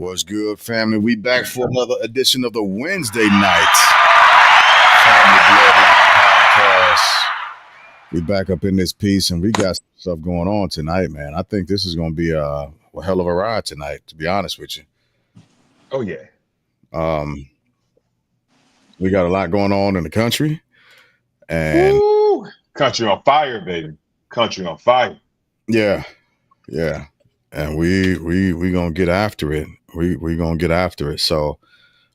What's good, family? We back for another edition of the Wednesday night Family Bloodline Podcast. We back up in this piece, and we got some stuff going on tonight, man. I think this is going to be a hell of a ride tonight, to be honest with you. Oh yeah. We got a lot going on in the country, and Woo! Country on fire, baby. Country on fire. yeah, and we gonna get after it. We gonna get after it. So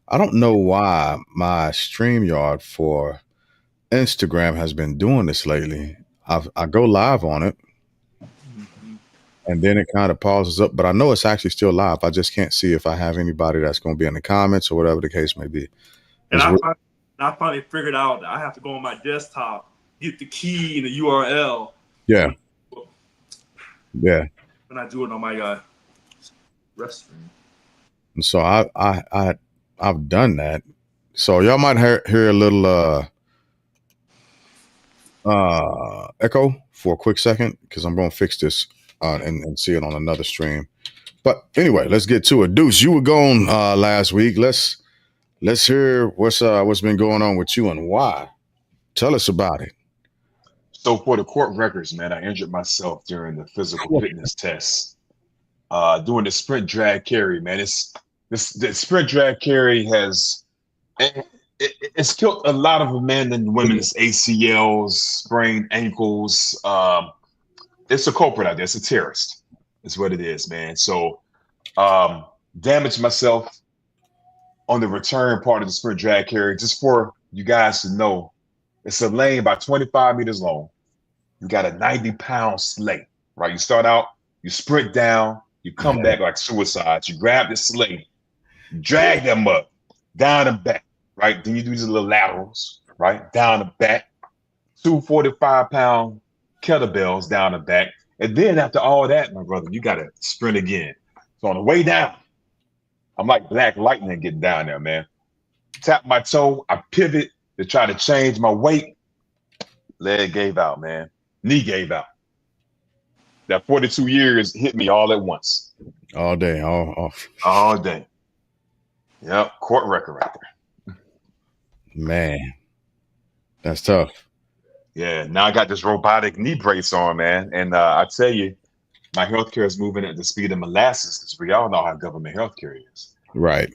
I don't know why my StreamYard for Instagram has been doing this lately. I go live on it, and then it kind of pauses up. But I know it's actually still live. I just can't see if I have anybody that's going to be in the comments or whatever the case may be. And I finally figured out that I have to go on my desktop, get the key and the URL. Yeah. And I do it on my restroom. And so I've done that. So y'all might hear a little echo for a quick second because I'm going to fix this and see it on another stream. But anyway, let's get to it. Deuce, you were gone last week. Let's hear what's been going on with you and why. Tell us about it. So for the court records, man, I injured myself during the physical fitness test. Doing the sprint drag carry, man. The sprint drag carry has it's killed a lot of men and women's ACLs, sprained ankles. It's a culprit out there. It's a terrorist. It's what it is, man. So damaged myself on the return part of the sprint drag carry. Just for you guys to know, it's a lane about 25 meters long. You got a 90-pound sleigh, right? You start out, you sprint down, you come back like suicides. You grab the sleigh, drag them up, down and back, right? Then you do these little laterals, right? Down and back. 2 45-pound kettlebells down the back. And then after all that, my brother, you got to sprint again. So on the way down, I'm like Black Lightning getting down there, man. Tap my toe, I pivot to try to change my weight. Leg gave out, man. Knee gave out. That 42 years hit me all at once. All day, all day. Yep, court record right there. Man, that's tough. Yeah, now I got this robotic knee brace on, man. And I tell you, my healthcare is moving at the speed of molasses because we all know how government healthcare is. Right.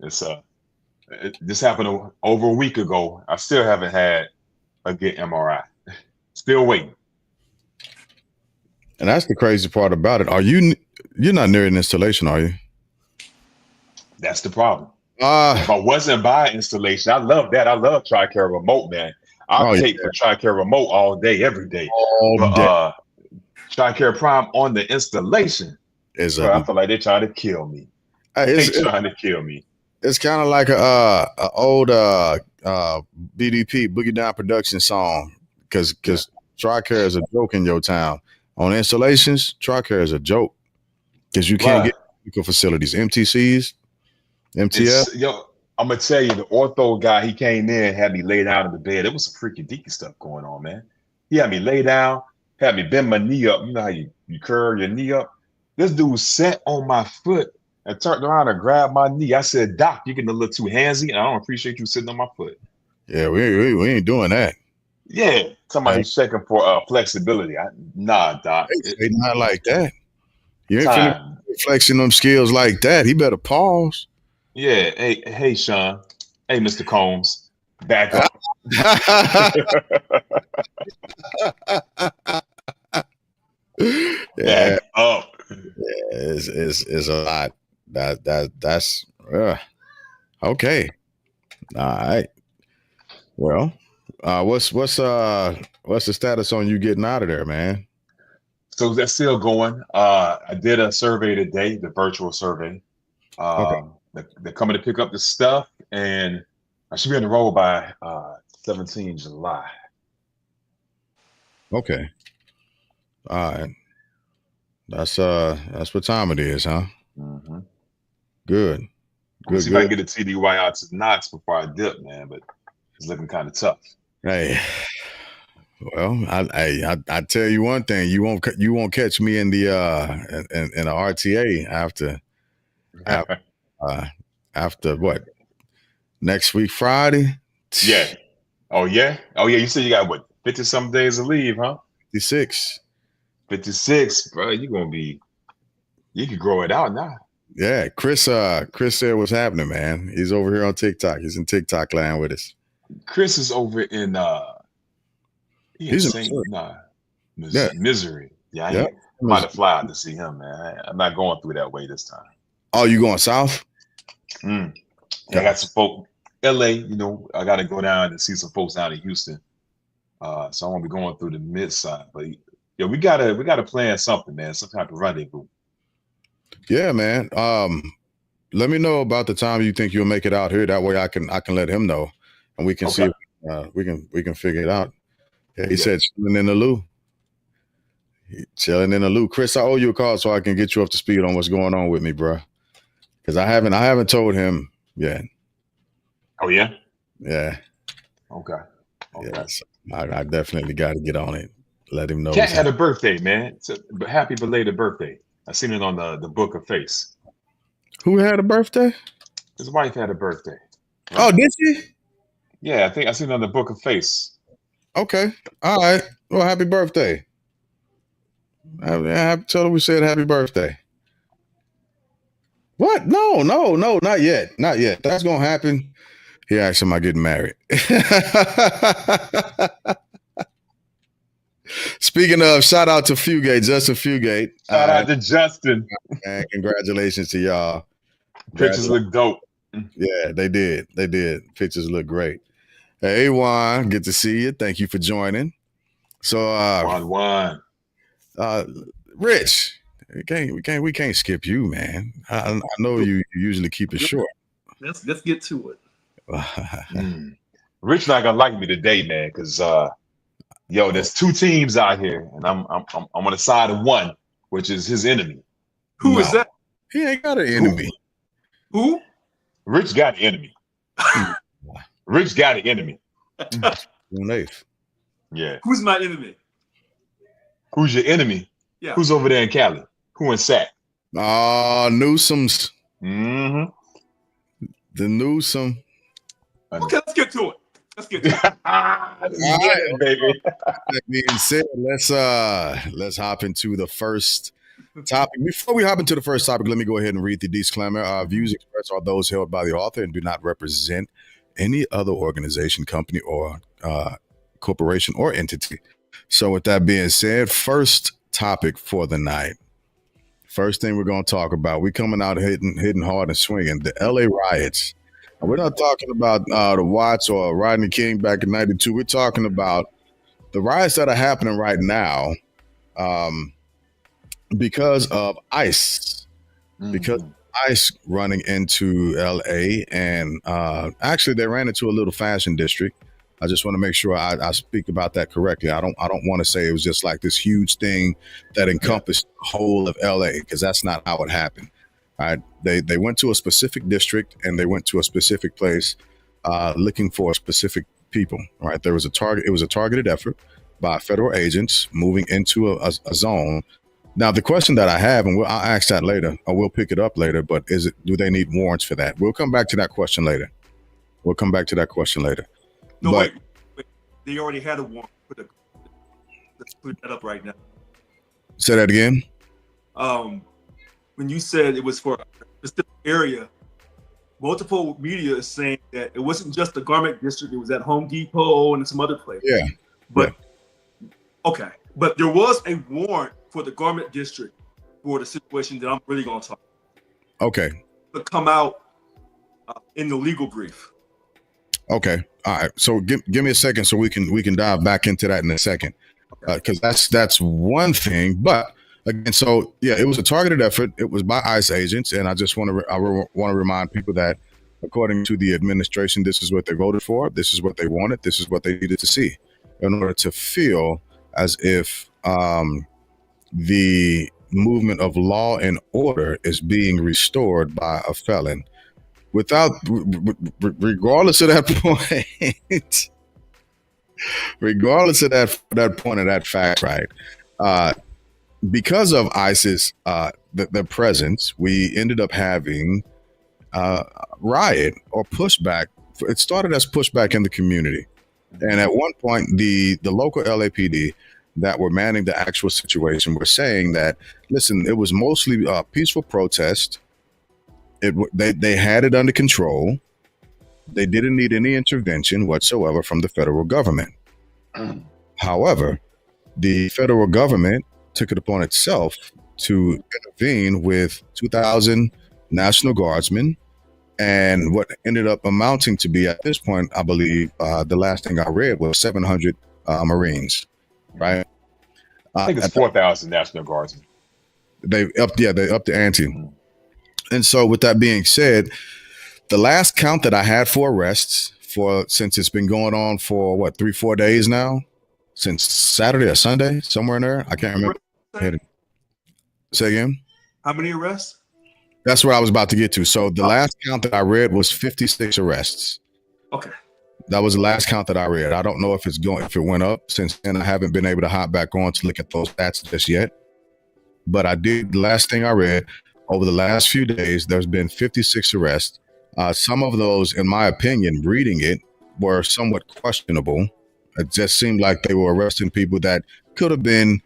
So, this happened over a week ago. I still haven't had a good MRI. Still waiting. And that's the crazy part about it. You're not near an installation, are you? That's the problem. If I wasn't by installation, I love that. I love TRICARE Remote, man. I'll take for TRICARE Remote all day, every day. TRICARE Prime on the installation. I feel like they're trying to kill me. They're trying to kill me. It's kind of like a old BDP Boogie Down Production song because TRICARE is a joke in your town. On installations, TRICARE is a joke because you can't get medical facilities, MTCs, MTF. Yo, I'm gonna tell you, the ortho guy, he came in, had me lay down in the bed. It was some freaky deaky stuff going on, man. He had me lay down, had me bend my knee up. You know how you curl your knee up? This dude sat on my foot and turned around and grabbed my knee. I said, "Doc, you're getting a little too handsy, and I don't appreciate you sitting on my foot." Yeah, we ain't doing that. Yeah, somebody's checking for flexibility. Nah, Doc. It's not like that. You ain't finna flexing them skills like that. He better pause. Yeah. Hey, Sean. Hey, Mr. Combs. Back up. Yeah. Back up. Yeah, it's a lot. That's okay. All right. Well, what's the status on you getting out of there, man? So that's still going. I did a survey today, the virtual survey. They're coming to pick up the stuff, and I should be on the road by 17 July. Okay. All right. That's what time it is, huh? Mm-hmm. Good. Good. See if I can get a TDY out to Knox before I dip, man. But it's looking kind of tough. Hey. Well, I tell you one thing, you won't catch me in the in a RTA after After what? Next week, Friday? Yeah. Oh yeah. Oh yeah. You said you got what 50 some days to leave, huh? 56. 56, bro. You gonna be. You can grow it out now. Yeah, Chris said what's happening, man. He's over here on TikTok. He's in TikTok land with us. Chris is over in he in He's in Saint Missouri. Yeah, Misery. Yeah, I yeah. ain't I'm about to fly out to see him, man. I'm not going through that way this time. Oh, you going south? Yeah, I got some folk LA, I gotta go down and see some folks down in Houston. So I won't be going through the mid side. But yeah, we gotta plan something, man, some type of rendezvous. Yeah, man. Let me know about the time you think you'll make it out here. That way I can let him know, and we can see if we can figure it out. Yeah, he said chilling in the loo. Chilling in the loo. Chris, I owe you a call so I can get you up to speed on what's going on with me, bro. Because I haven't told him yet. Oh yeah. Yeah. Okay. Yeah, so I definitely got to get on it. Let him know. Cat had a birthday, man. Happy belated birthday. I seen it on the Book of Face. Who had a birthday? His wife had a birthday. Right? Oh, did she? Yeah, I think I seen it on the Book of Face. Okay. All right. Well, happy birthday. I told her we said happy birthday. What? No, not yet. Not yet. That's going to happen. He asked him, am I getting married? Speaking of, shout out to Fugate, Justin Fugate. Shout out to Justin. And congratulations to y'all. Pictures look dope. Yeah, they did. They did. Pictures look great. Hey, Juan, good to see you. Thank you for joining. So, Juan. Rich, we can't skip you, man. I know you usually keep it short. Let's get to it. Rich not gonna like me today, man, because there's two teams out here, and I'm on the side of one, which is his enemy. Who is that? He ain't got an enemy. Who? Rich got an enemy. Rich got an enemy. Yeah. Who's my enemy? Who's your enemy? Yeah. Who's over there in Cali? Who in Sac? Newsom's. Mm-hmm. The Newsom. Okay, let's get to it. All right, baby. That being said, let's hop into the first topic. Before we hop into the first topic, let me go ahead and read the disclaimer. Our views expressed are those held by the author and do not represent any other organization, company, or corporation or entity. So with that being said, first topic for the night. First thing we're going to talk about, we coming out hitting hard and swinging, the LA riots. And we're not talking about the Watts or Rodney King back in 92. We're talking about the riots that are happening right now because of ICE. Because ICE running into LA, and actually they ran into a little fashion district. I just want to make sure I speak about that correctly. I don't want to say it was just like this huge thing that encompassed the whole of LA, because that's not how it happened. All right, they went to a specific district and they went to a specific place looking for specific people. All right, there was a target. It was a targeted effort by federal agents moving into a zone. Now, the question that I have, and I'll ask that later, or we'll pick it up later, but do they need warrants for that? We'll come back to that question later. No, wait. They already had a warrant. Let's put that up right now. Say that again. When you said it was for a specific area, multiple media is saying that it wasn't just the garment district. It was at Home Depot and some other place. Yeah. Okay. But there was a warrant for the garment district for the situation that I'm really going to talk about. Okay. To come out in the legal brief. Okay. All right. So give me a second so we can dive back into that in a second, because that's one thing. But again, so yeah, it was a targeted effort. It was by ICE agents, and I just want to remind people that according to the administration, this is what they voted for. This is what they wanted. This is what they needed to see in order to feel as if the movement of law and order is being restored by a felon. Regardless of that point, regardless of that point of that fact, right? because of ISIS, the presence, we ended up having riot or pushback. It started as pushback in the community, and at one point, the local LAPD that were manning the actual situation were saying that, listen, it was mostly peaceful protest. They had it under control. They didn't need any intervention whatsoever from the federal government. However, the federal government took it upon itself to intervene with 2,000 National Guardsmen, and what ended up amounting to be, at this point, I believe, the last thing I read was 700 Marines, right? I think it's 4,000 National Guardsmen. They upped the ante. And so, with that being said, the last count that I had for arrests, since it's been going on for what, 3-4 days now, since Saturday or Sunday, somewhere in there, I can't remember. Say again. How many arrests? That's where I was about to get to. So the last count that I read was 56 arrests. Okay. That was the last count that I read. I don't know if it went up since then. I haven't been able to hop back on to look at those stats just yet. But I did. The last thing I read over the last few days, there's been 56 arrests. Some of those, in my opinion, reading it, were somewhat questionable. It just seemed like they were arresting people that could have been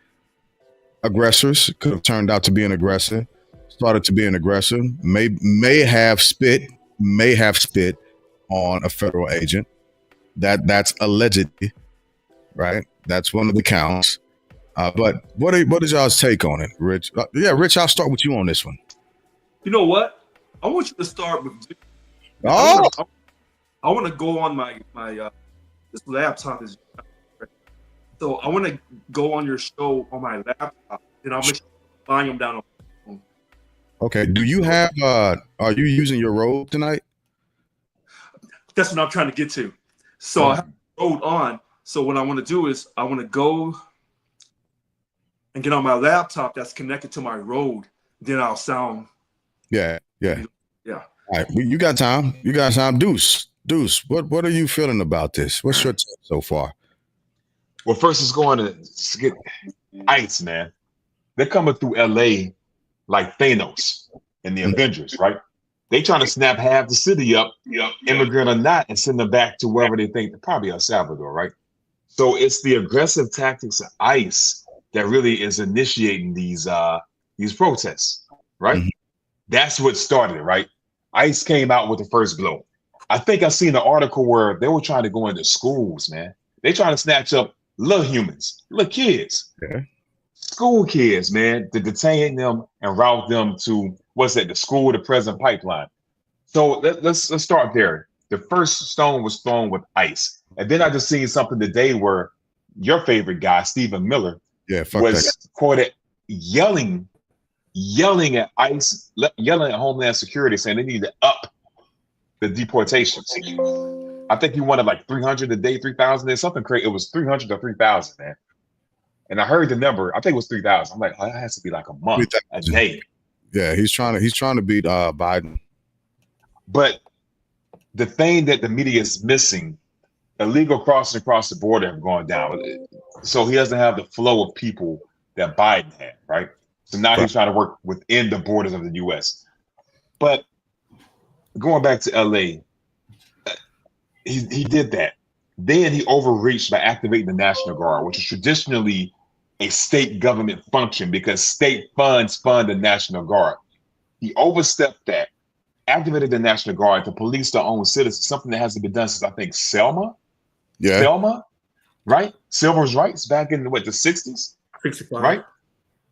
aggressors, could have turned out to be an aggressor, started to be an aggressor, may have spit on a federal agent. That's allegedly, right? That's one of the counts. But what is y'all's take on it, Rich? Rich, I'll start with you on this one. You know what? I want you to start with. Oh, I want to go on my this laptop is. So I want to go on your show on my laptop, and I'll make sure volume down on my phone. Okay. Do you have? Are you using your robe tonight? That's what I'm trying to get to. So I have the Rode on. So what I want to do is I want to go and get on my laptop that's connected to my Rode. Then I'll sound. Yeah. All right. You got time. Deuce. What are you feeling about this? What's your take so far? Well, first it's going to get ICE, man. They're coming through LA like Thanos in the Avengers, right? They trying to snap half the city up, immigrant or not, and send them back to wherever they think, probably El Salvador, right? So it's the aggressive tactics of ICE that really is initiating these protests, right? Mm-hmm. That's what started it, right? ICE came out with the first blow. I think I seen an article where they were trying to go into schools, man. They trying to snatch up little humans, little kids, school kids, man, to detain them and route them to the school to prison pipeline. So let's start there. The first stone was thrown with ICE, and then I just seen something today where your favorite guy, Stephen Miller, was quoted yelling at ICE, yelling at Homeland Security, saying they need to up the deportations. I think he wanted like 300 a day, 3,000. There's something crazy. It was 300 or 3,000, man. And I heard the number. I think it was 3,000. I'm like, oh, that has to be like a month, a day. Yeah, he's trying to beat Biden. But the thing that the media is missing, illegal crossing across the border have gone down. So he doesn't have the flow of people that Biden had, right? So now he's trying to work within the borders of the U.S. But going back to LA, he did that. Then he overreached by activating the National Guard, which is traditionally a state government function because state funds fund the National Guard. He overstepped that, activated the National Guard to police their own citizens, something that hasn't been done since, I think, Selma? Yeah. Selma, right? Civil rights back in, the 60s? 65. Right?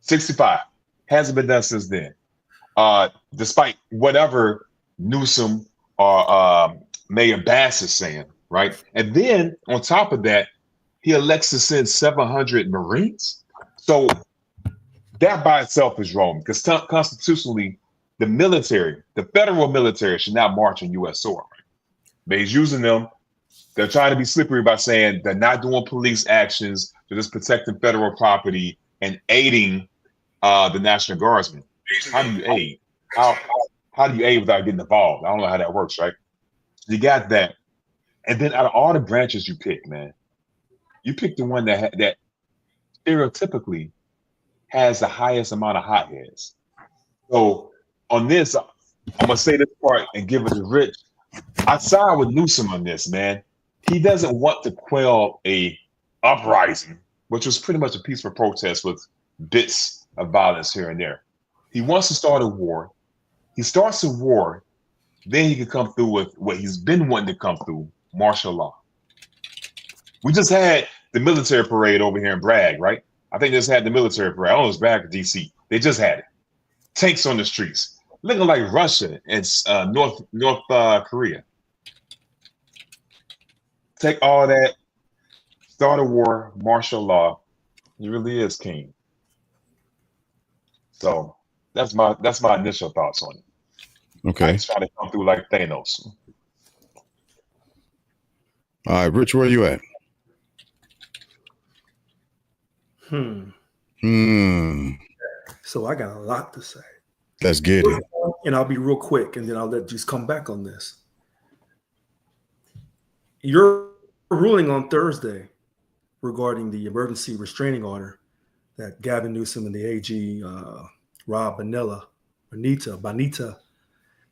65. Hasn't been done since then. Despite whatever Newsom or Mayor Bass is saying, right? And then on top of that, he elects to send 700 Marines. So that by itself is wrong because constitutionally, the military, the federal military should not march on U.S. soil. But he's using them. They're trying to be slippery by saying they're not doing police actions. They're just protecting federal property and aiding the National Guardsmen. How do you aid? How do you aid without getting involved? I don't know how that works, right? You got that. And then out of all the branches you pick, man, you pick the one that stereotypically has the highest amount of hotheads. So on this, I'm gonna say this part and give it to Rich. I side with Newsom on this, man. He doesn't want to quell a uprising, which was pretty much a peaceful protest with bits of violence here and there. He wants to start a war. He starts a war, then he can come through with what he's been wanting to come through, martial law. We just had the military parade over here in Bragg, right? I think they just had the military parade. I don't know, it's Bragg or DC. They just had it. Tanks on the streets, looking like Russia and North Korea. Take all that, start a war, martial law. He really is king. So that's my initial thoughts on it. Okay. He's trying to come through like Thanos. All right, Rich, where are you at? So I got a lot to say. Let's get it. And I'll be real quick, and then I'll let you come back on this. Your ruling on Thursday regarding the emergency restraining order that Gavin Newsom and the AG, Rob Bonita,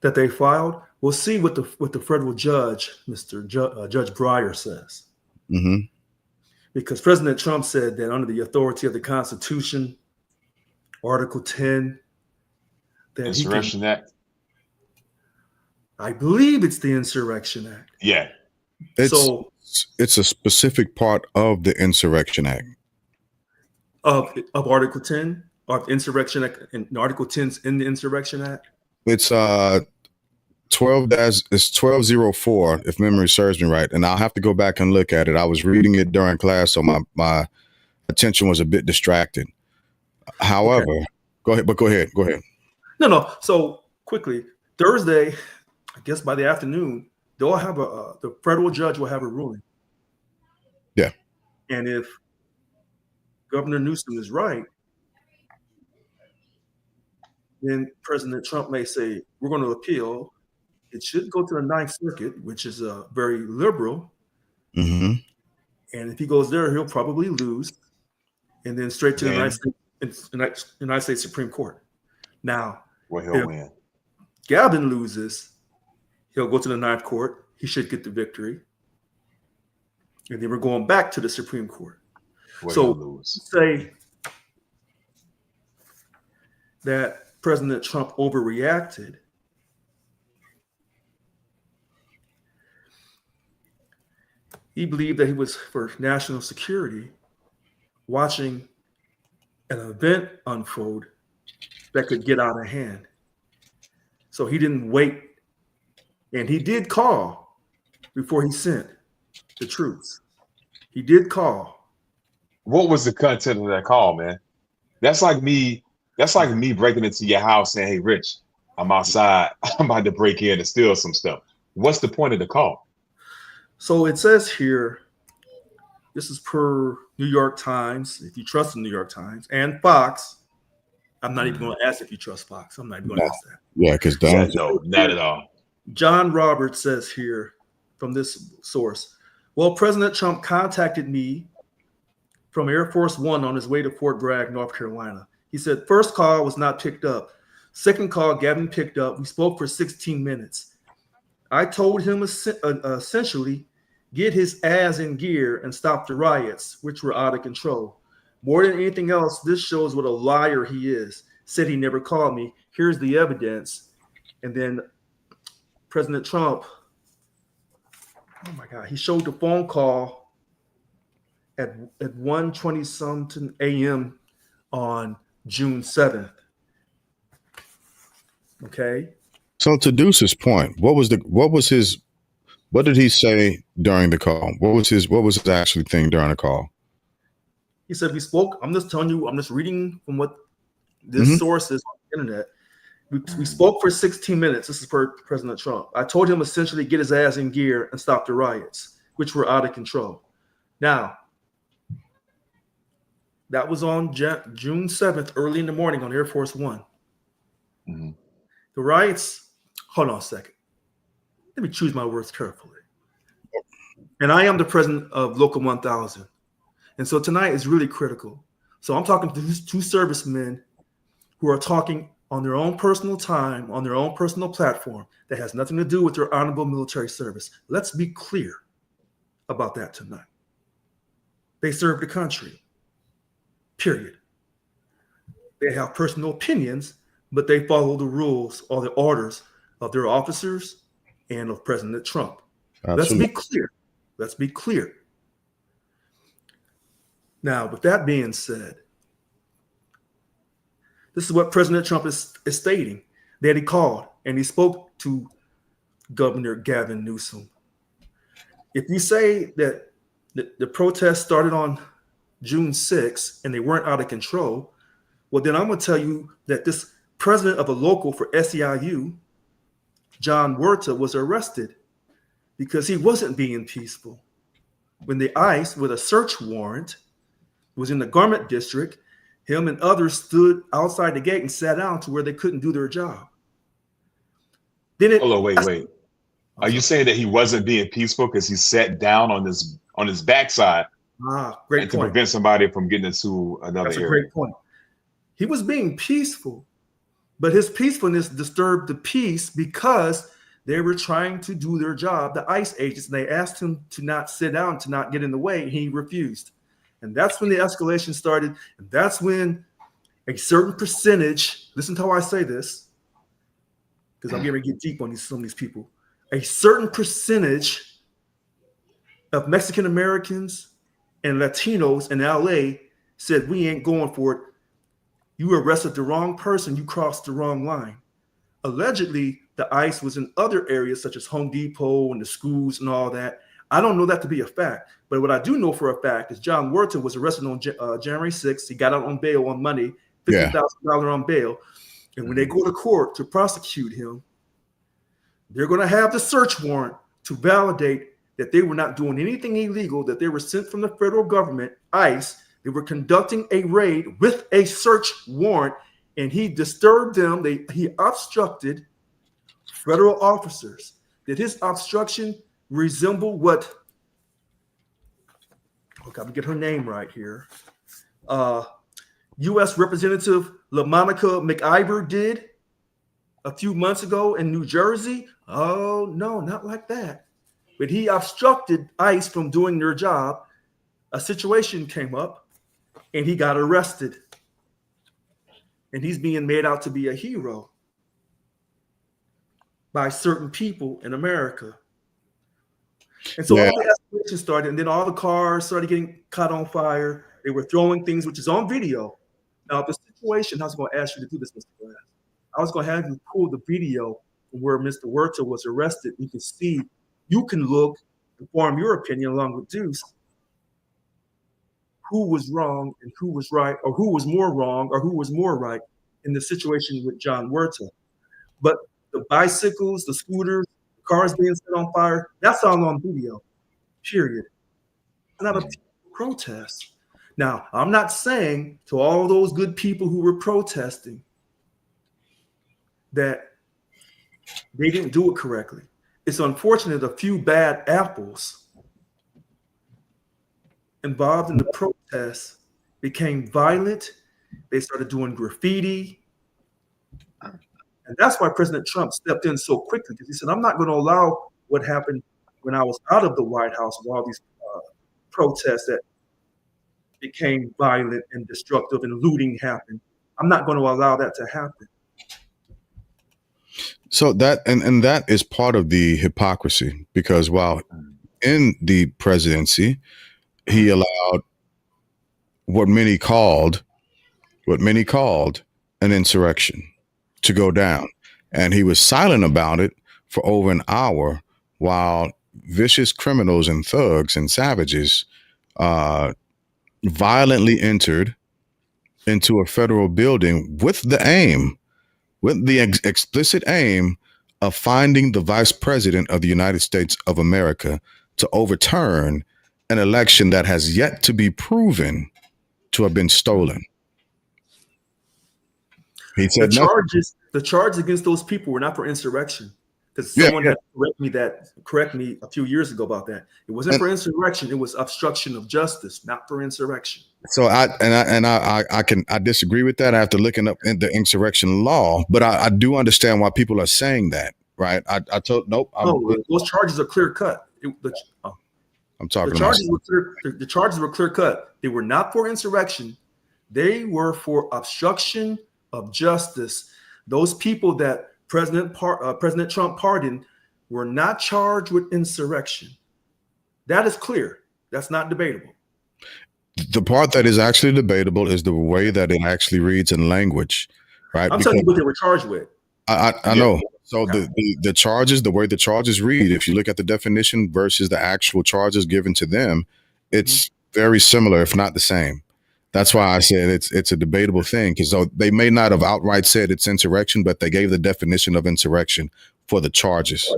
that they filed. We'll see what the federal judge, Judge Breyer, says. Mm-hmm. Because President Trump said that under the authority of the Constitution, Article 10, that Insurrection Act. I believe it's the Insurrection Act. Yeah. It's a specific part of the Insurrection Act. Of Article 10, of Insurrection Act, and Article 10's in the Insurrection Act. It's 1204, if memory serves me right. And I'll have to go back and look at it. I was reading it during class, so my attention was a bit distracted. However, okay. Go ahead. No. So quickly, Thursday, I guess by the afternoon, they'll have the federal judge will have a ruling. Yeah. And if Governor Newsom is right, then President Trump may say, we're going to appeal. It should go to the Ninth Circuit, which is very liberal. Mm-hmm. And if he goes there, he'll probably lose. And then straight to the United States Supreme Court. Now, he'll win. Gavin loses, he'll go to the Ninth Court. He should get the victory. And then we're going back to the Supreme Court. So say that President Trump overreacted. He believed that he was for national security, watching an event unfold that could get out of hand. So he didn't wait. And he did call before he sent the troops. He did call. What was the content of that call, man? That's like me breaking into your house saying, hey, Rich, I'm outside. I'm about to break in and steal some stuff. What's the point of the call? So it says here, this is per New York Times, if you trust the New York Times, and Fox. I'm not even going to ask if you trust Fox. I'm not even going to ask that. Yeah, because no, not at all. John Roberts says here from this source, well, President Trump contacted me from Air Force One on his way to Fort Bragg, North Carolina. He said, first call was not picked up. Second call, Gavin picked up. We spoke for 16 minutes. I told him essentially get his ass in gear and stop the riots, which were out of control. More than anything else, this shows what a liar he is. Said he never called me. Here's the evidence. And then President Trump, oh my God, he showed the phone call at 1:20 something a.m. on June 7th. Okay. So to Deuce's point, what did he say during the call? What was his actual thing during the call? He said, we spoke. I'm just telling you, I'm just reading from what this source is on the internet. We spoke for 16 minutes. This is per President Trump. I told him essentially get his ass in gear and stop the riots, which were out of control. Now, that was on June 7th, early in the morning on Air Force One. Mm-hmm. The riots, hold on a second. Let me choose my words carefully. And I am the president of Local 1000. And so tonight is really critical. So I'm talking to two servicemen who are talking on their own personal time, on their own personal platform that has nothing to do with their honorable military service. Let's be clear about that tonight. They serve the country, period. They have personal opinions, but they follow the rules or the orders of their officers and of President Trump. Absolutely. Let's be clear. Let's be clear. Now, with that being said, this is what President Trump is stating, that he called and he spoke to Governor Gavin Newsom. If you say that the protests started on June 6th and they weren't out of control, well, then I'm going to tell you that this president of a local for SEIU, John Huerta, was arrested because he wasn't being peaceful. When the ICE, with a search warrant, was in the garment district, him and others stood outside the gate and sat down to where they couldn't do their job. Then Hold on, wait. Are you saying that he wasn't being peaceful because he sat down on his backside great to point. prevent somebody from getting into another That's a area? great point. He was being peaceful, but his peacefulness disturbed the peace because they were trying to do their job, the ICE agents. They asked him to not sit down, to not get in the way. He refused. And that's when the escalation started. And that's when a certain percentage, listen to how I say this, because I'm going to get deep on some of these people. A certain percentage of Mexican Americans and Latinos in LA said, we ain't going for it. You arrested the wrong person. You crossed the wrong line. Allegedly, the ICE was in other areas such as Home Depot and the schools and all that. I don't know that to be a fact. But what I do know for a fact is John Huerta was arrested on January 6th. He got out on bail on Monday, $50,000 on bail. And when they go to court to prosecute him, they're going to have the search warrant to validate that they were not doing anything illegal, that they were sent from the federal government, ICE. They were conducting a raid with a search warrant, and he disturbed them. He obstructed federal officers. Did his obstruction resemble what, okay, I'm gonna get her name right here, U.S. Representative LaMonica McIver did a few months ago in New Jersey? Oh, no, not like that. But he obstructed ICE from doing their job. A situation came up, and he got arrested. And he's being made out to be a hero by certain people in America. And so all the escalation started, and then all the cars started getting caught on fire. They were throwing things, which is on video. Now, the situation, I was going to ask you to do this, Mr. Glass. I was going to have you pull the video where Mr. Huerta was arrested. You can see, you can look and form your opinion along with Deuce, who was wrong and who was right, or who was more wrong or who was more right in the situation with John Huerta. But the bicycles, the scooters, the cars being set on fire, that's all on video, period. Not a protest. Now, I'm not saying to all those good people who were protesting that they didn't do it correctly. It's unfortunate a few bad apples involved in the protests became violent. They started doing graffiti. And that's why President Trump stepped in so quickly, because he said, I'm not going to allow what happened when I was out of the White House with all these protests that became violent and destructive and looting happened. I'm not going to allow that to happen. So that and that is part of the hypocrisy, because while in the presidency, he allowed what many called an insurrection to go down, and he was silent about it for over an hour while vicious criminals and thugs and savages violently entered into a federal building with the explicit aim of finding the vice president of the United States of America to overturn an election that has yet to be proven to have been stolen. He said the charges against those people were not for insurrection. Because someone had to correct me a few years ago about that. It wasn't for insurrection. It was obstruction of justice, not for insurrection. So I disagree with that after looking up in the insurrection law, but I do understand why people are saying that, right? I told nope. Those charges are clear cut. I'm talking the charges about the charges were clear cut. They were not for insurrection. They were for obstruction of justice. Those people that President Trump pardoned were not charged with insurrection. That is clear. That's not debatable. The part that is actually debatable is the way that it actually reads in language, right? I'm telling you what they were charged with. I know. So the charges, the way the charges read, if you look at the definition versus the actual charges given to them, it's very similar, if not the same. That's why I said it's a debatable thing, because they may not have outright said it's insurrection, but they gave the definition of insurrection for the charges.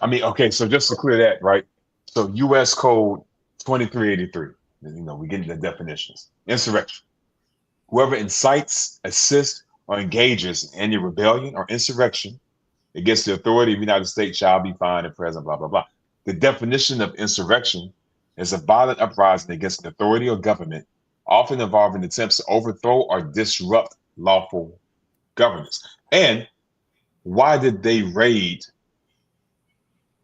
I mean, okay, so just to clear that, right? So U.S. Code 2383, we get into the definitions. Insurrection. Whoever incites, assists, or engages in any rebellion or insurrection against the authority of the United States shall be fined and present, blah, blah, blah. The definition of insurrection is a violent uprising against an authority or government, often involving attempts to overthrow or disrupt lawful governance. And why did they raid?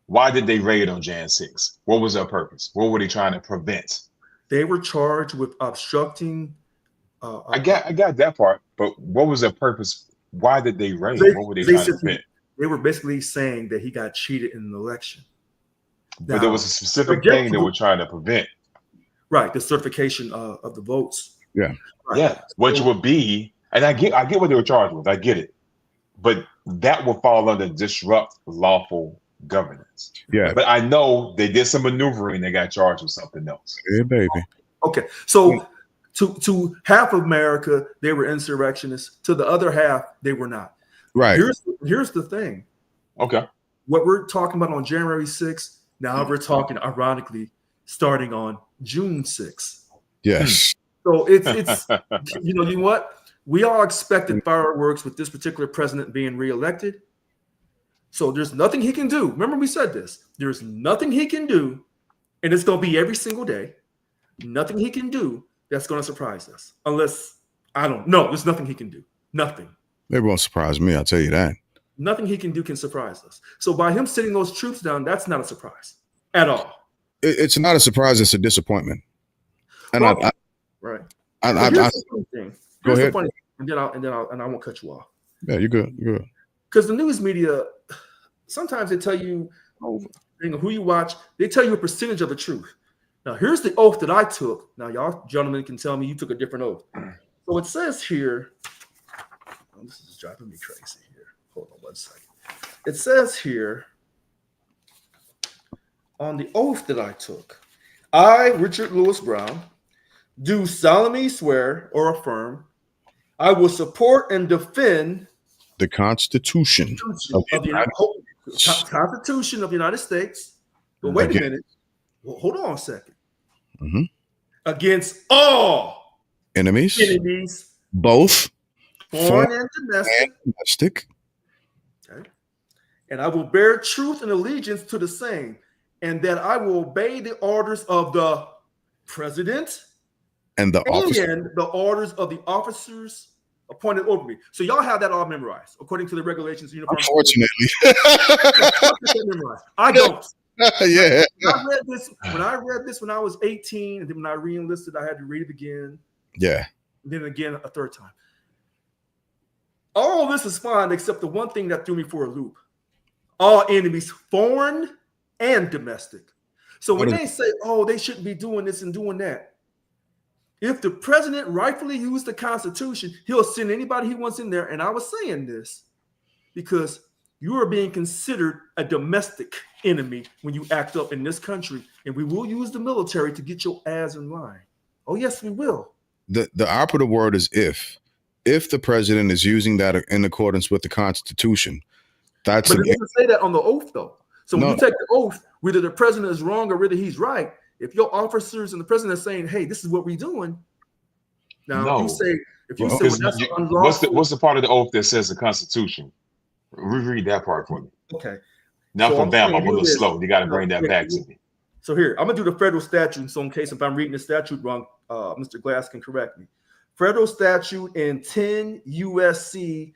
Why did they raid on Jan 6? What was their purpose? What were they trying to prevent? They were charged with obstructing. I got that part, but what was their purpose? Why did they raid? What were they trying to prevent? They were basically saying that he got cheated in an election. But there was a specific thing that we're trying to prevent. Right, the certification of the votes. Yeah. Right. Yeah, which would be, and I get what they were charged with. I get it. But that will fall under disrupt lawful governance. Yeah. But I know they did some maneuvering. They got charged with something else. Yeah, baby. Okay. So to half of America, they were insurrectionists. To the other half, they were not. Right. Here's the thing. Okay. What we're talking about on January 6th, now we're talking, ironically, starting on June 6th. Yes. So it's you know what? We all expected fireworks with this particular president being reelected. So there's nothing he can do. Remember, we said this. There's nothing he can do, and it's going to be every single day. Nothing he can do that's going to surprise us. Unless, I don't know. There's nothing he can do. Nothing. They won't surprise me, I'll tell you that. Nothing he can do can surprise us. So by him sitting those troops down, that's not a surprise at all. It's not a surprise. It's a disappointment. And right. Go ahead. Funny thing, and I won't cut you off. Yeah, you're good. You're good. Because the news media, sometimes they tell you who you watch. They tell you a percentage of the truth. Now, here's the oath that I took. Now, y'all gentlemen can tell me you took a different oath. So it says here, this is driving me crazy here. Hold on one second. It says here on the oath that I took, I, Richard Lewis Brown, do solemnly swear or affirm I will support and defend the Constitution of the Constitution of the United States. But wait a minute. Well, hold on a second. Mm-hmm. Against all enemies, both foreign and domestic. Okay. And I will bear truth and allegiance to the same, and that I will obey the orders of the president and the orders of the officers appointed over me. So y'all have that all memorized according to the regulations. Unfortunately, I don't. Yeah. When I read this when I was 18, and then when I re-enlisted, I had to read it again. Yeah. And then again a third time. All this is fine except the one thing that threw me for a loop. All enemies, foreign and domestic. So when they say, oh, they shouldn't be doing this and doing that, if the president rightfully used the Constitution, he'll send anybody he wants in there. And I was saying this because you are being considered a domestic enemy when you act up in this country, and we will use the military to get your ass in line. Oh, yes, we will. The operative word is if. If the president is using that in accordance with the Constitution, that's. But it doesn't say that on the oath, though. So when you take the oath, whether the president is wrong or whether he's right, if your officers and the president are saying, "Hey, this is what we're doing," now if you say, what's the part of the oath that says the Constitution? Reread that part for me. Okay. Not So for I'm Bam. saying I'm a little here is- slow. You got to no, bring that yeah, back to me. So here, I'm gonna do the federal statute. So in case if I'm reading the statute wrong, Mr. Glass can correct me. Federal statute in 10 USC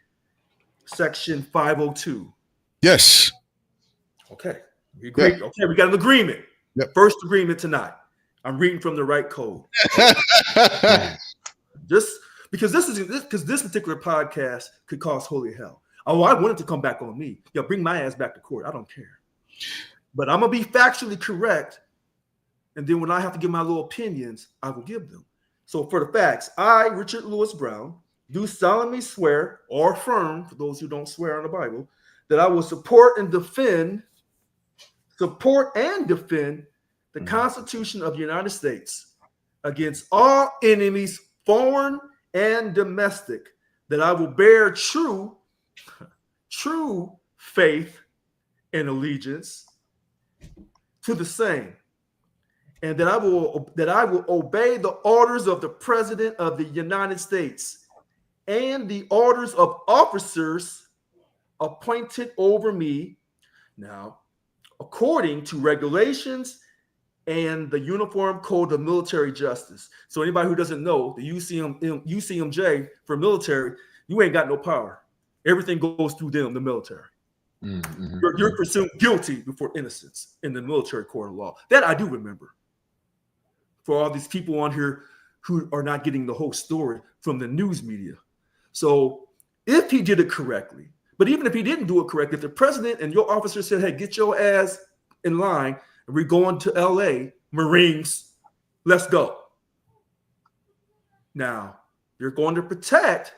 section 502. Yes. Okay. Great. Yeah. Okay, we got an agreement. Yep. First agreement tonight. I'm reading from the right code. Just because this particular podcast could cause holy hell. Oh, I wanted to come back on me. Yeah, bring my ass back to court. I don't care. But I'm gonna be factually correct. And then when I have to give my little opinions, I will give them. So for the facts, I, Richard Lewis Brown, do solemnly swear or affirm, for those who don't swear on the Bible, that I will support and defend the Constitution of the United States against all enemies, foreign and domestic, that I will bear true faith and allegiance to the same, and that I will obey the orders of the President of the United States and the orders of officers appointed over me, now according to regulations and the Uniform Code of Military Justice. So anybody who doesn't know, the UCMJ for military, you ain't got no power. Everything goes through them, the military. Mm-hmm. You're presumed guilty before innocence in the military court of law. That I do remember. For all these people on here who are not getting the whole story from the news media. So if he did it correctly, but even if he didn't do it correctly, if the president and your officer said, hey, get your ass in line, and we're going to LA, Marines, let's go. Now, you're going to protect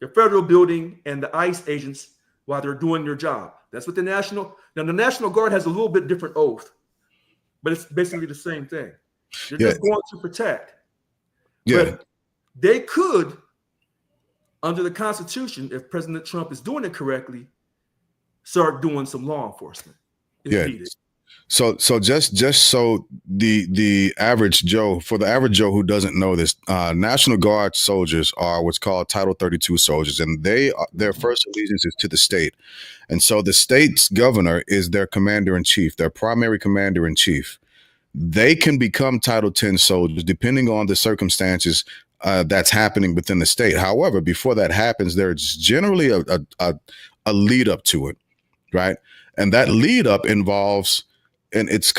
the federal building and the ICE agents while they're doing their job. That's what the National Guard has a little bit different oath, but it's basically the same thing. They're just going to protect. Yeah. But they could, under the Constitution, if President Trump is doing it correctly, start doing some law enforcement if needed. So just so the average Joe, for the average Joe who doesn't know this, National Guard soldiers are what's called Title 32 soldiers, and their first allegiance is to the state. And so the state's governor is their commander-in-chief, their primary commander-in-chief. They can become Title 10 soldiers depending on the circumstances that's happening within the state. However, before that happens, there's generally a lead up to it, right? And that lead up involves, and it's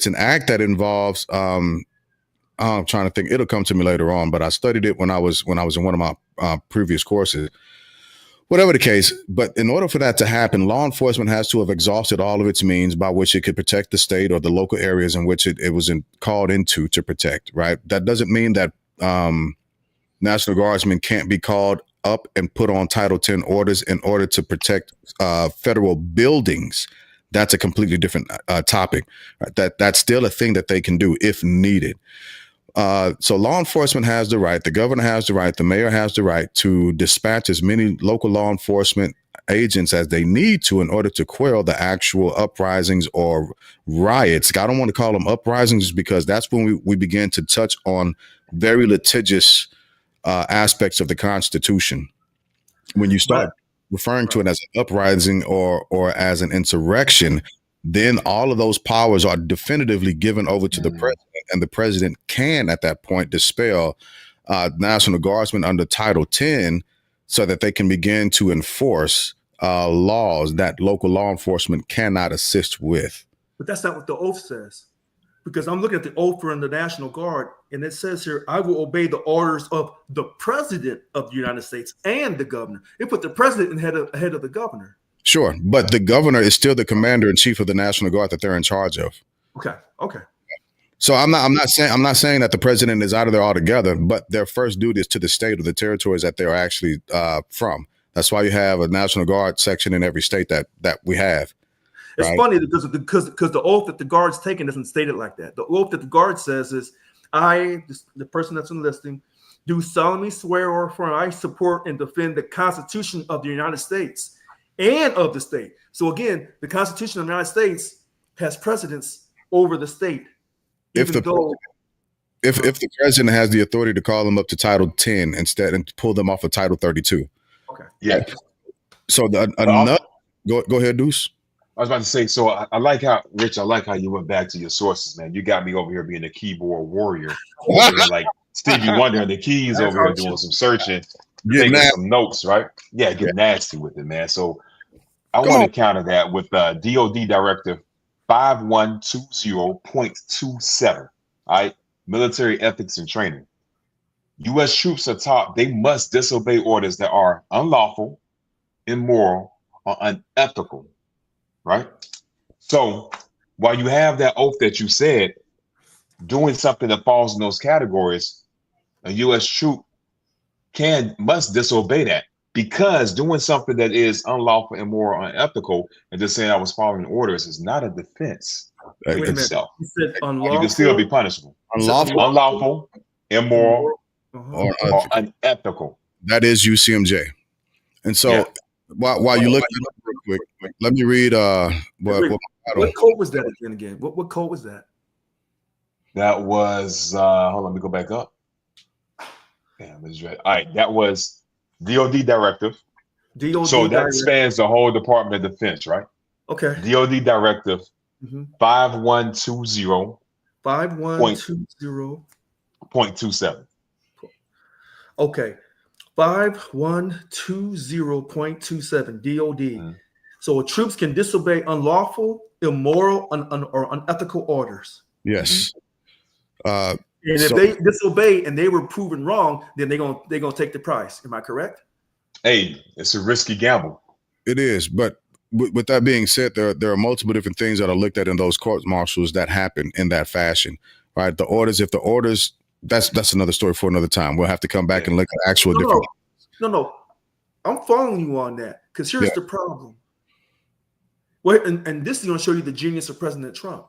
an act that involves, I'm trying to think, it'll come to me later on, but I studied it when I was in one of my previous courses. Whatever the case, but in order for that to happen, law enforcement has to have exhausted all of its means by which it could protect the state or the local areas in which it was called into to protect, right? That doesn't mean that National Guardsmen can't be called up and put on Title 10 orders in order to protect federal buildings. That's a completely different topic. Right? That's still a thing that they can do if needed. So law enforcement has the right, the governor has the right, the mayor has the right to dispatch as many local law enforcement agents as they need to in order to quell the actual uprisings or riots. I don't want to call them uprisings because that's when we begin to touch on very litigious aspects of the Constitution. When you start referring to it as an uprising or as an insurrection, then all of those powers are definitively given over to the president, and the president can, at that point, dispel National Guardsmen under Title 10 so that they can begin to enforce laws that local law enforcement cannot assist with. But that's not what the oath says, because I'm looking at the oath for the National Guard, and it says here, I will obey the orders of the President of the United States and the governor. It put the president ahead of the governor. Sure, but the governor is still the commander-in-chief of the National Guard that they're in charge of. Okay. So I'm not saying that the president is out of there altogether, but their first duty is to the state or the territories that they're actually from. That's why you have a National Guard section in every state that we have. It's funny because the oath that the Guard's taken isn't stated like that. The oath that the Guard says is, the person that's enlisting, do solemnly swear or affirm I support and defend the Constitution of the United States and of the state. So again, the Constitution of the United States has precedence over the state. If the president has the authority to call them up to Title 10 instead and pull them off of Title 32. Okay. Yeah. So But go ahead, Deuce. I was about to say, so I like how, Rich, I like how you went back to your sources, man. You got me over here being a keyboard warrior, over here like Stevie Wonder and the Keys That's over here our doing shit. some searching, Get taking that. some notes, right? Yeah, Yeah. get nasty with it, man. So I Come want on. to counter that with DOD Directive 5120.27. All right, military ethics and training. U.S. troops are taught they must disobey orders that are unlawful, immoral, or unethical, right? So while you have that oath that you said, doing something that falls in those categories, a U.S. troop must disobey that, because doing something that is unlawful, immoral, unethical, and just saying I was following orders is not a defense Hey, Wait a minute. itself. You said You can still be unlawful. punishable. unlawful Unlawful, immoral, or or unethical. unethical. That is UCMJ. And so Yeah. while you look at it real quick, let me read What code was that again? What code was that? That was hold on, let me go back up. Damn, it's right. All right, that was DOD Directive. DOD So that directive. spans the whole Department of Defense, right? Okay. DOD Directive Mhm. 5120.27. 5120. Okay. 5120.27 DOD. Mhm. So troops can disobey unlawful, immoral, or unethical orders. yes. And if So they disobey and they were proven wrong, then they're gonna take the price. Am I correct? Hey, it's a risky gamble. it is, but with that being said, there are multiple different things that are looked at in those court martials that happen in that fashion, right? The orders, if the orders, that's another story for another time. We'll have to come back and look at actual different. No. I'm following you on that, because here's Yeah. the problem. Well, and this is going to show you the genius of President Trump.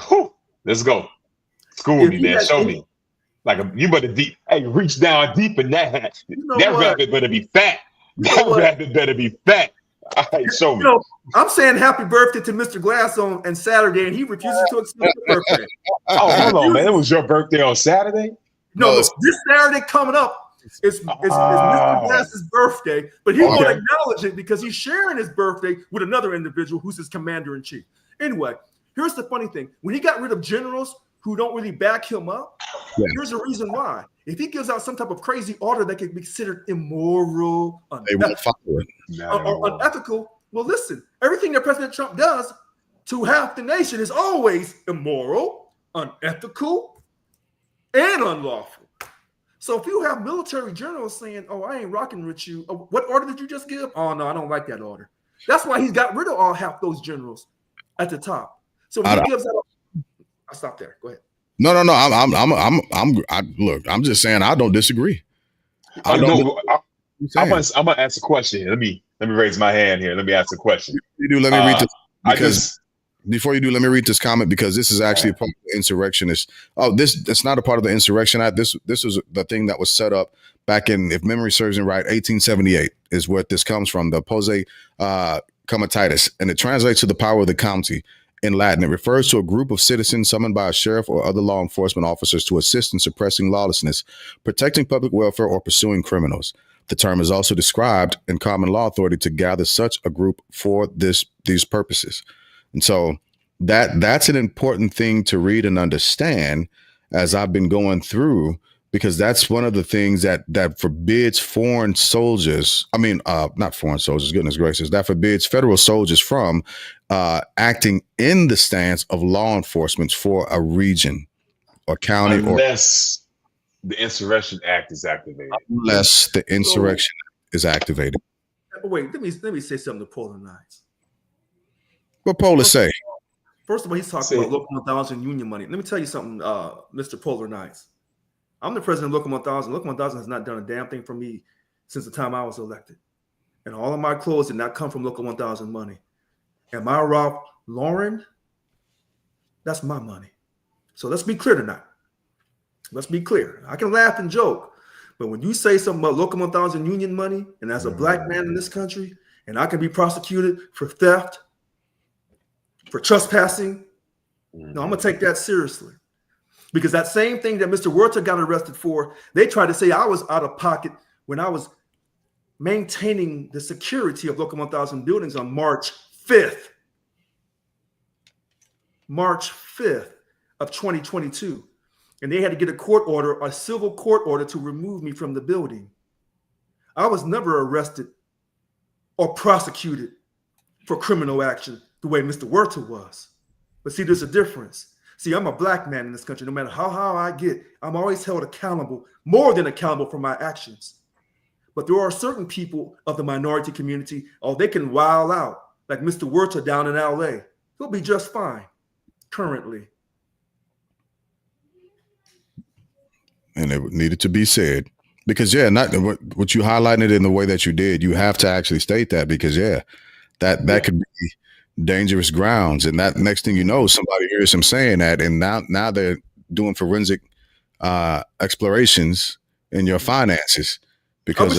Whew, let's go. School If me, he man. had Show any- me. Like you better deep. Hey, reach down deep in that hat. know That what? rabbit better be fat. You know That what? rabbit better be fat. All right, show me. I'm saying happy birthday to Mr. Glass on Saturday, and he refuses to accept the birthday. Oh, hold on, man. It was your birthday on Saturday? No, this Saturday coming up is Mr. Glass's birthday, but he won't acknowledge it because he's sharing his birthday with another individual who's his commander-in-chief. Anyway, here's the funny thing. When he got rid of generals who don't really back him up, here's the reason why. If he gives out some type of crazy order that can be considered immoral, They won't follow it. or unethical, well, listen, everything that President Trump does to half the nation is always immoral, unethical, and unlawful. So if you have military generals saying, "Oh, I ain't rocking with you," what order did you just give? Oh no, I don't like that order. That's why he's got rid of half those generals at the top. So when he gives that, I'll stop there. Go ahead. No. Look, I'm just saying I don't disagree. I'm gonna ask a question here. Let me raise my hand here. Let me ask a question. Let me read this before you do, let me read this comment, because this is actually part of the insurrectionist. It's not a part of the Insurrection Act. This was the thing that was set up back in, if memory serves me right, 1878 is where this comes from, the posse comitatus, and it translates to the power of the county. In Latin, it refers to a group of citizens summoned by a sheriff or other law enforcement officers to assist in suppressing lawlessness, protecting public welfare, or pursuing criminals. The term is also described in common law authority to gather such a group for these purposes. And so that's an important thing to read and understand as I've been going through, because that's one of the things that forbids foreign soldiers. I mean, not foreign soldiers, goodness gracious, that forbids federal soldiers from acting in the stance of law enforcement for a region or county, unless the Insurrection Act is activated. Unless the Insurrection is activated. Wait, let me say something to Polar Knights. What Polar say? First of all, he's talking about Local 1000 union money. Let me tell you something, Mr. Polar Knights. I'm the president of Local 1000. Local 1000 has not done a damn thing for me since the time I was elected. And all of my clothes did not come from Local 1000 money. And my Ralph Lauren, that's my money. So let's be clear tonight. Let's be clear. I can laugh and joke, but when you say something about Local 1000 union money, and as a black man in this country, and I can be prosecuted for theft, for trespassing, no, I'm going to take that seriously. Because that same thing that Mr. Werther got arrested for, they tried to say I was out of pocket when I was maintaining the security of Local 1000 buildings on March 5th. March 5th of 2022. And they had to get a civil court order to remove me from the building. I was never arrested or prosecuted for criminal action the way Mr. Werther was. But see, there's a difference. See, I'm a black man in this country. No matter how high I get, I'm always held accountable, more than accountable for my actions. But there are certain people of the minority community, they can wild out, like Mr. Werther down in LA. He'll be just fine currently. And it needed to be said. Because, not what you highlighted in the way that you did, you have to actually state that because, that could be dangerous grounds. And that next thing you know, somebody hears him saying that, and now they're doing forensic explorations in your finances because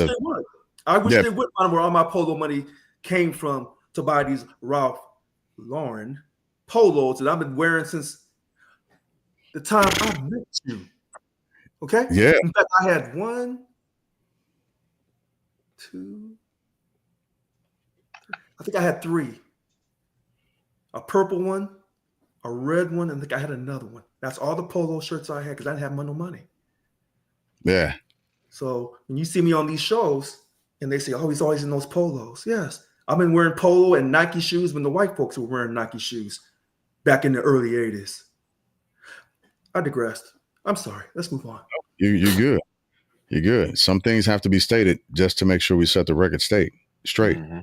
I wish they would find where all my polo money came from to buy these Ralph Lauren polos that I've been wearing since the time I met you. Okay? Yeah. In fact, I had 1, 2, 3. I think I had 3. A purple one, a red one, and I think I had another one. That's all the polo shirts I had because I didn't have no money. Yeah. So when you see me on these shows and they say, oh, he's always in those polos. Yes. I've been wearing polo and Nike shoes when the white folks were wearing Nike shoes back in the early 80s. I digressed. I'm sorry. Let's move on. You're good. You're good. Some things have to be stated just to make sure we set the record straight. Mm-hmm.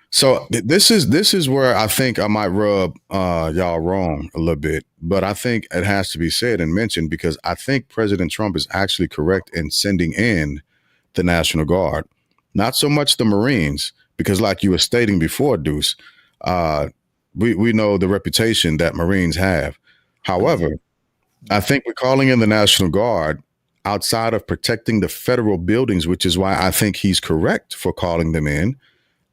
So this is where I think I might rub y'all wrong a little bit, but I think it has to be said and mentioned because I think President Trump is actually correct in sending in the National Guard, not so much the Marines, because like you were stating before, Deuce, we know the reputation that Marines have. However, I think we're calling in the National Guard outside of protecting the federal buildings, which is why I think he's correct for calling them in.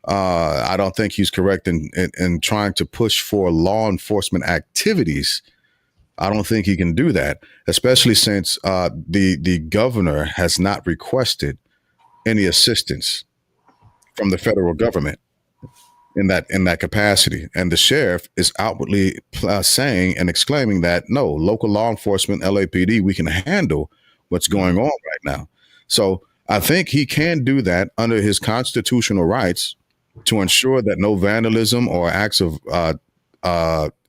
I don't think he's correct in trying to push for law enforcement activities. I don't think he can do that, especially since the governor has not requested any assistance from the federal government in that capacity. And the sheriff is outwardly saying and exclaiming that, no, local law enforcement, LAPD, we can handle what's going on right now. So I think he can do that under his constitutional rights to ensure that no vandalism or acts of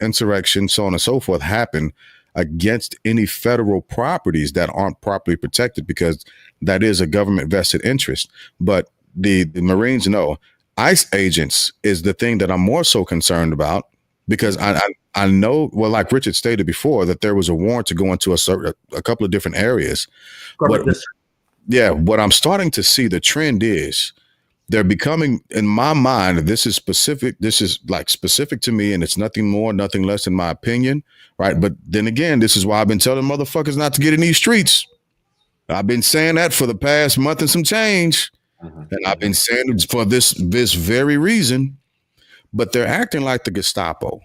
insurrection, so on and so forth, happen against any federal properties that aren't properly protected, because that is a government vested interest. But the Marines know. ICE agents is the thing that I'm more so concerned about, because I know, well, like Richard stated before, that there was a warrant to go into a couple of different areas. What I'm starting to see, the trend is they're becoming, in my mind, this is specific to me, and it's nothing more, nothing less than my opinion, right? But then again, this is why I've been telling motherfuckers not to get in these streets. I've been saying that for the past month and some change. And I've been saying it for this very reason, but they're acting like the Gestapo.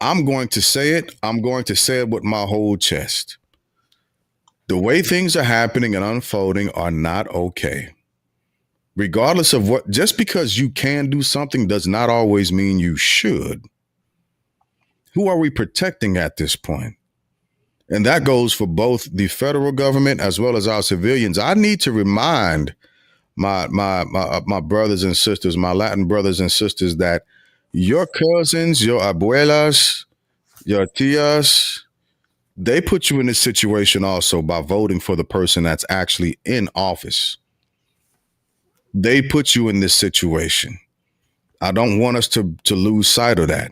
I'm going to say it. I'm going to say it with my whole chest. The way things are happening and unfolding are not okay. Regardless of what, just because you can do something does not always mean you should. Who are we protecting at this point? And that goes for both the federal government as well as our civilians. I need to remind my brothers and sisters, my Latin brothers and sisters, that your cousins, your abuelas, your tias, they put you in this situation also by voting for the person that's actually in office. They put you in this situation. I don't want us to lose sight of that.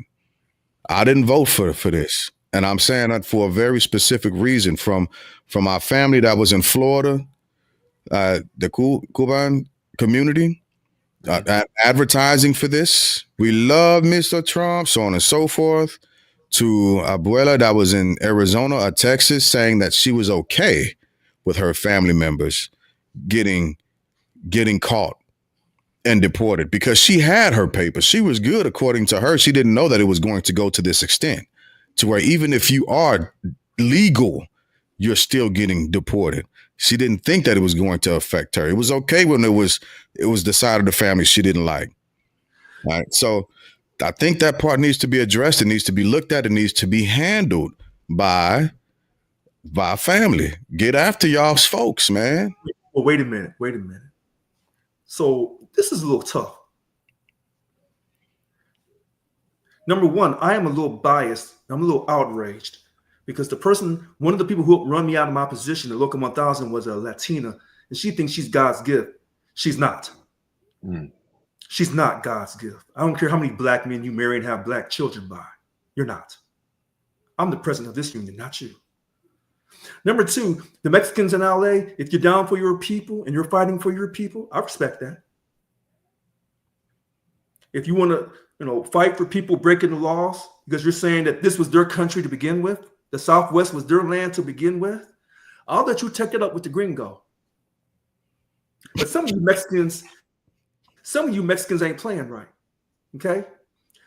I didn't vote for this. And I'm saying that for a very specific reason, from our family that was in Florida, the Cuban community, advertising for this. We love Mr. Trump, so on and so forth, to Abuela that was in Arizona or Texas, saying that she was okay with her family members getting caught and deported because she had her papers. She was good, according to her. She didn't know that it was going to go to this extent, to where even if you are legal, you're still getting deported. She didn't think that it was going to affect her. It was okay when it was the side of the family she didn't like. Right. So I think that part needs to be addressed. It needs to be looked at. It needs to be handled by family. Get after y'all's folks, man. Well, wait a minute. Wait a minute. So this is a little tough. Number one, I am a little biased. I'm a little outraged because one of the people who run me out of my position, the Local 1000, was a Latina, and she thinks she's God's gift. She's not. She's not God's gift. I don't care how many black men you marry and have black children by. You're not. I'm the president of this union, not you. Number two, the Mexicans in LA, if you're down for your people and you're fighting for your people, I respect that. If you want to, fight for people breaking the laws because you're saying that this was their country to begin with, the Southwest was their land to begin with, I'll let you take it up with the gringo. But some of you Mexicans ain't playing right. Okay?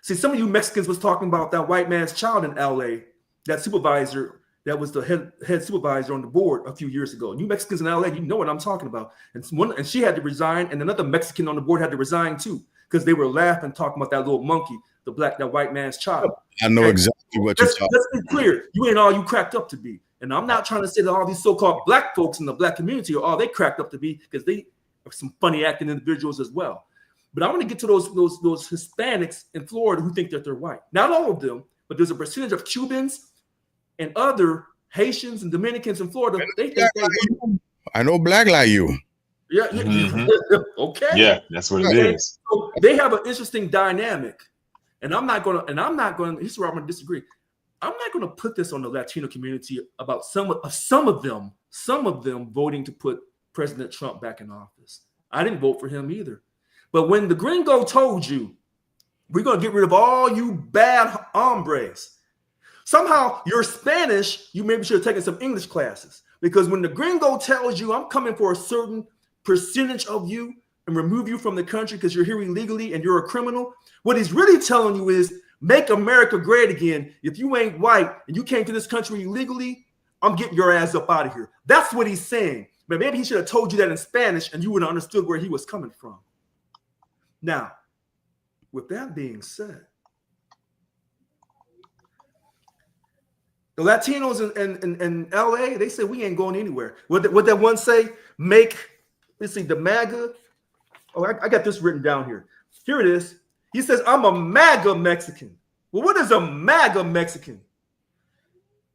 See, some of you Mexicans was talking about that white man's child in LA, that supervisor that was the head supervisor on the board a few years ago. You Mexicans in LA, you know what I'm talking about. And she had to resign, and another Mexican on the board had to resign too, because they were laughing, talking about that little monkey, that white man's child. I know exactly what you're talking about. Let's be clear. You ain't all you cracked up to be. And I'm not trying to say that all these so-called black folks in the black community are all they cracked up to be, because they are some funny acting individuals as well. But I want to get to those Hispanics in Florida who think that they're white. Not all of them, but there's a percentage of Cubans and other Haitians and Dominicans in Florida. They think they're white. I know black like you. Yeah. Okay. Yeah, that's what it is. So they have an interesting dynamic, and I'm not gonna. Here's where I'm gonna disagree. I'm not gonna put this on the Latino community about some of them voting to put President Trump back in office. I didn't vote for him either. But when the gringo told you, we're gonna get rid of all you bad hombres, somehow you're Spanish. You maybe should have taken some English classes, because when the gringo tells you, I'm coming for a certain percentage of you and remove you from the country because you're here illegally and you're a criminal, what he's really telling you is, make America great again. If you ain't white and you came to this country illegally, I'm getting your ass up out of here. That's what he's saying. But maybe he should have told you that in Spanish and you would have understood where he was coming from. Now, with that being said, the Latinos in LA, they said we ain't going anywhere. What that one say? Let's see, the MAGA. Oh, I got this written down here. Here it is. He says, I'm a MAGA Mexican. Well, what is a MAGA Mexican?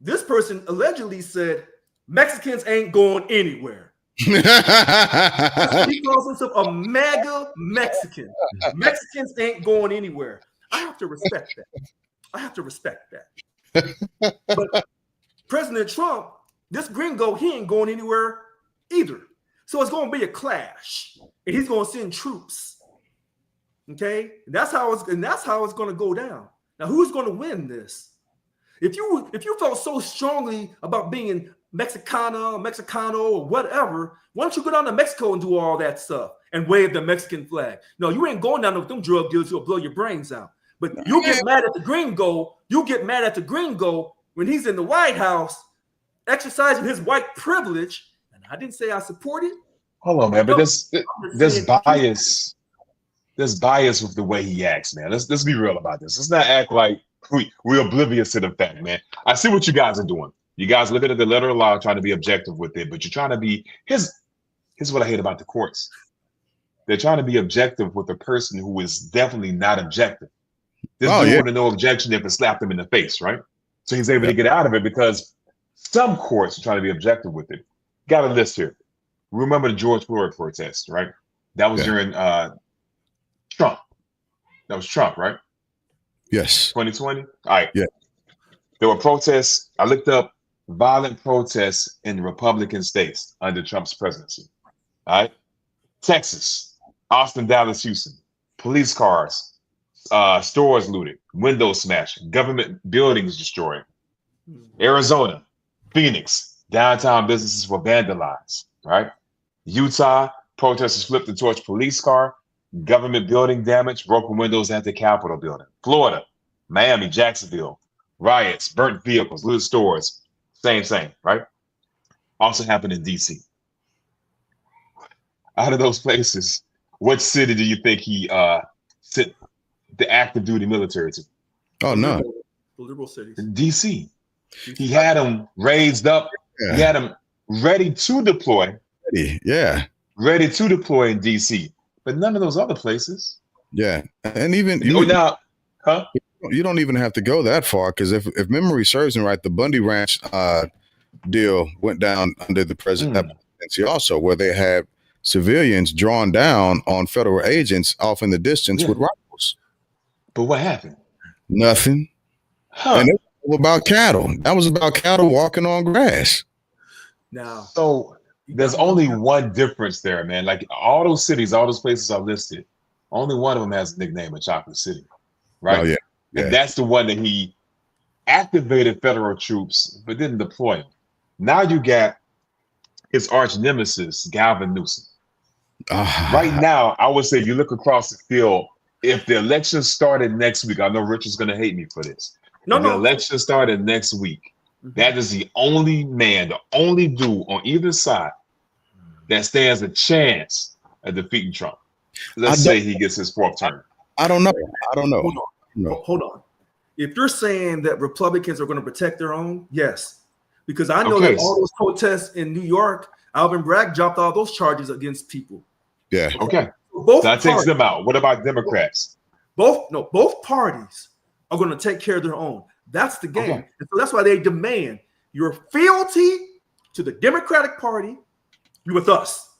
This person allegedly said, Mexicans ain't going anywhere. He calls himself a MAGA Mexican. Mexicans ain't going anywhere. I have to respect that. But President Trump, this gringo, he ain't going anywhere either. So it's going to be a clash, and he's going to send troops. Okay, and that's how it's going to go down. Now, who's going to win this? If you felt so strongly about being Mexicano, or whatever, why don't you go down to Mexico and do all that stuff and wave the Mexican flag? No, you ain't going down with them drug dealers who'll blow your brains out. But you get mad at the gringo. You get mad at the gringo when he's in the White House exercising his white privilege. And I didn't say I support it. Hold on, man. But there's bias. There's bias with the way he acts, man. Let's be real about this. Let's not act like we're oblivious to the fact, man. I see what you guys are doing. You guys looking at the letter of law, trying to be objective with it, but you're trying to be. Here's what I hate about the courts. They're trying to be objective with a person who is definitely not objective. This dude would have no objection if it slapped him in the face, right? So he's able to get out of it because some courts are trying to be objective with it. Got a list here. Remember the George Floyd protest, right? That was during Trump. That was Trump, right? Yes. 2020? All right. Yeah. There were protests. I looked up violent protests in Republican states under Trump's presidency. All right. Texas, Austin, Dallas, Houston. Police cars, stores looted, windows smashed, government buildings destroyed. Arizona, Phoenix, downtown businesses were vandalized, right? Utah, protesters flipped the torch police car, government building damage, broken windows at the Capitol building. Florida, Miami, Jacksonville, riots, burnt vehicles, looted stores, same, right? Also happened in DC. out of those places, what city do you think he sent the active duty military to? Oh, no. The liberal cities. DC. He had them raised up. Yeah. He had them ready to deploy. Yeah. Ready to deploy in DC. But none of those other places. Yeah. And even you don't even have to go that far, because if memory serves me right, the Bundy Ranch deal went down under the presidency also, where they had civilians drawn down on federal agents off in the distance with rifles. But what happened? Nothing. And it was about cattle. That was about cattle walking on grass. Now, so there's only one difference there, man. Like all those cities, all those places are listed. Only one of them has a nickname of Chocolate City, right? Oh, yeah. And that's the one that he activated federal troops but didn't deploy them. Now you got his arch nemesis, Gavin Newsom. Right now, I would say if you look across the field, if the election started next week, I know Richard's going to hate me for this. The election started next week. That is the only man, the only dude on either side that stands a chance of defeating Trump. Let's say he gets his fourth term. I don't know. Hold on. If you're saying that Republicans are going to protect their own, yes. Because I know that all those protests in New York, Alvin Bragg dropped all those charges against people. Yeah. Okay. So that takes them out. What about Democrats? Both parties are going to take care of their own. That's the game. And so that's why they demand your fealty to the Democratic Party. You're with us.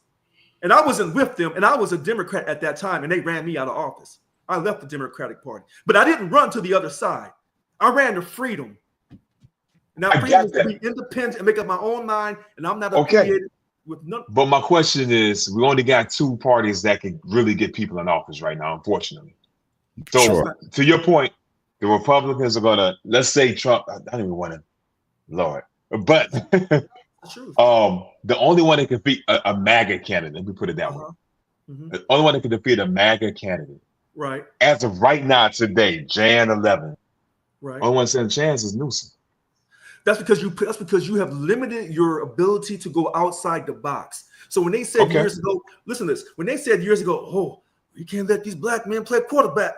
And I wasn't with them, and I was a Democrat at that time, and they ran me out of office. I left the Democratic Party. But I didn't run to the other side. I ran to freedom. And that freedom is to be independent and make up my own mind, and I'm not affiliated with none. But my question is, we only got two parties that can really get people in office right now, unfortunately. So to your point, the Republicans are gonna, let's say Trump, I don't even want to, Lord, but the only one that can beat a MAGA candidate, let me put it that way. The only one that can defeat a MAGA candidate, right? As of right now, today, Jan 11, right? Only one standing chance is Newsom. That's because you have limited your ability to go outside the box. So when they said years ago, listen to this. When they said years ago, oh, you can't let these black men play quarterback.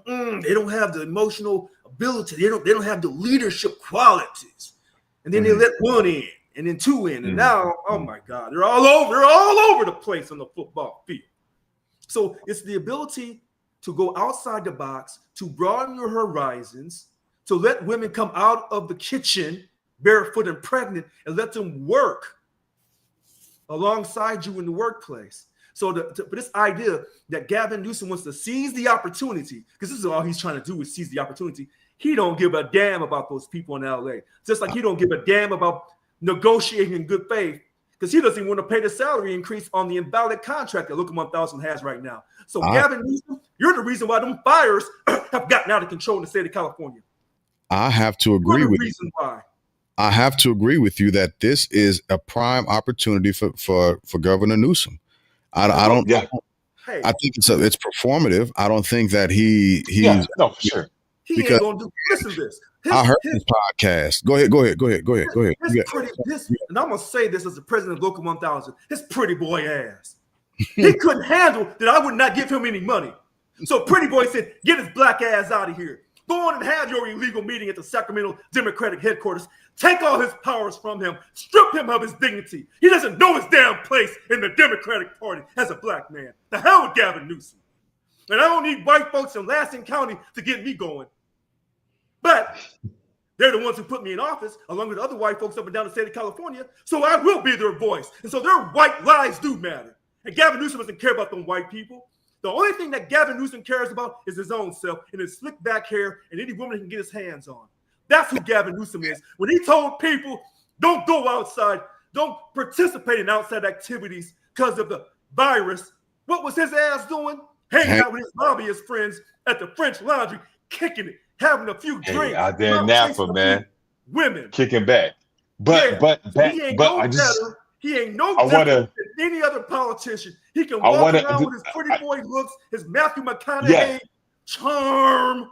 They don't have the emotional ability. They don't have the leadership qualities. And then they let one in, and then two in, and now, oh my God, they're all over the place on the football field. So it's the ability to go outside the box, to broaden your horizons, to let women come out of the kitchen barefoot and pregnant, and let them work alongside you in the workplace. So for this idea that Gavin Newsom wants to seize the opportunity, because this is all he's trying to do is seize the opportunity. He don't give a damn about those people in LA. Just like he don't give a damn about negotiating in good faith, because he doesn't even want to pay the salary increase on the invalid contract that Local 1000 has right now. So Gavin Newsom, you're the reason why them fires have gotten out of control in the state of California. I have to agree with you. I have to agree with you that this is a prime opportunity for Governor Newsom. I think it's performative. I don't think that he's for sure. He ain't gonna do. Listen to this. I heard his podcast. Go ahead. And I'm gonna say this as the president of Local 1000. His pretty boy ass. He couldn't handle that I would not give him any money. So pretty boy said, "Get his black ass out of here. Go on and have your illegal meeting at the Sacramento Democratic headquarters. Take all his powers from him. Strip him of his dignity. He doesn't know his damn place in the Democratic Party as a black man. The hell with Gavin Newsom. And I don't need white folks in Lansing County to get me going. But they're the ones who put me in office, along with other white folks up and down the state of California. So I will be their voice. And so their white lives do matter. And Gavin Newsom doesn't care about them white people. The only thing that Gavin Newsom cares about is his own self and his slick back hair and any woman he can get his hands on. That's who Gavin Newsom is. When he told people, don't go outside, don't participate in outside activities because of the virus, what was his ass doing? Hanging out with his lobbyist friends at the French Laundry, kicking it, having a few drinks. Out there in Napa, man. Women. Kicking back. He ain't no different than any other politician. He can walk around with his pretty boy looks, his Matthew McConaughey charm.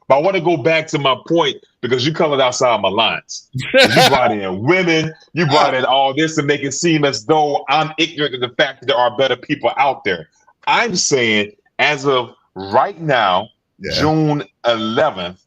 But But I want to go back to my point because you colored outside my lines. You brought in women, you brought in all this to make it seem as though I'm ignorant of the fact that there are better people out there. I'm saying, as of right now, June 11th,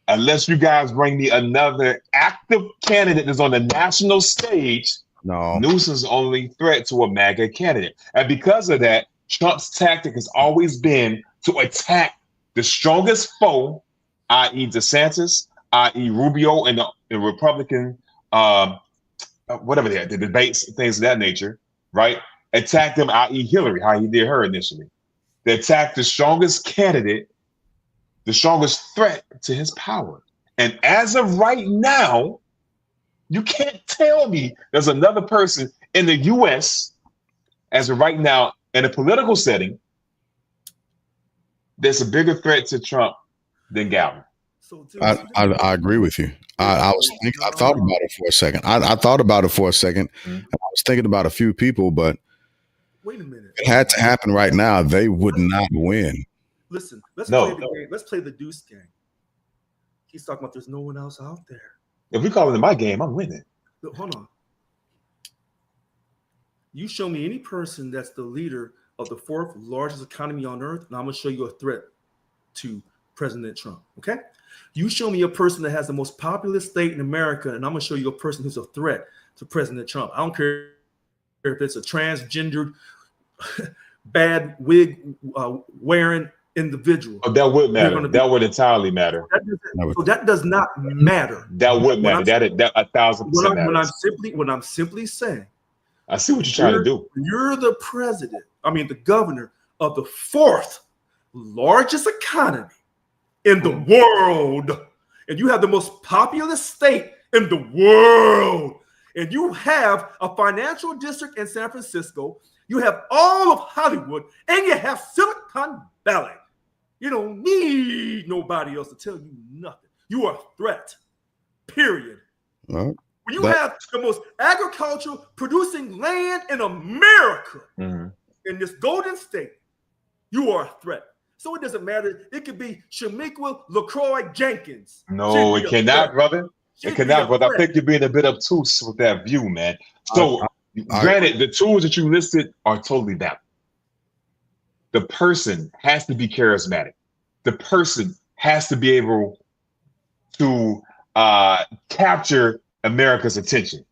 unless you guys bring me another active candidate that's on the national stage, Newsom's only threat to a MAGA candidate. And because of that, Trump's tactic has always been to attack the strongest foe, i.e. DeSantis, i.e. Rubio, and the Republican, whatever they had, the debates, things of that nature, right? Attack them, i.e. Hillary, how he did her initially. They attack the strongest candidate, the strongest threat to his power. And as of right now, you can't tell me there's another person in the U.S. as of right now in a political setting that's a bigger threat to Trump than Galvin. So I agree with you. I thought about it for a second. I thought about it for a second. And I was thinking about a few people, but wait a minute. It had to happen right now. They would not win. Listen, let's play the game. Let's play the deuce game. He's talking about there's no one else out there. If we call it my game, I'm winning. Look, hold on. You show me any person that's the leader of the fourth largest economy on earth, and I'm going to show you a threat to President Trump, okay? You show me a person that has the most populous state in America, and I'm going to show you a person who's a threat to President Trump. I don't care if it's a transgendered, bad wig wearing individual. Oh, that would matter. That would entirely matter. So that does not matter. That would matter. That 1,000% matters. What I'm simply saying. I see what you're trying to do. You're the president. I mean, the governor of the fourth largest economy in the world, and you have the most populous state in the world, and you have a financial district in San Francisco. You have all of Hollywood, and you have Silicon Valley. You don't need nobody else to tell you nothing. You are a threat, period. Well, when you have the most agricultural producing land in America, in this golden state, you are a threat. So it doesn't matter. It could be Shamiqua LaCroix Jenkins. No, it cannot, brother. It cannot, brother. I think you're being a bit obtuse with that view, man. So, granted, the tools that you listed are totally valid. The person has to be charismatic. The person has to be able to capture America's attention.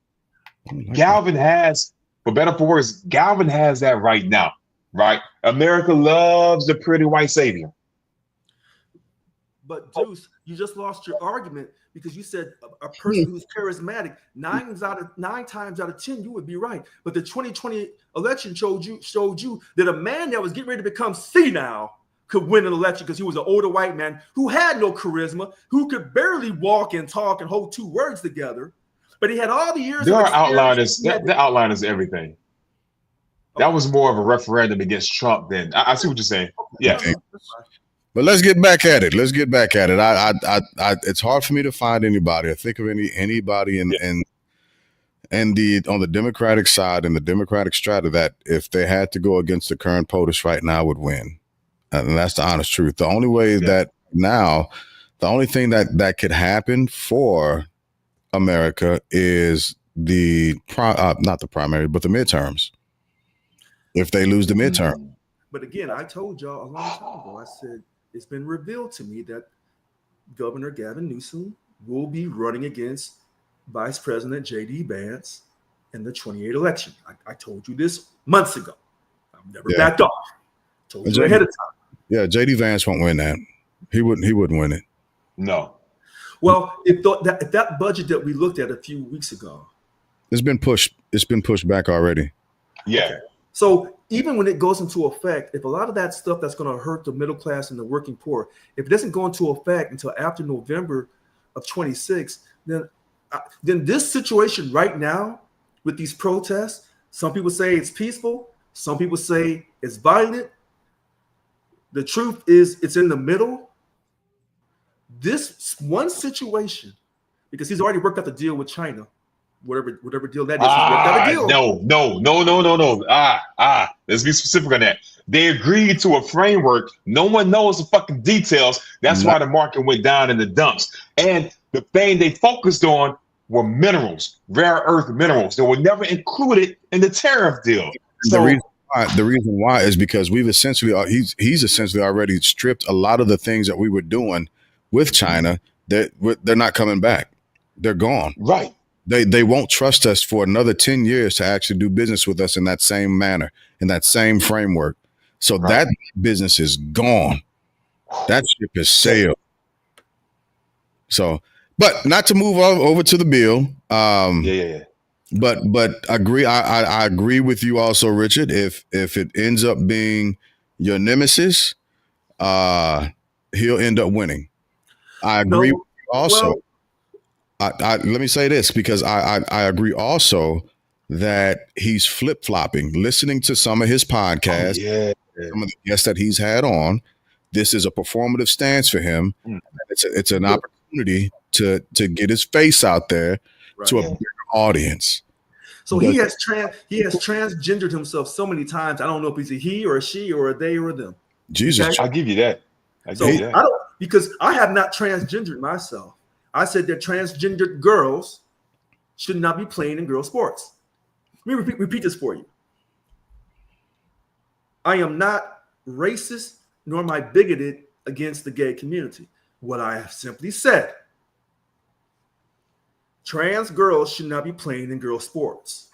Galvin has, for better or for worse, Galvin has that right now, right? America loves the pretty white savior. But Deuce, you just lost your argument because you said a person who's charismatic, nine times out of 10, you would be right. But the 2020 election showed you that a man that was getting ready to become senile could win an election because he was an older white man who had no charisma, who could barely walk and talk and hold two words together. But he had all the years. There are outliners. The outliners everything. That was more of a referendum against Trump than I see what you're saying. Yeah. But let's get back at it. It's hard for me to find anybody or think of anybody on the Democratic side and the Democratic strata that if they had to go against the current POTUS right now would win. And that's the honest truth. The only way the only thing that could happen for America is not the primary, but the midterms. If they lose the midterm. But again, I told y'all a long time ago, I said, it's been revealed to me that Governor Gavin Newsom will be running against Vice President J.D. Vance in the 2028 election. I told you this months ago. I've never backed off. Told you ahead of time. Yeah, J.D. Vance won't win that. He wouldn't win it. No. Well, if that budget that we looked at a few weeks ago, it's been pushed back already. Yeah. Okay. So even when it goes into effect, if a lot of that stuff that's going to hurt the middle class and the working poor, if it doesn't go into effect until after November of 26, then this situation right now with these protests, some people say it's peaceful, some people say it's violent. The truth is it's in the middle. This one situation, because he's already worked out the deal with China, whatever deal that is. He's worked out a deal. No. Let's be specific on that. They agreed to a framework. No one knows the fucking details. That's why the market went down in the dumps. And the thing they focused on were minerals, rare earth minerals. They were never included in the tariff deal. So the reason why is because we've essentially he's essentially already stripped a lot of the things that we were doing with China. They're not coming back. They're gone. Right. They won't trust us for another 10 years to actually do business with us in that same manner, in that same framework. So that business is gone. That ship has sailed. So, but not to move over to the bill. But agree. I agree with you also, Richard. If it ends up being your nemesis, he'll end up winning. I agree with you also. Let me say this, because I agree also that he's flip-flopping, listening to some of his podcasts, some of the guests that he's had on. This is a performative stance for him. It's an opportunity to get his face out there to a bigger audience. So he has transgendered himself so many times. I don't know if he's a he or a she or a they or a them. Jesus, okay? I'll give you that. Because I have not transgendered myself. I said that transgendered girls should not be playing in girl sports. Let me repeat this for you. I am not racist, nor am I bigoted against the gay community. What I have simply said, trans girls should not be playing in girl sports.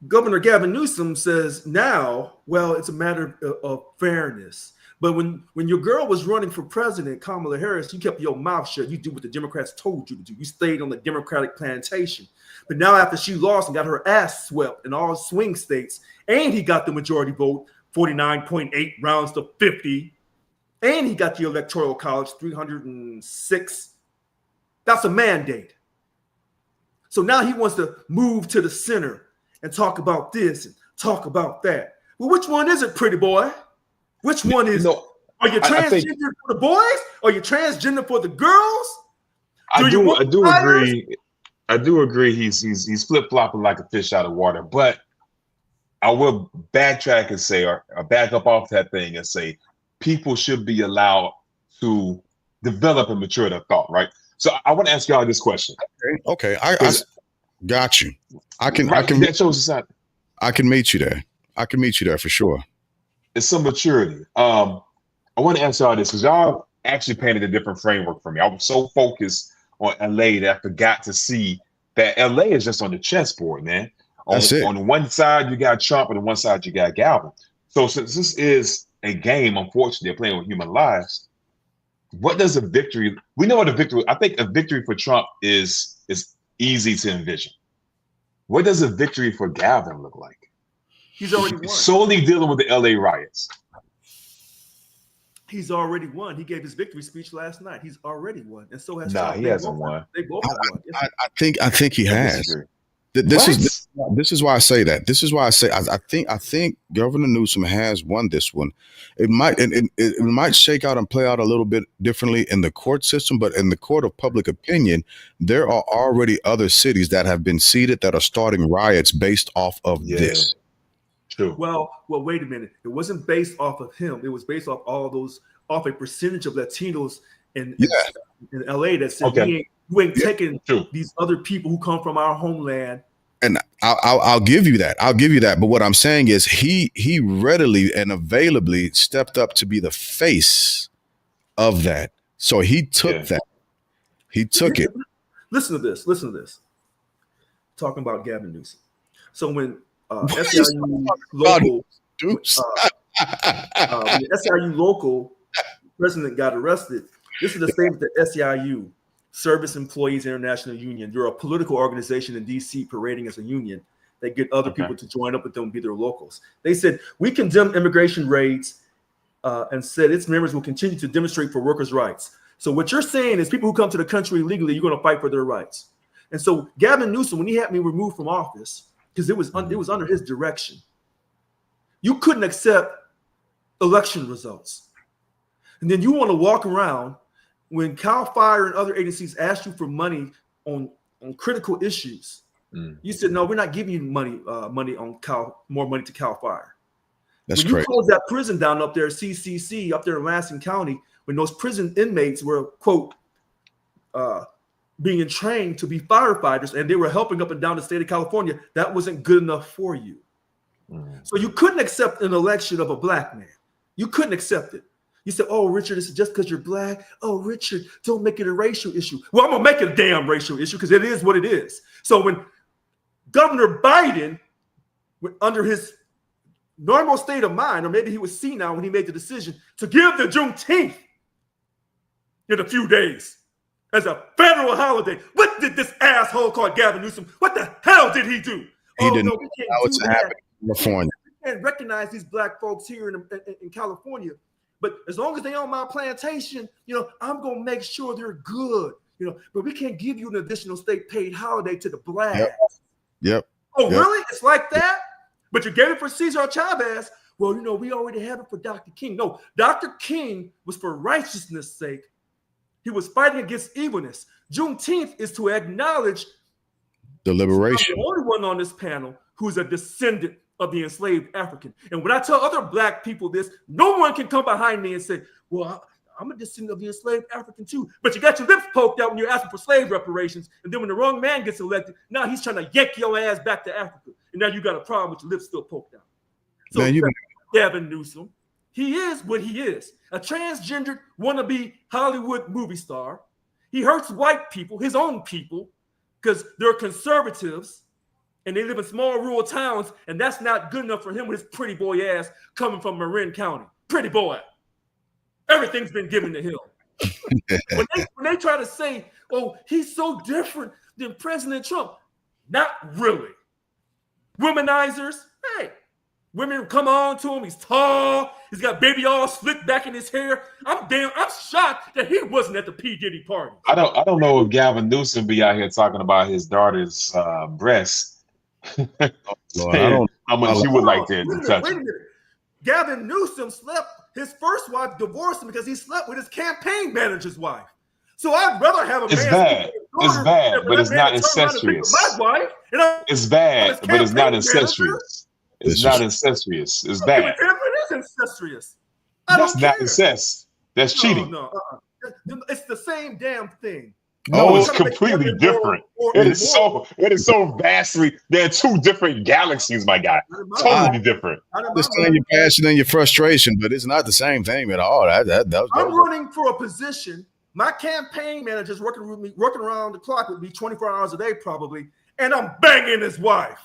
Governor Gavin Newsom says now, well, it's a matter of fairness. But when your girl was running for president, Kamala Harris, you kept your mouth shut. You did what the Democrats told you to do. You stayed on the Democratic plantation. But now after she lost and got her ass swept in all swing states, and he got the majority vote, 49.8 rounds to 50, and he got the Electoral College, 306, that's a mandate. So now he wants to move to the center and talk about this and talk about that. Well, which one is it, pretty boy? Which one is it? Are you transgender for the boys? Are you transgender for the girls? I do agree. I do agree. He's flip-flopping like a fish out of water. But I will backtrack and say, or back up off that thing and say, people should be allowed to develop and mature their thought, right? So I want to ask y'all this question. Okay. I got you. I can that shows us that. I can meet you there. I can meet you there for sure. It's some maturity. I want to ask y'all this, because y'all actually painted a different framework for me. I was so focused on LA that I forgot to see that LA is just on the chessboard, man. On one side, you got Trump, and on one side, you got Galvin. So since this is a game, unfortunately, they're playing with human lives. What does a victory? We know what a victory. I think a victory for Trump is easy to envision. What does a victory for Galvin look like? He's already won. Solely dealing with the LA riots. He's already won. He gave his victory speech last night. He's already won, and so has Trump. He hasn't won. They both have won. I think he has. This is why I say that. This is why I say I think Governor Newsom has won this one. It might shake out and play out a little bit differently in the court system, but in the court of public opinion, there are already other cities that have been seeded that are starting riots based off of this. True. Well, wait a minute. It wasn't based off of him. It was based off off a percentage of Latinos in LA that said, you ain't taking these other people who come from our homeland. And I'll give you that. But what I'm saying is he readily and availably stepped up to be the face of that. So he took that. He took it. Listen to this. Talking about Gavin Newsom. So when SIU local, when the SIU local president got arrested, this is the same as the SEIU, Service Employees International Union. They're a political organization in DC parading as a union. They get other people to join up with them and be their locals. They said, we condemn immigration raids and said its members will continue to demonstrate for workers' rights. So what you're saying is people who come to the country illegally, you're going to fight for their rights. And so Gavin Newsom, when he had me removed from office, because it was under his direction, you couldn't accept election results. And then you want to walk around when CAL FIRE and other agencies ask you for money on on critical issues. You said, no, we're not giving you money on more money to Cal Fire. That's when you closed that prison down up there, CCC, up there in Lansing County, when those prison inmates were, quote, being trained to be firefighters and they were helping up and down the state of California, that wasn't good enough for you. So you couldn't accept an election of a black man. You couldn't accept it. You said, oh, Richard, this is just because you're black. Oh, Richard, don't make it a racial issue. Well, I'm going to make it a damn racial issue because it is what it is. So when Governor Biden, under his normal state of mind, or maybe he was senile when he made the decision to give the Juneteenth in a few days as a federal holiday, what did this asshole called Gavin Newsom, what the hell did he do? He didn't know it's happening in California. We can't recognize these black folks here in California. But as long as they own my plantation, I'm going to make sure they're good, but we can't give you an additional state paid holiday to the blacks. Yep. Oh, really? It's like that? But you gave it for Cesar Chavez. Well, we already have it for Dr. King. No, Dr. King was for righteousness' sake. He was fighting against evilness. Juneteenth is to acknowledge the liberation. I'm the only one on this panel who's a descendant of the enslaved African. And when I tell other black people this, no one can come behind me and say, well, I'm a descendant of the enslaved African too. But you got your lips poked out when you're asking for slave reparations. And then when the wrong man gets elected, now he's trying to yank your ass back to Africa. And now you got a problem with your lips still poked out. So Gavin Newsom, he is what he is. A transgendered wannabe Hollywood movie star. He hurts white people, his own people, because they're conservatives. And they live in small rural towns, and that's not good enough for him with his pretty boy ass coming from Marin County. Pretty boy. Everything's been given to him. when they try to say, oh, he's so different than President Trump, not really. Womenizers, hey, women come on to him. He's tall. He's got baby all slicked back in his hair. I'm shocked that he wasn't at the P. Diddy party. I don't know if Gavin Newsom be out here talking about his daughter's breasts. Lord, how much you would like to touch. Wait a minute. Gavin Newsom his first wife divorced him because he slept with his campaign manager's wife. So I'd rather have a man. It's bad, but it's not incestuous. It's bad, but it's not incestuous. It's not incestuous. It's bad. It is incestuous. That's not incest. That's cheating. No. It's the same damn thing. No, it's completely different. It is so vastly. They're two different galaxies, my guy. Totally different. Understand your passion and your frustration, but it's not the same thing at all. I'm running for a position. My campaign manager's working with me, working around the clock with me 24 hours a day, probably, and I'm banging his wife.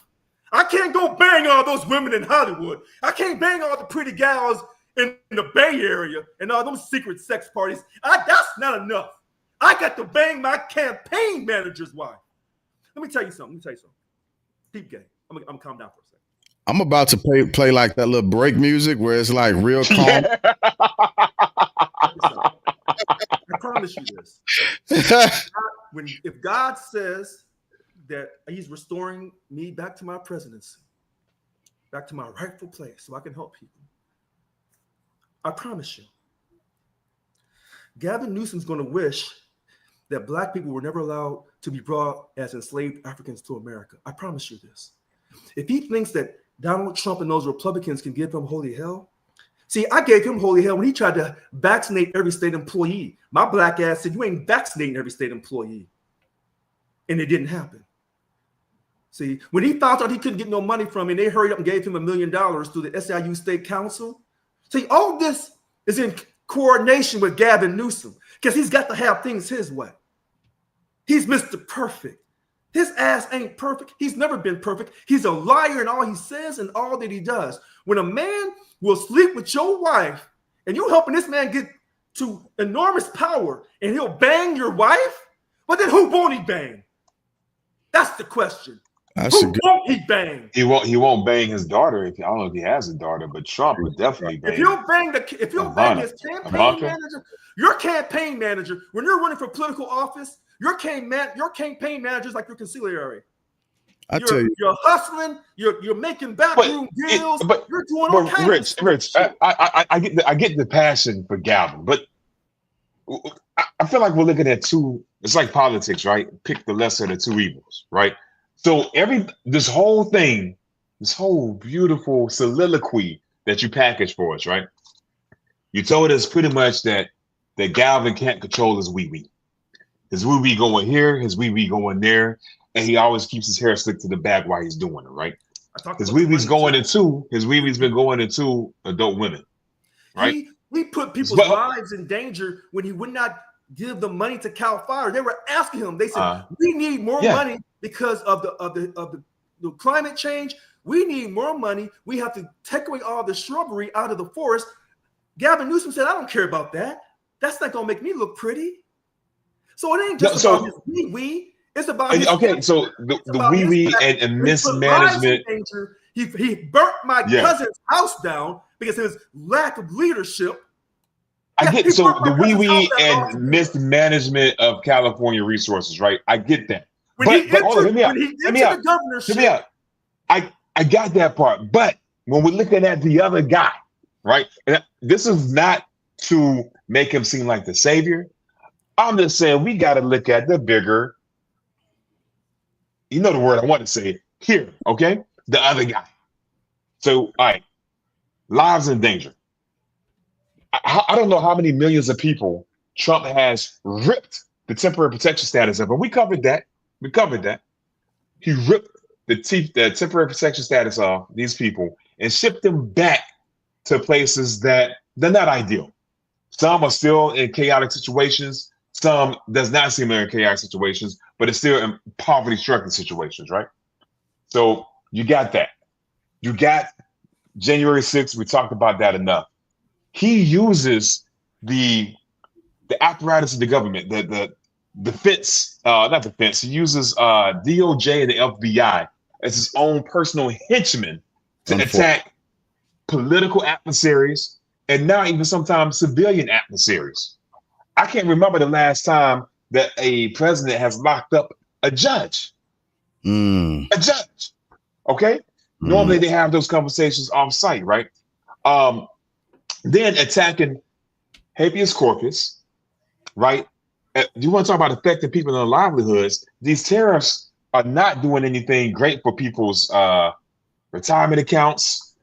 I can't go bang all those women in Hollywood. I can't bang all the pretty gals in the Bay Area and all those secret sex parties. That's not enough. I got to bang my campaign manager's wife. Let me tell you something. Deep game. I'm gonna calm down for a second. I'm about to play like that little break music where it's like real calm. Yeah. I promise you this. If God says that he's restoring me back to my presidency, back to my rightful place so I can help people, I promise you, Gavin Newsom's going to wish that black people were never allowed to be brought as enslaved Africans to America. I promise you this. If he thinks that Donald Trump and those Republicans can give him holy hell, see, I gave him holy hell when he tried to vaccinate every state employee. My black ass said, you ain't vaccinating every state employee. And it didn't happen. See, when he found out he couldn't get no money from me, and they hurried up and gave him $1 million through the SIU State Council. See, all this is in coordination with Gavin Newsom because he's got to have things his way. He's Mr. Perfect. His ass ain't perfect. He's never been perfect. He's a liar in all he says and all that he does. When a man will sleep with your wife and you helping this man get to enormous power and he'll bang your wife, but then who won't he bang? That's the question. Who won't he bang? He won't bang his daughter. I don't know if he has a daughter, but Trump would definitely bang. If you'll bang his campaign manager, your campaign manager, when you're running for political office, your campaign manager is like your conciliary. You're hustling. You're making backroom deals. You're doing all kinds of Rich. I get the passion for Gavin, but I feel like we're looking at two. It's like politics, right? Pick the lesser of the two evils, right? So this whole thing, this whole beautiful soliloquy that you packaged for us, right? You told us pretty much that Galvin can't control his wee wee. His wee wee going here, his wee wee going there, and he always keeps his hair slicked to the back while he's doing it, right? His wee wee's been going into adult women, right? He put people's lives in danger when he would not give the money to Cal Fire. They were asking him. They said, "We need more money because of the climate change. We need more money. We have to take away all the shrubbery out of the forest." Gavin Newsom said, "I don't care about that. That's not gonna make me look pretty." So it ain't just about his wee wee. It's about his so the wee wee and mismanagement. He burnt my cousin's house down because of his lack of leadership. I get the wee wee and mismanagement of California resources, right? I get that. When he entered the governorship, I got that part. But when we're looking at the other guy, right? And this is not to make him seem like the savior. I'm just saying we got to look at the bigger, you know the word I want to say here, okay? The other guy. So, all right, lives in danger. I don't know how many millions of people Trump has ripped the temporary protection status of, but we covered that. He ripped the temporary protection status of these people and shipped them back to places that they're not ideal. Some are still in chaotic situations. Some does not seem in chaotic situations, but it's still in poverty-stricken situations, right? So you got that. You got January 6th. We talked about that enough. He uses the apparatus of the government, the defense, not defense. He uses DOJ and the FBI as his own personal henchmen to attack political adversaries and now even sometimes civilian adversaries. I can't remember the last time that a president has locked up a judge. A judge. Okay? Normally they have those conversations off site, right? Then attacking habeas corpus, right? You want to talk about affecting people in their livelihoods. These tariffs are not doing anything great for people's retirement accounts,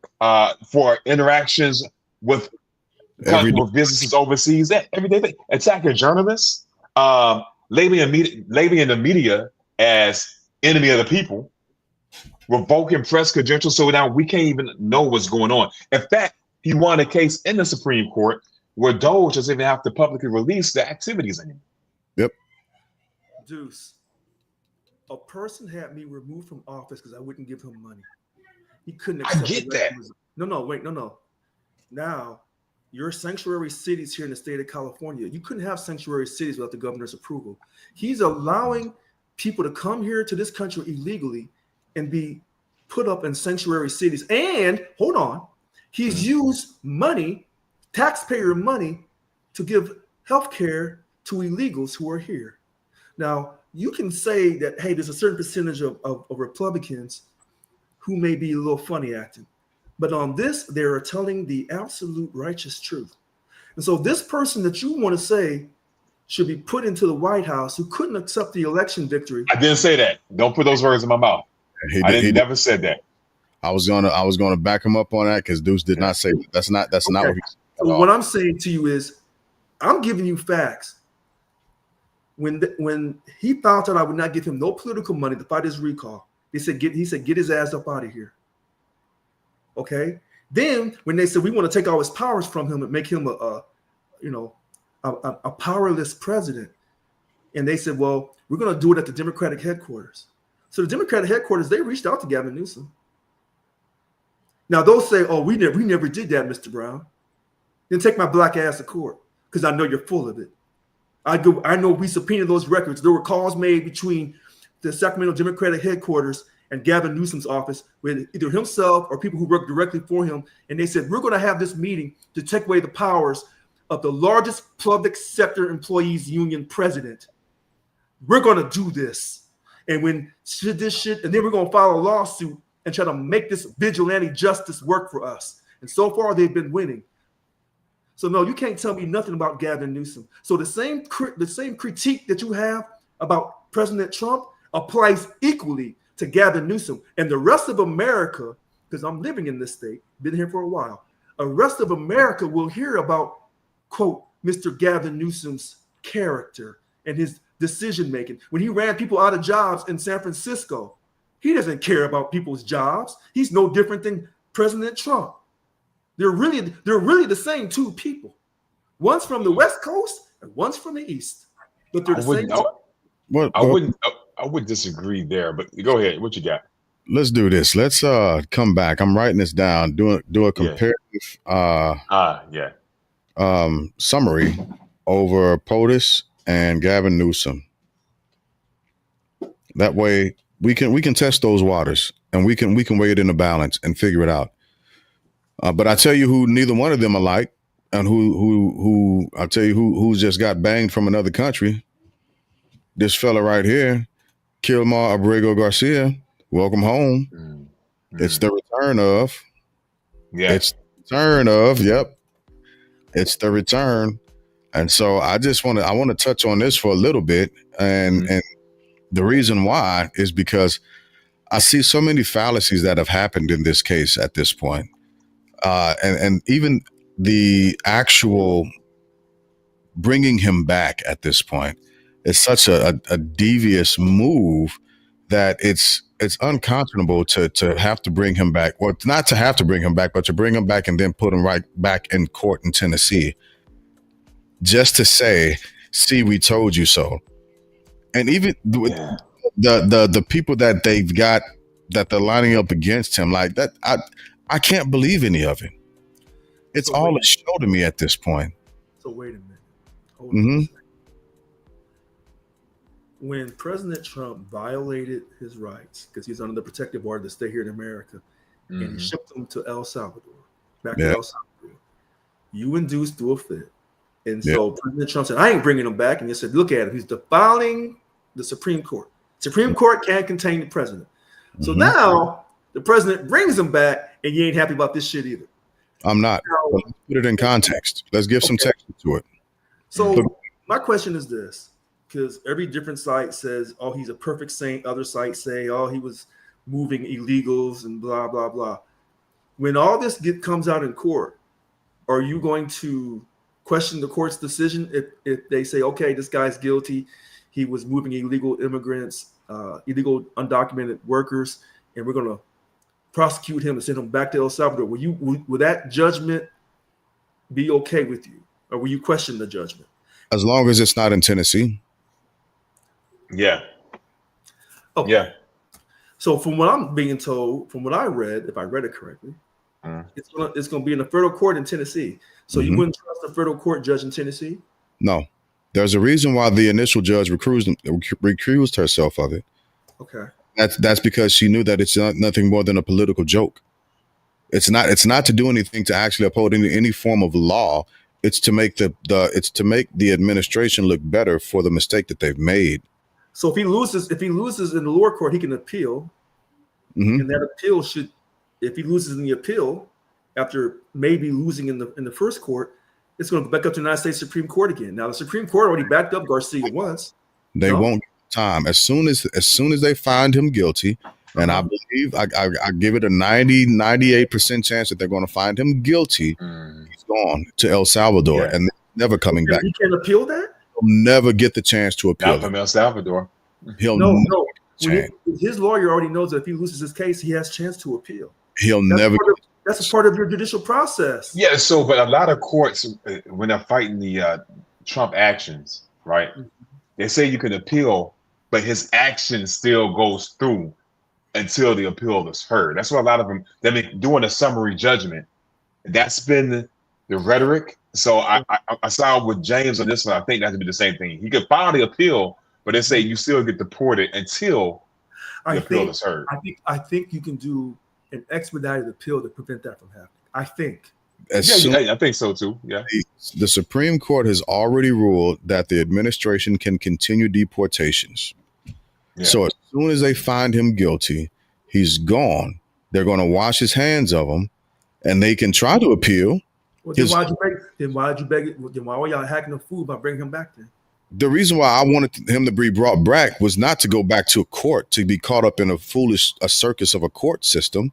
for interactions with businesses overseas, everyday thing. Attacking journalists, labeling the media as enemy of the people, revoking press credentials so now we can't even know what's going on. In fact, he won a case in the Supreme Court where Doge doesn't even have to publicly release the activities anymore. Yep. Deuce, a person had me removed from office because I wouldn't give him money. He couldn't accept. I get that. No. Now, your sanctuary cities here in the state of California, you couldn't have sanctuary cities without the governor's approval. He's allowing people to come here to this country illegally and be put up in sanctuary cities. And hold on, he's used money, taxpayer money, to give health care to illegals who are here. Now, you can say that, hey, there's a certain percentage of Republicans who may be a little funny acting. But on this, they are telling the absolute righteous truth. And so this person that you want to say should be put into the White House who couldn't accept the election victory. I didn't say that. Don't put those words in my mouth. He never said that. I was gonna back him up on that because Deuce did not say that. That's not what he said. So what I'm saying to you is, I'm giving you facts. When he found out I would not give him no political money to fight his recall, he said get his ass up out of here. Okay. Then when they said we want to take all his powers from him and make him a powerless president, and they said, well, we're going to do it at the Democratic headquarters. So the Democratic headquarters, they reached out to Gavin Newsom. Now they'll say, oh, we never did that, Mr. Brown. Then take my black ass to court because I know you're full of it. I know we subpoenaed those records. There were calls made between the Sacramento Democratic headquarters and Gavin Newsom's office with either himself or people who work directly for him. And they said, we're going to have this meeting to take away the powers of the largest public sector employees union president. We're going to do this. And when this shit, and then we're going to file a lawsuit and try to make this vigilante justice work for us. And so far, they've been winning. So no, you can't tell me nothing about Gavin Newsom. So the same critique that you have about President Trump applies equally to Gavin Newsom and the rest of America, because I'm living in this state, been here for a while. The rest of America will hear about, quote, Mr. Gavin Newsom's character and his decision making. When he ran people out of jobs in San Francisco, he doesn't care about people's jobs. He's no different than President Trump. They're really the same two people. One's from the West Coast and one's from the East, but they're the same. I would disagree there, but go ahead. What you got? Let's do this. Let's come back. I'm writing this down. Do a comparative summary over POTUS and Gavin Newsom. That way we can test those waters and we can weigh it in a balance and figure it out. But I tell you who neither one of them are like, and who I tell you who's just got banged from another country. This fella right here, Kilmar Abrego Garcia. Welcome home. Mm-hmm. It's the return of. Yeah. It's the return of. Yep. It's the return. And so I want to touch on this for a little bit, and the reason why is because I see so many fallacies that have happened in this case at this point. And even the actual bringing him back at this point is such a devious move that it's unconscionable to have to bring him back, or not to have to bring him back, but to bring him back and then put him right back in court in Tennessee, just to say, "See, we told you so." And even the people that they've got that they're lining up against him like that, I can't believe any of it. It's all a show to me at this point. So wait a minute. Hold on a second. When President Trump violated his rights, because he's under the protective order to stay here in America, and he shipped them to El Salvador, back to El Salvador, you induced through a fit. And so President Trump said, I ain't bringing him back. And you said, look at him. He's defiling the Supreme Court. Supreme Court can't contain the president. So now the president brings him back, and you ain't happy about this shit either. I'm not. Let's put it in context. Let's give some text to it. So my question is this, because every different site says, oh, he's a perfect saint. Other sites say, oh, he was moving illegals and blah, blah, blah. When all this comes out in court, are you going to question the court's decision if they say, okay, this guy's guilty, he was moving illegal immigrants, illegal undocumented workers, and we're going to prosecute him and send him back to El Salvador? Will that judgment be okay with you, or will you question the judgment? As long as it's not in Tennessee. Yeah. Okay. Yeah. So from what I'm being told, from what I read, if I read it correctly, it's going to be in a federal court in Tennessee. So you wouldn't trust a federal court judge in Tennessee? No. There's a reason why the initial judge recused herself of it. Okay. That's because she knew that it's nothing more than a political joke. It's not to do anything to actually uphold any form of law. It's to make the administration look better for the mistake that they've made. So if he loses in the lower court, he can appeal. And that appeal if he loses in the appeal after maybe losing in the first court, it's going to go back up to the United States Supreme Court again. Now the Supreme Court already backed up Garcia once. They won't give time. As soon as they find him guilty, and I believe I give it a 98% chance that they're going to find him guilty, he's gone to El Salvador and never coming back. He can appeal that? He'll never get the chance to appeal. Not from El Salvador. He'll no. His lawyer already knows that if he loses his case, he has a chance to appeal. That's a part of your judicial process. Yeah. So, but a lot of courts, when they're fighting the Trump actions, right? They say you can appeal, but his action still goes through until the appeal is heard. That's why a lot of them, they're doing a summary judgment. That's been the rhetoric. So I saw with James on this one, I think that would be the same thing. He could file the appeal, but they say you still get deported until the appeal is heard. I think you can do an expedited appeal to prevent that from happening. I think. I think so too. Yeah. The Supreme Court has already ruled that the administration can continue deportations. Yeah. So as soon as they find him guilty, he's gone. They're going to wash his hands of him, and they can try to appeal. Well, then Then why did you beg it? Then why were y'all hacking the food by bringing him back then? The reason why I wanted him to be brought back was not to go back to a court to be caught up in a circus of a court system.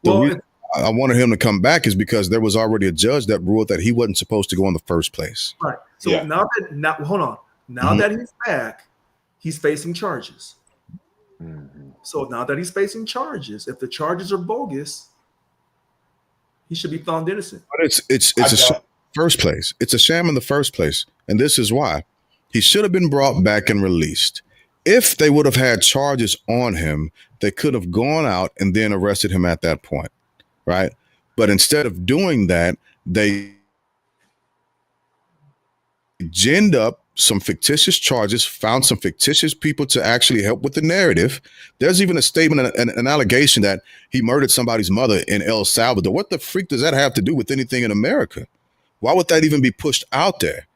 The reason I wanted him to come back is because there was already a judge that ruled that he wasn't supposed to go in the first place. Right. So hold on. Now that he's back, he's facing charges. Mm-hmm. So now that he's facing charges, if the charges are bogus, he should be found innocent. But it's a sham in the first place. It's a sham in the first place, and this is why. He should have been brought back and released. If they would have had charges on him, they could have gone out and then arrested him at that point, right? But instead of doing that, they ginned up some fictitious charges, found some fictitious people to actually help with the narrative. There's even a statement, an allegation that he murdered somebody's mother in El Salvador. What the freak does that have to do with anything in America? Why would that even be pushed out there?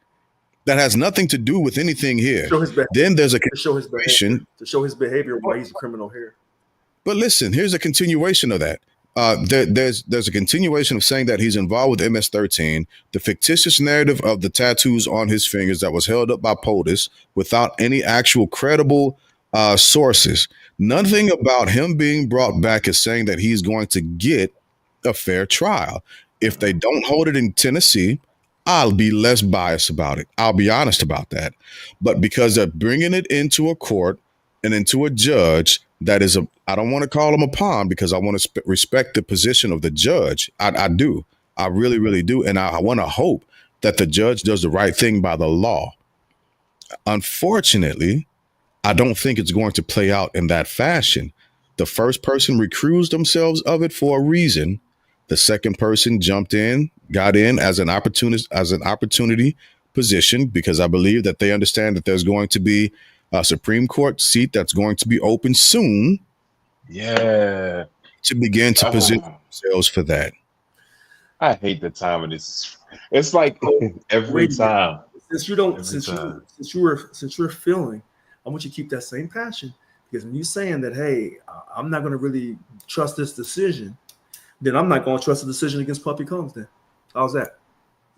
That has nothing to do with anything here. Then there's a continuation to show his behavior why he's a criminal here. But listen, here's a continuation of that. There's a continuation of saying that he's involved with MS-13, the fictitious narrative of the tattoos on his fingers that was held up by POTUS without any actual credible sources. Nothing about him being brought back is saying that he's going to get a fair trial. If they don't hold it in Tennessee, I'll be less biased about it. I'll be honest about that. But because they're bringing it into a court and into a judge that is I don't want to call him a pawn because I want to respect the position of the judge. I do. I really, really do. And I want to hope that the judge does the right thing by the law. Unfortunately, I don't think it's going to play out in that fashion. The first person recused themselves of it for a reason. The second person jumped in, got in as an opportunity position, because I believe that they understand that there's going to be a Supreme Court seat that's going to be open soon. Yeah. To begin to position themselves for that. I hate the time of this. It's like every time. Since you're feeling, I want you to keep that same passion, because when you're saying that, hey, I'm not going to really trust this decision, then I'm not going to trust the decision against Puffy Combs. Then how's that?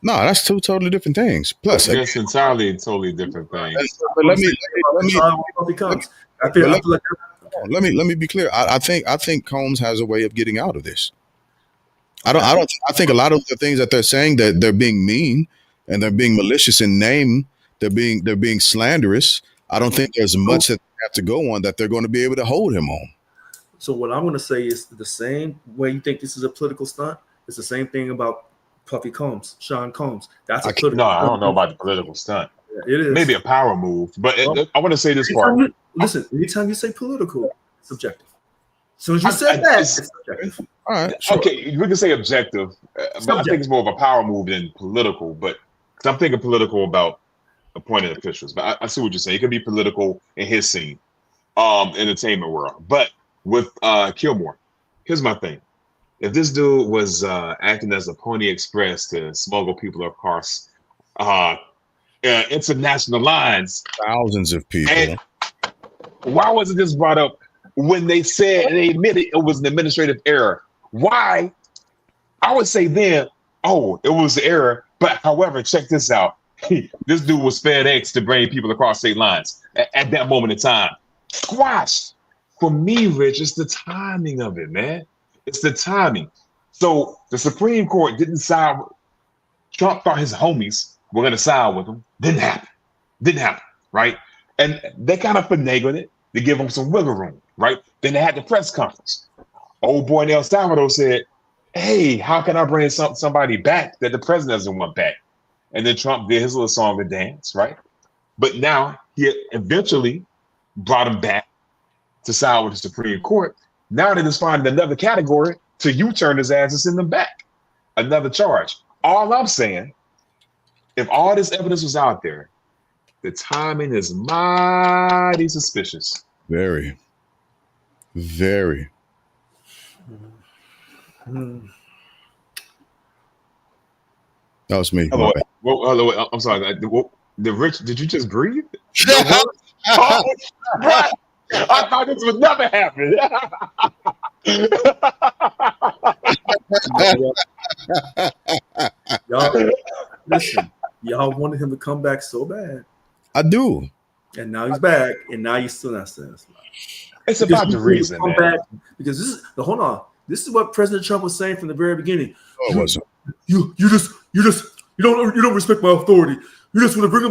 No, that's two totally different things. Plus, it's entirely totally different things. But let me be clear. I think Combs has a way of getting out of this. I think a lot of the things that they're saying, that they're being mean and they're being malicious in name. They're being slanderous. I don't think there's much that they have to go on that they're going to be able to hold him on. So what I'm going to say is the same way you think this is a political stunt. It's the same thing about Puffy Combs, Sean Combs. That's a political stunt. I don't know about the political stunt. Yeah, it is. Maybe a power move, but I want to say this part. Listen, anytime you say political, it's subjective. As soon as you said that, it's subjective. All right. Sure. Okay, we can say objective, but I think it's more of a power move than political. But because I'm thinking political about appointed officials, but I see what you're saying. It can be political in his scene, entertainment world. But with Kilmore, here's my thing. If this dude was acting as a Pony Express to smuggle people across international lines, thousands of people, and why wasn't this brought up when they said and they admitted it was an administrative error? Why? I would say then, oh, it was an error. But however, check this out. This dude was FedEx to bring people across state lines at that moment in time. Squashed. For me, Rich, it's the timing of it, man. It's the timing. So the Supreme Court didn't side. Trump thought his homies were going to side with him. Didn't happen, right? And they kind of finagled it to give him some wiggle room, right? Then they had the press conference. Old boy in El Salvador said, hey, how can I bring somebody back that the president doesn't want back? And then Trump did his little song and dance, right? But now he eventually brought him back to side with the Supreme Court. Now they just find another category to U-turn his ass and send him back. Another charge. All I'm saying, if all this evidence was out there, the timing is mighty suspicious. Very. Very. That was me. Hello, I'm sorry. Did you just breathe? Oh, right. I thought this would never happen. listen, y'all wanted him to come back so bad. I do. And now he's back, and now he's still not satisfied. It's about the reason, man. Back because hold on. This is what President Trump was saying from the very beginning. No, it wasn't. You don't respect my authority. You just want to bring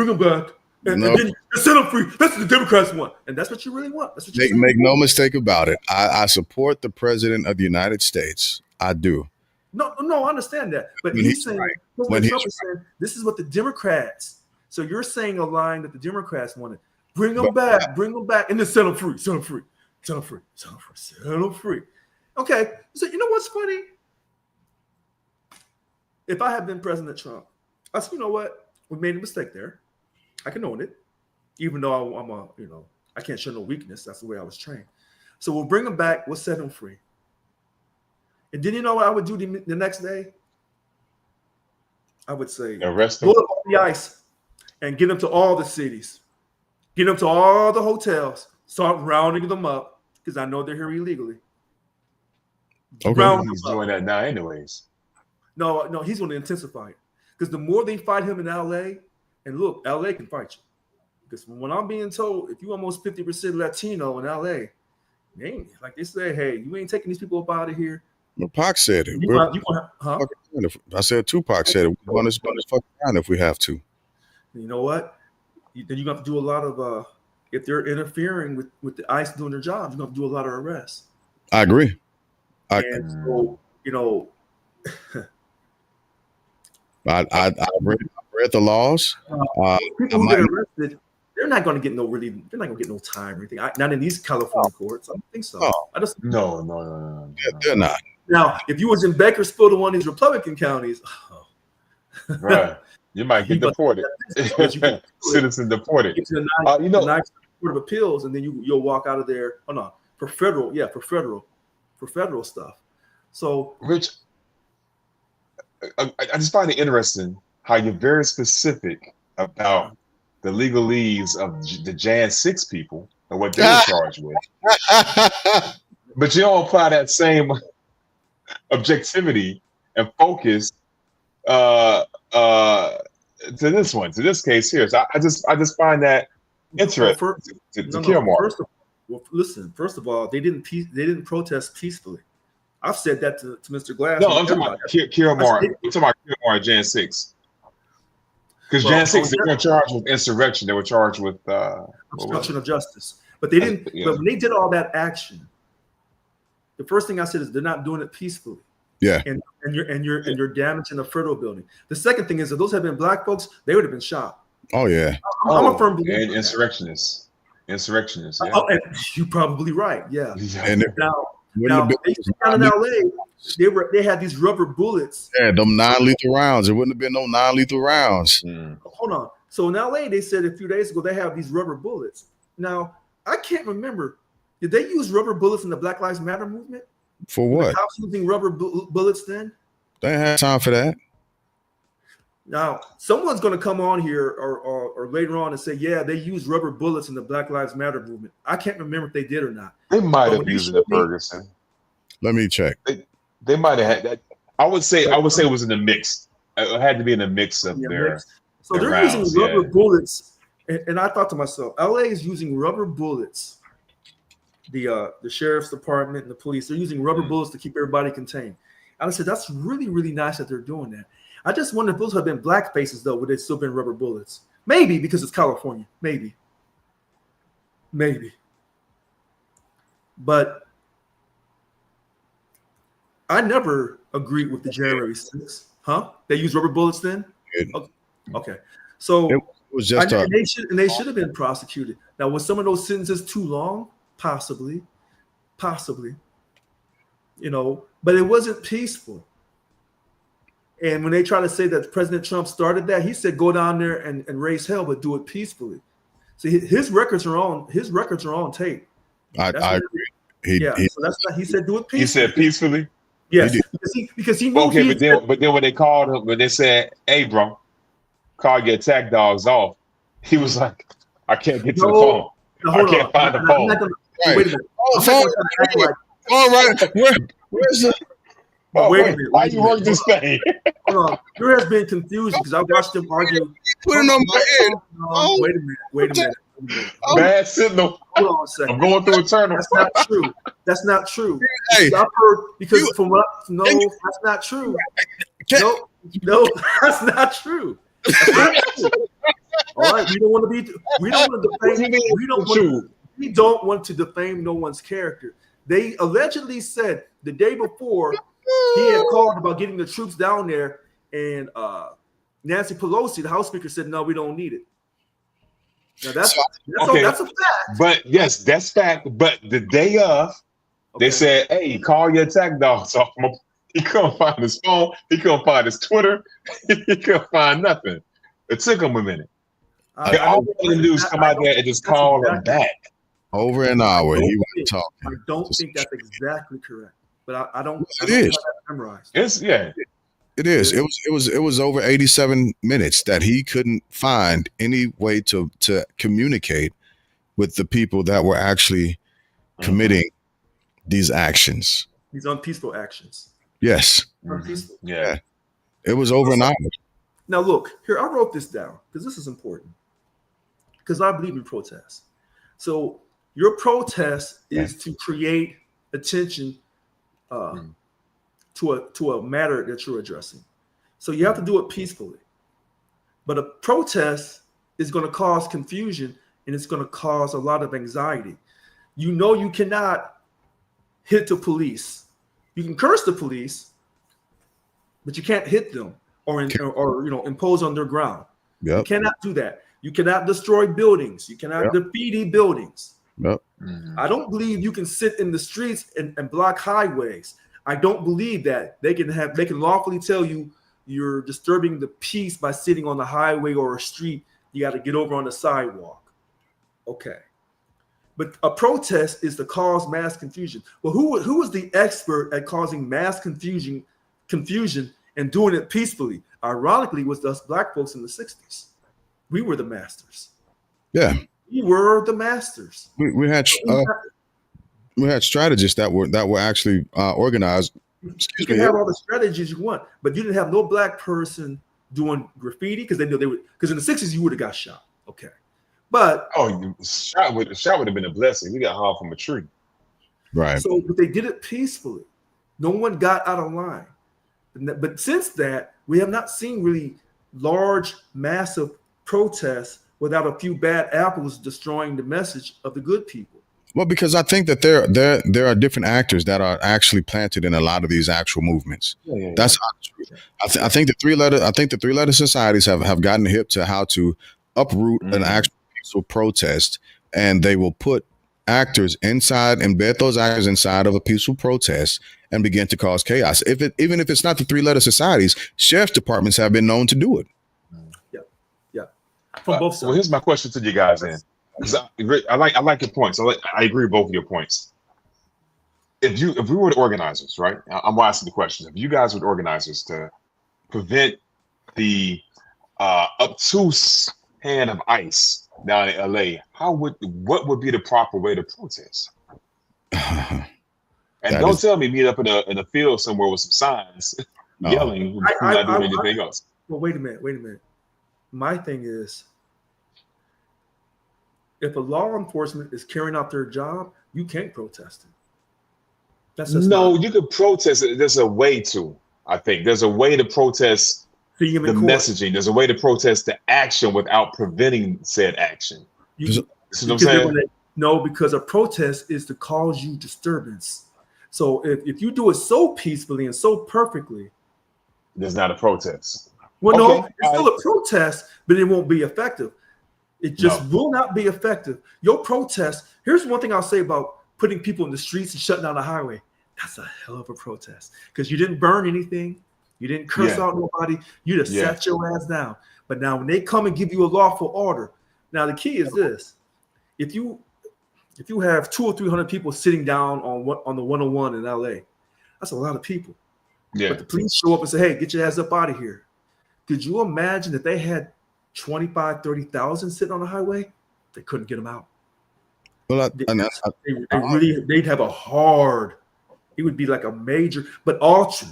him back, and then you set him free. That's what the Democrats want, and that's what you really want. That's what you make no mistake about it. I support the President of the United States. I do. No, I understand that, but he's saying Trump is saying this is what the Democrats. So you're saying a line that the Democrats wanted. Bring them back, and then set them free. Okay, so you know what's funny? If I had been President Trump, I said, you know what? We made a mistake there. I can own it, even though I can't show no weakness. That's the way I was trained. So we'll bring them back. We'll set them free. And then you know what I would do the next day? I would say, arrest them. Go up on the ice and get them to all the cities. Get them to all the hotels. Start rounding them up because I know they're here illegally. Okay. He's doing that now anyways. No, he's going to intensify it. Because the more they fight him in LA, and look, LA can fight you. Because when I'm being told, if you almost 50% Latino in LA, like they say, hey, you ain't taking these people up out of here. Well, Pac said it. I said Tupac said it. We're going to fuck around if we have to. You know what? Then you're going to have to do a lot of, if they're interfering with the ICE doing their job, you're going to have to do a lot of arrests. I agree. And so, I read the laws. People who get arrested, they're not going to get no time or anything. Not in these California courts. I don't think so. No. They're not. Now, if you was in Bakersfield or one of these Republican counties, right, you might get deported. Citizen deported. The Court of Appeals, and then you'll walk out of there. Oh no, for federal stuff. So, Rich, I just find it interesting how you're very specific about the legalese of the Jan 6 people and what they were charged with. But you don't apply that same objectivity and focus to this case here. So I just find that interesting to kill more. First of all, they didn't protest peacefully. I've said that to Mr. Glass. No, I'm talking about Kilmore. I'm talking about Kilmore and Jan 6. Because Jan 6, they weren't charged with insurrection. They were charged with obstruction of justice. But they didn't. Yeah. But when they did all that action, the first thing I said is they're not doing it peacefully. Yeah. And you're damaging the federal building. The second thing is if those had been black folks, they would have been shot. Oh yeah. I'm a firm believer. And insurrectionists. Yeah. Oh, and you're probably right. Yeah. And now down in LA, they had these rubber bullets. Yeah, them non-lethal rounds. There wouldn't have been no non-lethal rounds. Hold on. So in LA, they said a few days ago they have these rubber bullets. Now I can't remember. Did they use rubber bullets in the Black Lives Matter movement? For what? The cops using rubber bullets then? They ain't had time for that. Now, someone's going to come on here or later on and say, yeah, they used rubber bullets in the Black Lives Matter movement. I can't remember if they did or not. They might have used it in Ferguson. Let me check. They might have had that. I would say it was in the mix. It had to be in the mix of their. So they're using rubber bullets, and I thought to myself, LA is using rubber bullets. The sheriff's department and the police, they're using rubber bullets to keep everybody contained. And I said, that's really, really nice that they're doing that. I just wonder if those had been black faces, though, would they still been rubber bullets? Maybe, because it's California. Maybe. But I never agreed with the January 6th. Huh? They used rubber bullets then? Okay. So it was just they should have been prosecuted. Now, was some of those sentences too long? Possibly. But it wasn't peaceful. And when they try to say that President Trump started that, he said, go down there and raise hell, but do it peacefully. See, his records are on tape. I agree. So that's not, he said, do it peacefully. He said peacefully? Yes, because he knew. Okay, but then when they called him, when they said, hey, bro, call your attack dogs off, he was like, I can't get to the phone. I can't find the phone. Wait a minute. All right. Where's the Oh, wait a wait, minute. why Wait a you work minute. this thing? Hold on. There has been confusion because I watched them argue. Put it on my head. Oh, Wait a minute. Wait a minute. Wait a minute. Bad signal. Hold on a second. I'm going through a tunnel. That's not true. That's not true. Hey, I've heard because you- from what no, that's not true. Can- No, that's not true. That's not true. All right, we don't want to be. We don't want to defame. We don't want to defame no one's character. They allegedly said the day before he had called about getting the troops down there, and Nancy Pelosi, the House Speaker, said, "No, we don't need it." Now that's a fact. But yes, that's fact. But the day of, they said, "Hey, call your attack dogs off." He couldn't find his phone. He couldn't find his Twitter. He couldn't find nothing. It took him a minute. All the news come out there and just call him back. Over an hour, he wasn't talking. I don't think that's exactly correct, but I don't. It is memorized. It's It is. It was over 87 minutes that he couldn't find any way to communicate with the people that were actually committing these actions. These unpeaceful actions. Yes. Unpeaceful. Yeah. It was over an hour. Now look, here I wrote this down because this is important. Because I believe in protests. So your protest is to create attention to a matter that you're addressing. So you have to do it peacefully. But a protest is going to cause confusion and it's going to cause a lot of anxiety. You know you cannot hit the police. You can curse the police, but you can't hit them or impose on their ground. Yep. You cannot do that. You cannot destroy buildings. You cannot graffiti buildings. Yep. I don't believe you can sit in the streets and block highways. I don't believe that they can lawfully tell you you're disturbing the peace by sitting on the highway or a street. You got to get over on the sidewalk. Okay. But a protest is to cause mass confusion. Well, who was the expert at causing mass confusion and doing it peacefully? Ironically, it was us black folks in the 60s. We were the masters. Yeah. We were the masters. We had strategists that were actually organized. You can have all the strategies you want, but you didn't have no black person doing graffiti because they knew they would. Because in the 60s you would have got shot. Okay, but shot would have been a blessing. We got hauled from a tree. Right. So, but they did it peacefully. No one got out of line. But since that, we have not seen really large, massive protests without a few bad apples destroying the message of the good people. Well, because I think that there are different actors that are actually planted in a lot of these actual movements. That's not true. I think the three letter societies have gotten hip to how to uproot an actual peaceful protest, and they will put actors inside, embed those actors inside of a peaceful protest, and begin to cause chaos. Even if it's not the three letter societies, sheriff's departments have been known to do it. Yeah. From both sides. Well, here's my question to you guys then. I like your points. I agree with both of your points. If we were the organizers, right? I'm asking the question. If you guys were the organizers to prevent the obtuse hand of ICE down in LA, what would be the proper way to protest? And don't tell me meet up in a field somewhere with some signs yelling, not doing anything else. Well, wait a minute. My thing is, if a law enforcement is carrying out their job, you can't protest it. You could protest it. There's a way to. I think there's a way to protest the messaging. There's a way to protest the action without preventing said action. See what I'm saying? No, because a protest is to cause you disturbance. So if you do it so peacefully and so perfectly, there's not a protest. Well, no, it's still a protest, but it won't be effective. It just will not be effective. Your protest, here's one thing I'll say about putting people in the streets and shutting down the highway. That's a hell of a protest because you didn't burn anything. You didn't curse out nobody. You just sat your ass down. But now when they come and give you a lawful order, now the key is this. If you have 200 or 300 people sitting down on the 101 in LA, that's a lot of people. Yeah. But the police show up and say, hey, get your ass up out of here. Could you imagine if they had 25, 30,000 sitting on the highway? They couldn't get them out. Well, they'd have a hard It would be like a major, but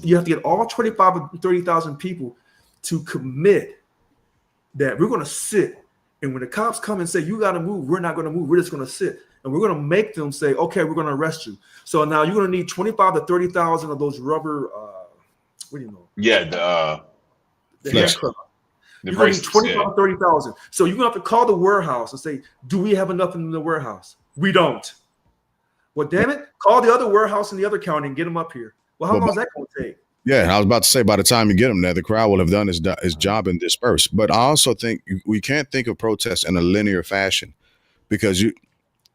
you have to get all 25 or 30,000 people to commit that we're going to sit. And when the cops come and say, you got to move, we're not going to move. We're just going to sit. And we're going to make them say, okay, we're going to arrest you. So now you're going to need 25 to 30,000 of those rubber, what do you know? Yeah, the flesh. You're going to need bracelets, 25 to 30,000. So you're going to have to call the warehouse and say, do we have enough in the warehouse? We don't. Well, damn it, call the other warehouse in the other county and get them up here. Well, how long is that going to take? Yeah, I was about to say, by the time you get them there, the crowd will have done his job and dispersed. But I also think we can't think of protests in a linear fashion, because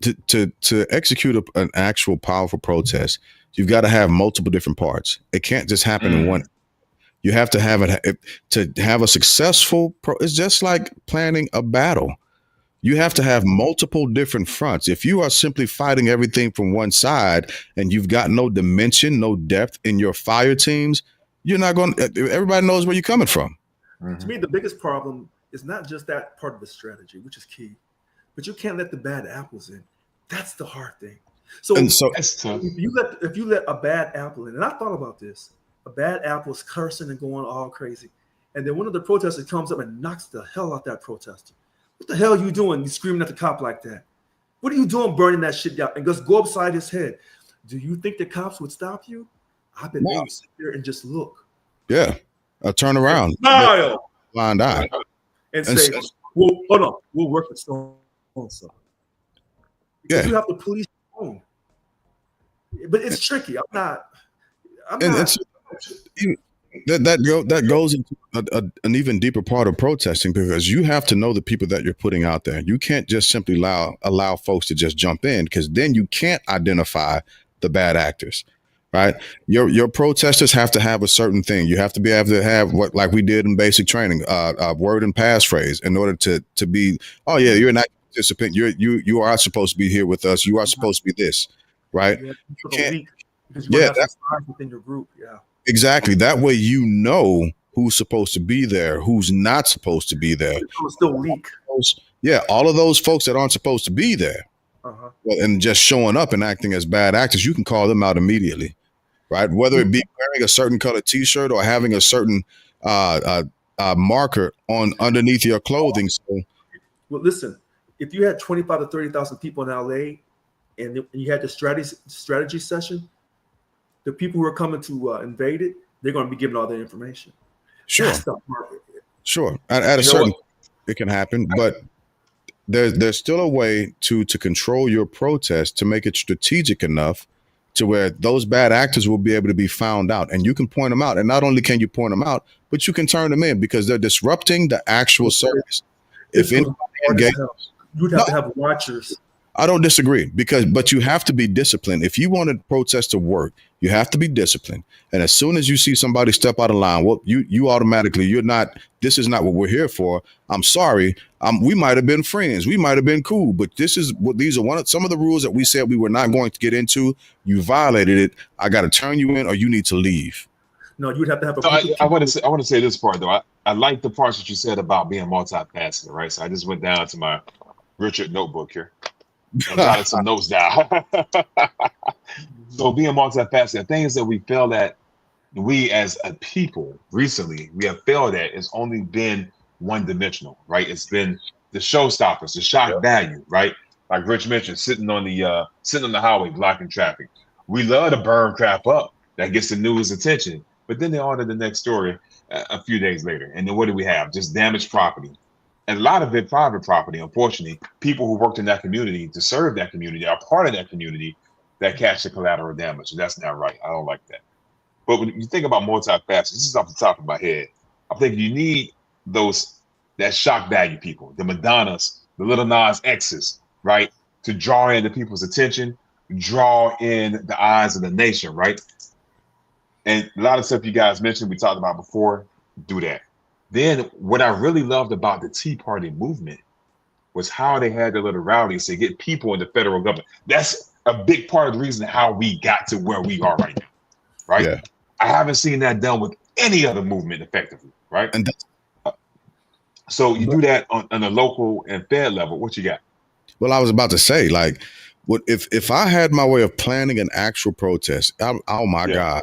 to execute an actual powerful protest, you've got to have multiple different parts. It can't just happen in one. You have to have it to have a successful it's just like planning a battle. You have to have multiple different fronts. If you are simply fighting everything from one side and you've got no dimension, no depth in your fire teams, you're not going to, everybody knows where you're coming from. To me, the biggest problem is not just that part of the strategy, which is key, but you can't let the bad apples in. That's the hard thing. So if you let a bad apple in, and I thought about this, a bad apple is cursing and going all crazy. And then one of the protesters comes up and knocks the hell out that protester. What the hell are you doing? You screaming at the cop like that? What are you doing burning that shit down? And just go upside his head. Do you think the cops would stop you? I bet they would sit there and just look. Yeah. Turn around. Smile. Blind eye. And say, well, hold on. We'll work with so. Yeah. You have to police your own. But it's tricky. I'm not. That goes into an even deeper part of protesting, because you have to know the people that you're putting out there. You can't just simply allow folks to just jump in, because then you can't identify the bad actors, right? Your protesters have to have a certain thing. You have to be able to have what, like we did in basic training, word and passphrase, in order to be, oh yeah, you're an active participant. You are supposed to be here with us. You are supposed to be this, right? Because you have within your group, yeah. Exactly. That way, you know who's supposed to be there, who's not supposed to be there. Still leak. Yeah, all of those folks that aren't supposed to be there, and just showing up and acting as bad actors, you can call them out immediately, right? Whether it be wearing a certain colored T-shirt or having a certain marker on underneath your clothing. So, well, listen, if you had 25 to 30,000 people in LA, and you had the strategy session, the people who are coming to invade it, they're going to be given all their information. Sure. Sure. At a certain, it can happen, but there's still a way to control your protest, to make it strategic enough to where those bad actors will be able to be found out, and you can point them out. And not only can you point them out, but you can turn them in, because they're disrupting the actual service. If anybody you'd have to have watchers. I don't disagree, but you have to be disciplined. If you want a protest to work, you have to be disciplined. And as soon as you see somebody step out of line, well, you automatically, this is not what we're here for. I'm sorry. We might have been friends. We might have been cool, but these are some of the rules that we said we were not going to get into. You violated it. I got to turn you in, or you need to leave. No, you'd have to have I want to say this part though. I like the parts that you said about being multifaceted, right? So I just went down to my Richard notebook here. I jotted some notes down. So being multifaceted, things that we feel that we as a people recently, we have failed at, it's only been one dimensional, right? It's been the showstoppers, the shock value, right? Like Rich mentioned, sitting on the highway blocking traffic. We love to burn crap up. That gets the news attention. But then they order the next story a few days later. And then what do we have? Just damaged property. And a lot of it private property, unfortunately. People who worked in that community to serve that community are part of that community that catch the collateral damage. And that's not right. I don't like that. But when you think about multifaceted, this is off the top of my head. I think you need that shock value people, the Madonnas, the Little Nas X's, right? To draw in the people's attention, draw in the eyes of the nation, right? And a lot of stuff you guys mentioned, we talked about before, do that. Then what I really loved about the Tea Party movement was how they had their little rallies to get people in the federal government. That's a big part of the reason how we got to where we are right now, right? Yeah. I haven't seen that done with any other movement effectively, right? And so you do that on a local and Fed level. What you got? Well, I was about to say, like, What if I had my way of planning an actual protest? Oh my Yeah. God.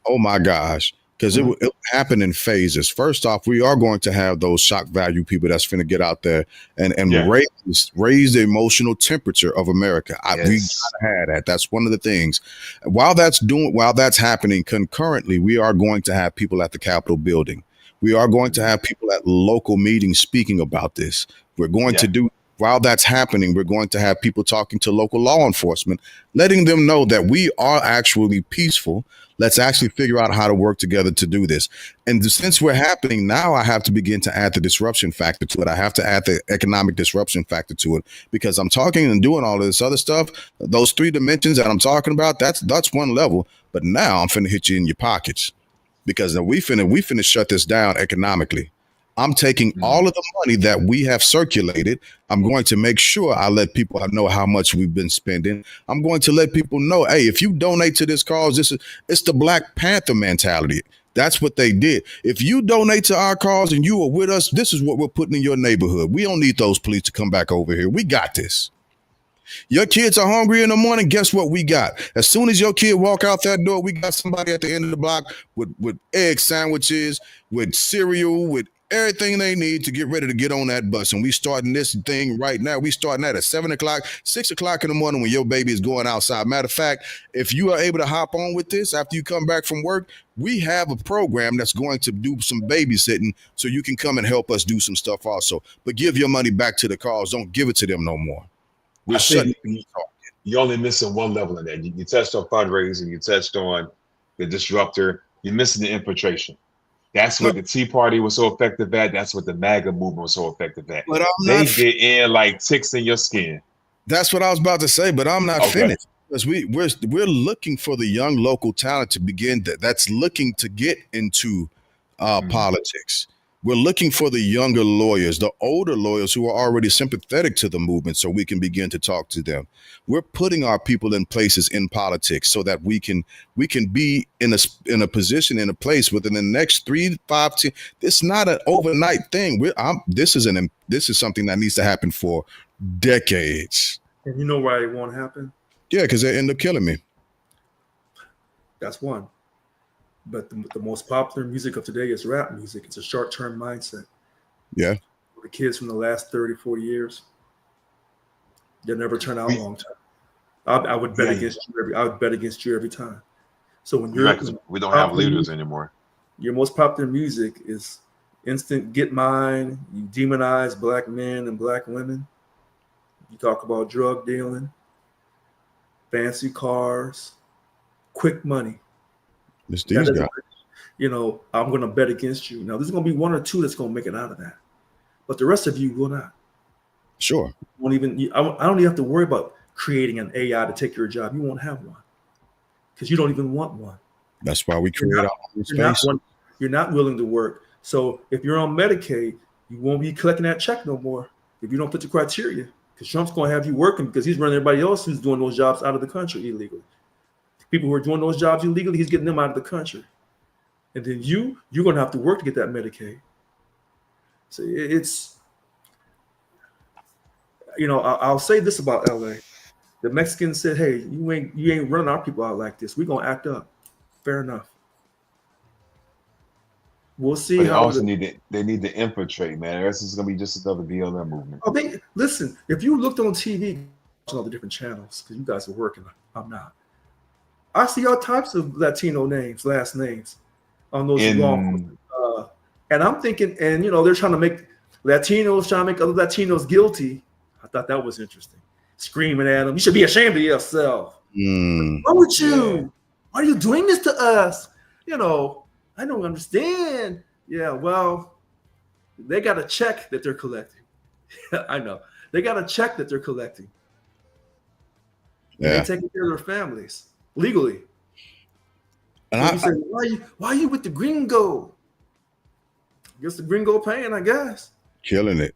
Oh my gosh. Because Mhm. it will happen in phases. First off, we are going to have those shock value people that's going to get out there and Yeah. raise the emotional temperature of America. We Yes. gotta have that. That's one of the things. While that's happening concurrently, we are going to have people at the Capitol building. We are going to Mhm. have people at local meetings speaking about this. We're going to Yeah. do While that's happening, we're going to have people talking to local law enforcement, letting them know that we are actually peaceful. Let's actually figure out how to work together to do this. And since we're happening now, I have to begin to add the disruption factor to it. I have to add the economic disruption factor to it because I'm talking and doing all of this other stuff. Those three dimensions that I'm talking about, that's one level. But now I'm finna hit you in your pockets because we finna shut this down economically. I'm taking Mhm. all of the money that we have circulated. I'm going to make sure I let people know how much we've been spending. I'm going to let people know, hey, if you donate to this cause, it's the Black Panther mentality. That's what they did. If you donate to our cause and you are with us, this is what we're putting in your neighborhood. We don't need those police to come back over here. We got this. Your kids are hungry in the morning. Guess what we got? As soon as your kid walk out that door, we got somebody at the end of the block with egg sandwiches, with cereal, with everything they need to get ready to get on that bus. And we starting this thing right now. We starting that at 7 o'clock, 6 o'clock in the morning when your baby is going outside. Matter of fact, if you are able to hop on with this after you come back from work, we have a program that's going to do some babysitting so you can come and help us do some stuff also. But give your money back to the cause. Don't give it to them no more. We're I shutting. think you're only missing one level in that. You touched on fundraising, you touched on the disruptor, you're missing the infiltration. That's No, what the Tea Party was so effective at. That's what the MAGA movement was so effective at. but I'm They not. get in like ticks in your skin. That's what I was about to say, but I'm not Okay. finished because we're looking for the young local talent to begin that's looking to get into Mhm. politics. We're looking for the younger lawyers, the older lawyers who are already sympathetic to the movement, so we can begin to talk to them. We're putting our people in places in politics so that we can be in a position in a place within the next 3 to 5 10. It's not an overnight thing. This is something that needs to happen for decades. And you know why it won't happen? Yeah, because they end up killing me. That's one. But the most popular music of today is rap music. It's a short-term mindset. Yeah. The kids from the last 30, 40 years, they'll never turn out We, long term. I would bet yeah, against you I would bet against you every time. So when you're right, you're because we don't have popular leaders music, anymore. your most popular music is instant get mine. You demonize black men and black women. You talk about drug dealing, fancy cars, quick money. It's That these doesn't, guys. I'm going to bet against you. Now, there's going to be one or two that's going to make it out of that, but the rest of you will not. Sure. Won't even. I don't even have to worry about creating an AI to take your job. You won't have one because you don't even want one. That's why we You're create not. our own You're not space. one. You're not willing to work. So if you're on Medicaid, you won't be collecting that check no more if you don't fit the criteria. Because Trump's going to have you working because he's running everybody else who's doing those jobs out of the country illegally. People who are doing those jobs illegally, he's getting them out of the country. And then you're going to have to work to get that Medicaid. So it's, I'll say this about LA. The Mexicans said, "Hey, you ain't running our people out like this. We're gonna act up." Fair enough. We'll see But how. they need to infiltrate, man. The rest is gonna be just another BLM movement. Oh, listen. If you looked on TV, watching all the different channels, because you guys are working, I'm not. I see all types of Latino names, last names, on those long. In And I'm thinking, and they're trying to make Latinos trying to make other Latinos guilty. I thought that was interesting. Screaming at them, you should be ashamed of yourself. Mm. What's wrong with you? Why are you doing this to us? I don't understand. Yeah, well, they got a check that they're collecting. I know. They got a check that they're collecting. And Yeah. they're taking care of their families legally. And So you say, why are you with the gringo? I guess the gringo paying, I guess. killing it.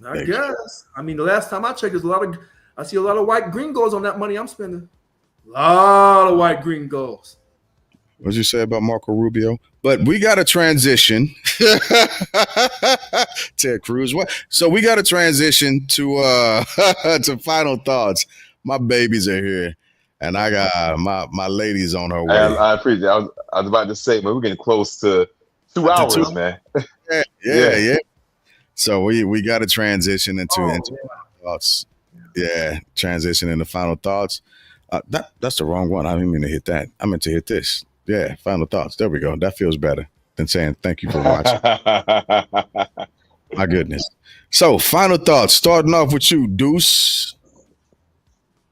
I guess. I mean, the last time I checked, I see a lot of white gringos on that money I'm spending. A lot of white gringos. What'd you say about Marco Rubio? But we got to transition. Ted Cruz. So we got to transition to to final thoughts. my babies are here, and I got my lady's on her way. I appreciate it. I was about to say, man, we're getting close to 2 To hours, 2? man. Yeah. So we got to transition into Oh, into thoughts. Yeah, transition into final thoughts. That's the wrong one. I didn't mean to hit that. I meant to hit this. Yeah, final thoughts. There we go. That feels better than saying thank you for watching. My goodness. So, final thoughts. Starting off with you, Deuce.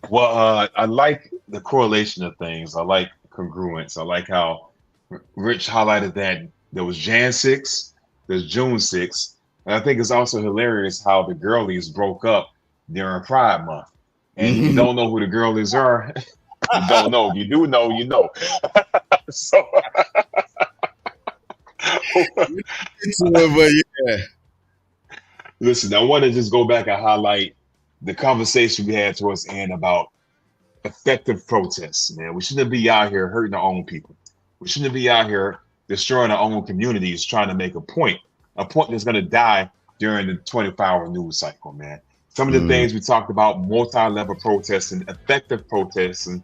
Well, I like the correlation of things. I like congruence. I like how Rich highlighted that there was Jan 6, there's June 6. And I think it's also hilarious how the girlies broke up during Pride Month. And if you don't know who the girlies are, you don't know. If you do know, you know. So, But yeah. listen, I want to just go back and highlight the conversation we had towards the end about effective protests, man. We shouldn't be out here hurting our own people. We shouldn't be out here destroying our own communities trying to make a point that's going to die during the 24-hour news cycle, man. Some of the things we talked about, multi-level protests and effective protests and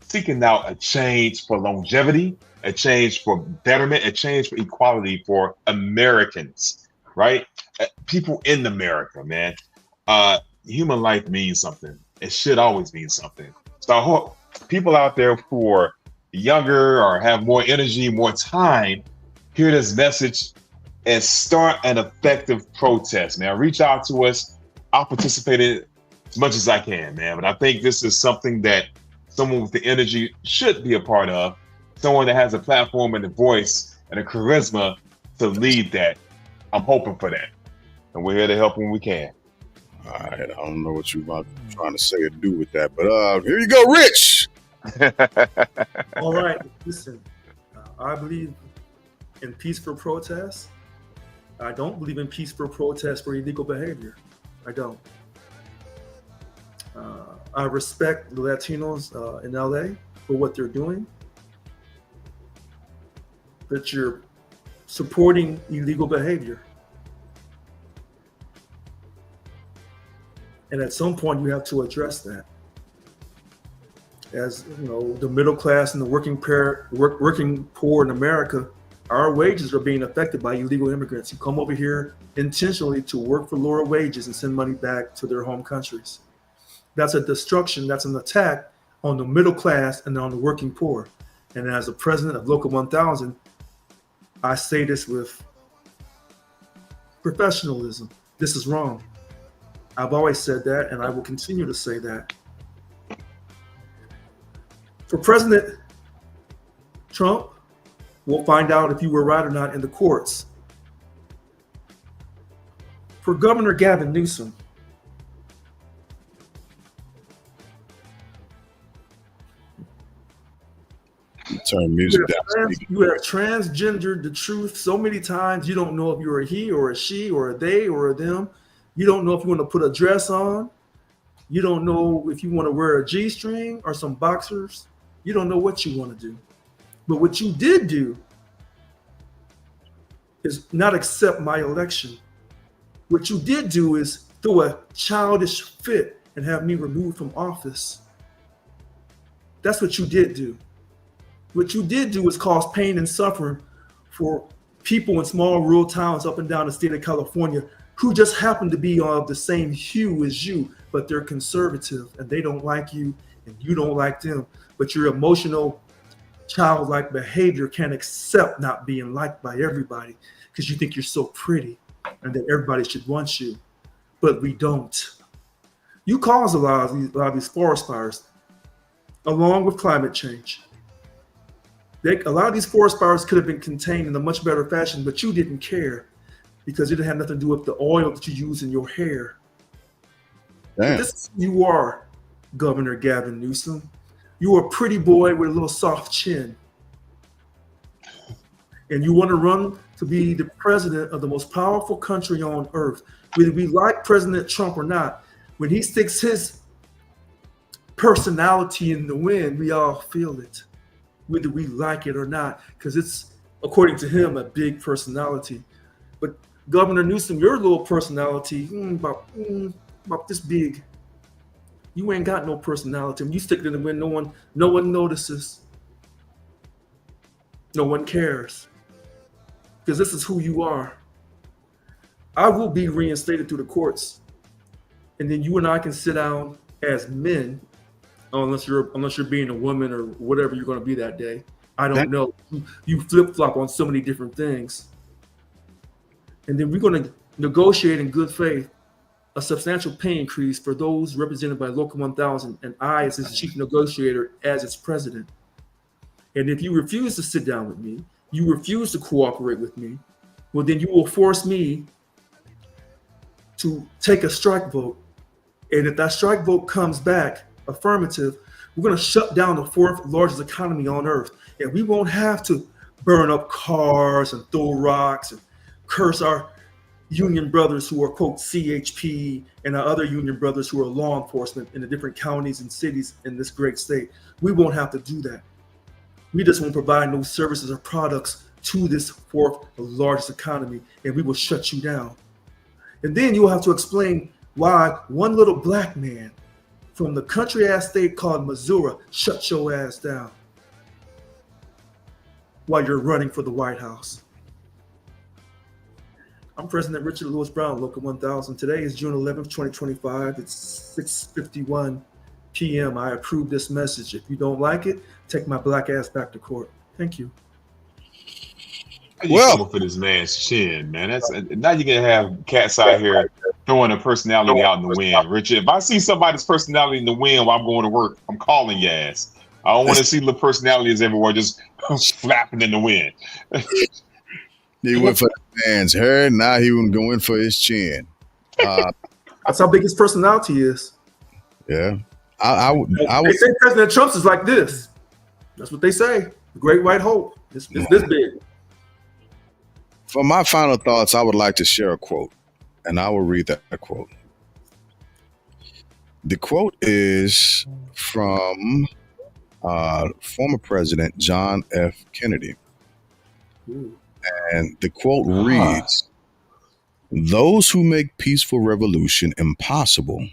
seeking out a change for longevity, a change for betterment, a change for equality for Americans, right? People in America, man. Human life means something. It should always mean something. So I hope people out there who are younger or have more energy, more time, hear this message and start an effective protest, man. Reach out to us. I'll participate in it as much as I can, man. But I think this is something that someone with the energy should be a part of. Someone that has a platform and a voice and a charisma to lead that. I'm hoping for that. And we're here to help when we can. All right, I don't know what you're trying to say or do with that, but here you go, Rich. all right. Listen, I believe in peaceful protests. I don't believe in peaceful protests for illegal behavior. I don't. I respect the Latinos in LA for what they're doing, but you're supporting illegal behavior. And at some point, you have to address that. As you know, the middle class and the working poor in America, our wages are being affected by illegal immigrants who come over here intentionally to work for lower wages and send money back to their home countries. That's a destruction. That's an attack on the middle class and on the working poor. And as a president of Local 1000, I say this with professionalism. This is wrong. I've always said that, and I will continue to say that. For President Trump, we'll find out if you were right or not in the courts. For Governor Gavin Newsom, Turn music down. You have transgendered the truth so many times, you don't know if you're a he or a she or a they or a them. You don't know if you want to put a dress on. You don't know if you want to wear a G-string or some boxers. You don't know what you want to do. But what you did do is not accept my election. What you did do is throw a childish fit and have me removed from office. That's what you did do. What you did do is cause pain and suffering for people in small rural towns up and down the state of California who just happen to be of the same hue as you, but they're conservative and they don't like you and you don't like them. But your emotional, childlike behavior can't accept not being liked by everybody because you think you're so pretty and that everybody should want you. But we don't. You cause a lot of these forest fires, along with climate change. A lot of these forest fires could have been contained in a much better fashion, but you didn't care because it didn't have nothing to do with the oil that you use in your hair. You are Governor Gavin Newsom. You're a pretty boy with a little soft chin. And you want to run to be the president of the most powerful country on earth. Whether we like President Trump or not, when he sticks his personality in the wind, we all feel it, whether we like it or not, because it's, according to him, a big personality. But Governor Newsom, your little personality, about this big. You ain't got no personality. When you stick it in the wind, no one notices. No one cares. Because this is who you are. I will be reinstated through the courts. And then you and I can sit down as men, unless you're being a woman or whatever you're going to be that day. I don't know. You flip-flop on so many different things. And then we're going to negotiate in good faith a substantial pay increase for those represented by Local 1000 and I as its chief negotiator, as its president. And if you refuse to sit down with me, you refuse to cooperate with me, well, then you will force me to take a strike vote. And if that strike vote comes back affirmative, we're going to shut down the fourth largest economy on earth. And we won't have to burn up cars and throw rocks and curse our union brothers who are, quote, CHP, and our other union brothers who are law enforcement in the different counties and cities in this great state. We won't have to do that. We just won't provide no services or products to this fourth largest economy, and we will shut you down. And then you'll have to explain why one little black man from the country-ass state called Missouri shut your ass down while you're running for the White House. I'm President Richard Lewis Brown, Local 1000. Today is June 11th, 2025. It's 6:51 p.m. I approve this message. If you don't like it, take my black ass back to court. Thank you. Well, coming for this man's chin, man. That's now you're gonna have cats out here throwing a personality out in the wind. Richard, if I see somebody's personality in the wind while I'm going to work, I'm calling your ass. I don't want to see the personalities everywhere just flapping in the wind. He went for the man's hair. Now he was going for his chin. That's how big his personality is. Yeah. They say President Trump's is like this. That's what they say. The Great White Hope. It's this big. For my final thoughts, I would like to share a quote, and I will read that quote. The quote is from former President John F. Kennedy. Ooh. And the quote reads, "Those who make peaceful revolution impossible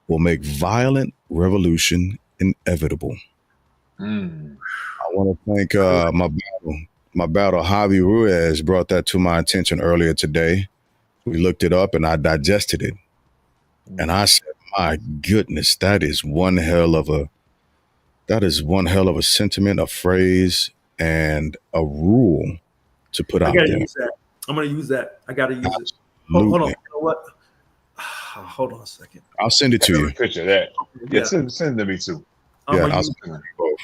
will make violent revolution inevitable." I want to thank my battle Javi Ruiz brought that to my attention earlier today. We looked it up and I digested it. And I said, my goodness, that is one hell of a sentiment, a phrase, and a rule to put out there. Use that. I'm going to use that. I got to use it. Hold on. You know what? Hold on a second. I'll send it to you. Picture of that. Yeah, send it to me too. Yeah, I'll send it to you both.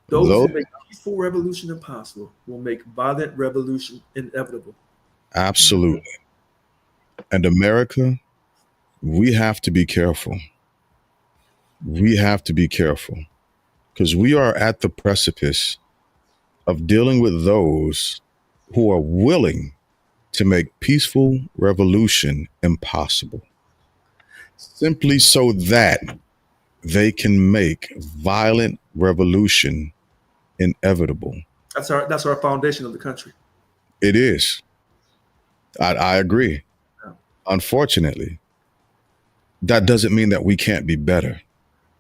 Those who make peaceful revolution impossible will make violent revolution inevitable. Absolutely. And America, we have to be careful. We have to be careful because we are at the precipice of dealing with those who are willing to make peaceful revolution impossible, simply so that they can make violent revolution inevitable. That's our foundation of the country. It is. I agree. Yeah. Unfortunately, that doesn't mean that we can't be better.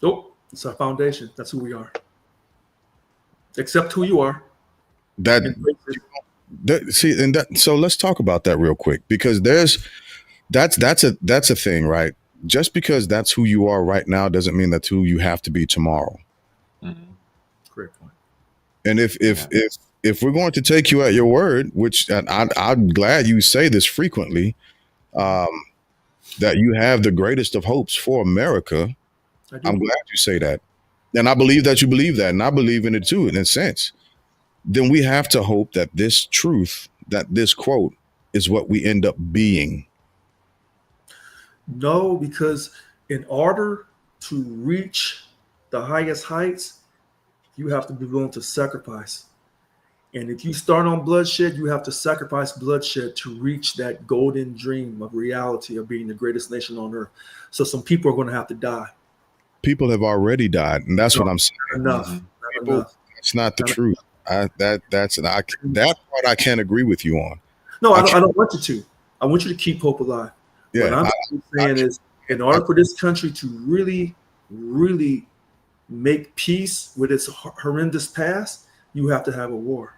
Nope. It's our foundation. That's who we are. Accept who you are. So let's talk about that real quick, because that's a thing, right? Just because that's who you are right now doesn't mean that's who you have to be tomorrow. Mm-hmm. Great point. And if we're going to take you at your word, which I'm glad you say this frequently, that you have the greatest of hopes for America. I'm glad you say that. And I believe that you believe that. And I believe in it too, in a sense. Then we have to hope that this truth, that this quote is what we end up being. No, because in order to reach the highest heights, you have to be willing to sacrifice. And if you start on bloodshed, you have to sacrifice bloodshed to reach that golden dream of reality of being the greatest nation on earth. So some people are going to have to die. People have already died, and that's what I'm saying. Enough. It's not the truth. That part I can't agree with you on. No, I don't want you to. I want you to keep hope alive. Yeah, what I'm saying is In order for this country to really, really make peace with its horrendous past, you have to have a war.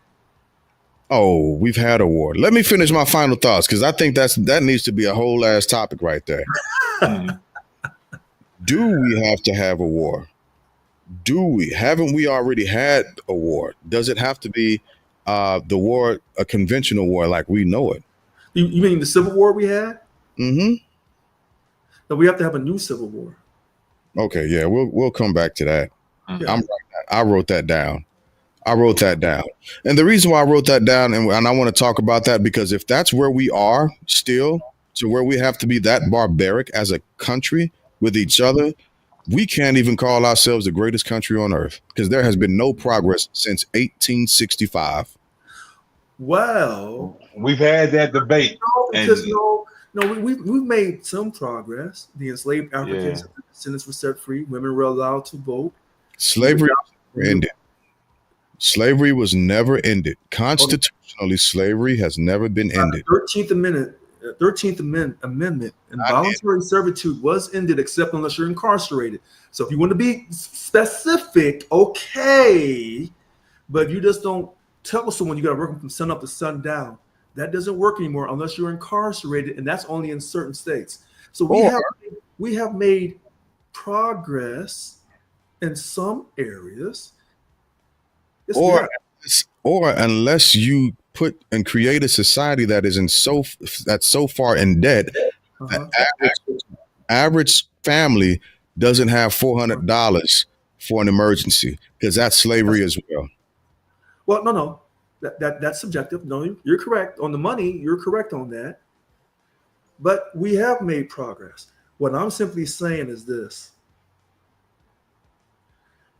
Oh, we've had a war. Let me finish my final thoughts because I think that needs to be a whole ass topic right there. Do we have to have a war? Do we? Haven't we already had a war? Does it have to be the war, a conventional war like we know it? You mean the Civil War we had? Mm-hmm. No, we have to have a new Civil War. Okay, yeah, we'll come back to that. Yeah. I wrote that down. And the reason why I wrote that down, and I want to talk about that, because if that's where we are still, to where we have to be that barbaric as a country with each other, we can't even call ourselves the greatest country on earth because there has been no progress since 1865. Well, we've had that debate. Because we've made some progress. The enslaved Africans, descendants were set free. Women were allowed to vote. Slavery ended. Slavery was never ended. Constitutionally, slavery has never been ended. 13th Amendment, and voluntary servitude was ended except unless you're incarcerated. So if you want to be specific, okay, but if you just don't tell someone you got to work from sun up to sundown, that doesn't work anymore unless you're incarcerated, and that's only in certain states. So we have made progress in some areas. Or unless you put and create a society that is that's so far in debt, the average family doesn't have $400 for an emergency, because that's slavery as well. Well, no, that's subjective. No, you're correct on the money. You're correct on that. But we have made progress. What I'm simply saying is this.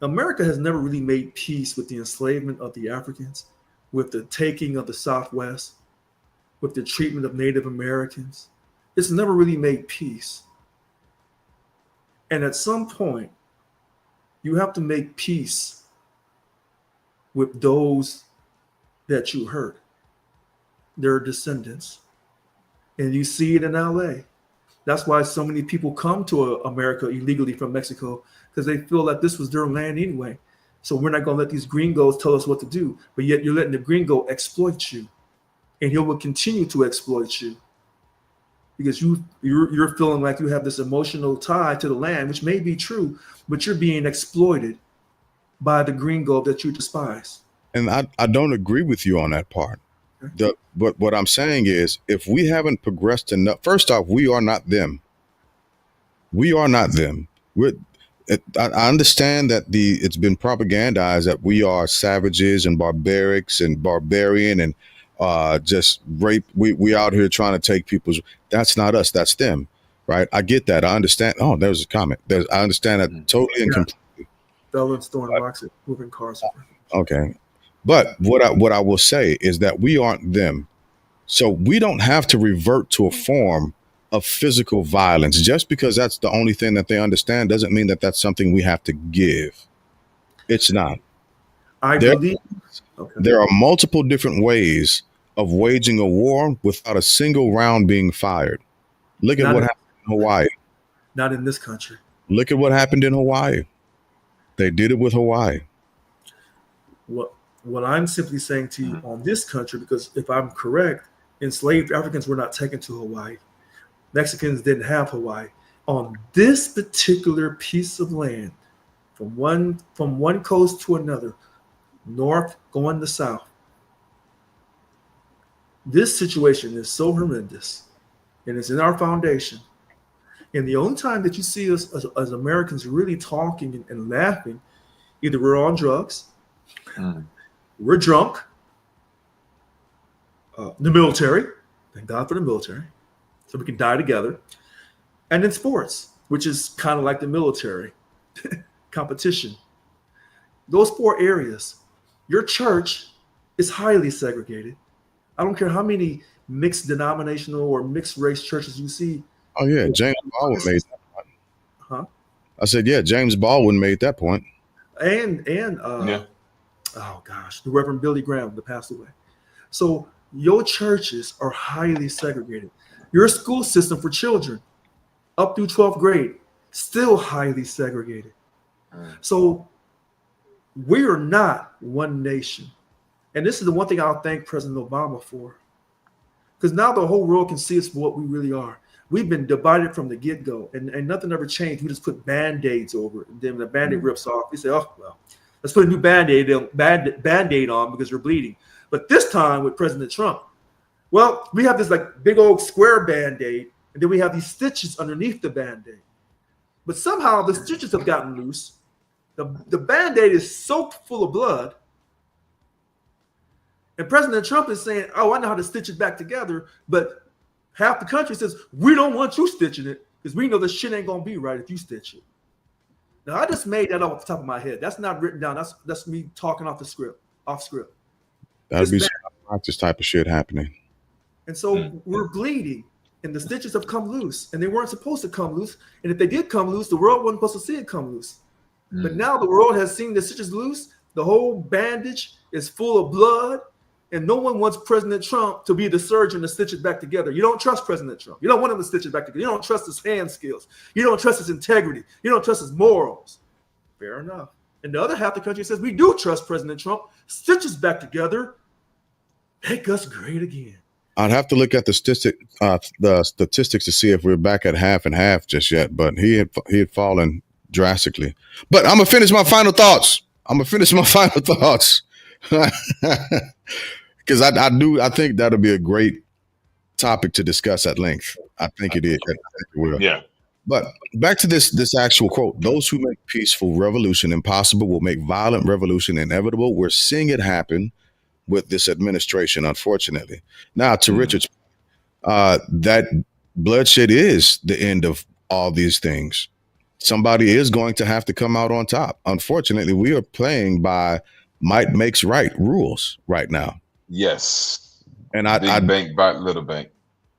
America has never really made peace with the enslavement of the Africans, with the taking of the Southwest, with the treatment of Native Americans. It's never really made peace. And at some point, you have to make peace with those that you hurt, their descendants. And you see it in LA. That's why so many people come to America illegally from Mexico, because they feel that this was their land anyway. So we're not going to let these gringos tell us what to do. But yet you're letting the gringo exploit you. And he will continue to exploit you. Because you're feeling like you have this emotional tie to the land, which may be true, but you're being exploited by the gringo that you despise. And I don't agree with you on that part. But what I'm saying is, if we haven't progressed enough, first off, we are not them. We are not them. I understand that it's been propagandized that we are savages and barbarics and barbarian and just rape. We out here trying to take people's. That's not us. That's them, right? I get that. I understand. Oh, there's a comment. I understand that totally and completely. Felons throwing rocks at moving cars. Okay. But what I will say is that we aren't them. So we don't have to revert to a form of physical violence. Just because that's the only thing that they understand doesn't mean that that's something we have to give. It's not. There are multiple different ways of waging a war without a single round being fired. Look at what happened in Hawaii. Not in this country. Look at what happened in Hawaii. They did it with Hawaii. What I'm simply saying to you on this country, because if I'm correct, enslaved Africans were not taken to Hawaii. Mexicans didn't have Hawaii. On this particular piece of land, from one coast to another, north going to south, this situation is so horrendous, and it's in our foundation. And the only time that you see us as Americans really talking and laughing, either we're on drugs, we're drunk, the military, thank God for the military, so we can die together, and in sports, which is kind of like the military competition. Those 4 areas, your church is highly segregated. I don't care how many mixed denominational or mixed race churches you see. Oh yeah, James Baldwin made that point. Huh? I said, yeah, James Baldwin made that point. And oh gosh, the Reverend Billy Graham that passed away. So your churches are highly segregated. Your school system for children up through 12th grade, still highly segregated. So we are not one nation. And this is the one thing I'll thank President Obama for. Because now the whole world can see us for what we really are. We've been divided from the get-go, and nothing ever changed. We just put Band-Aids over it. And then when the Band-Aid rips off, we say, oh, well, let's put a new Band-Aid on because you're bleeding. But this time with President Trump, well, we have this like big old square Band-Aid, and then we have these stitches underneath the Band-Aid. But somehow the stitches have gotten loose. The Band-Aid is soaked full of blood. And President Trump is saying, oh, I know how to stitch it back together. But half the country says, we don't want you stitching it because we know this shit ain't going to be right if you stitch it. Now, I just made that off the top of my head. That's not written down. That's me talking off script. That'd be some practice type of shit happening. And so we're bleeding, and the stitches have come loose, and they weren't supposed to come loose. And if they did come loose, the world wasn't supposed to see it come loose. But now the world has seen the stitches loose. The whole bandage is full of blood, and no one wants President Trump to be the surgeon to stitch it back together. You don't trust President Trump. You don't want him to stitch it back together. You don't trust his hand skills. You don't trust his integrity. You don't trust his morals. Fair enough. And the other half of the country says, we do trust President Trump. Stitch us back together. Make us great again. I'd have to look at the statistics to see if we're back at half and half just yet, but he had fallen drastically. But I'm gonna finish my final thoughts. Because I think that'll be a great topic to discuss at length. I think it is. I think it will. Yeah. But back to this actual quote: "Those who make peaceful revolution impossible will make violent revolution inevitable." We're seeing it happen with this administration, unfortunately. Now, to Richard's, that bloodshed is the end of all these things. Somebody is going to have to come out on top. Unfortunately, we are playing by might makes right rules right now. Yes. And Big bank by little bank.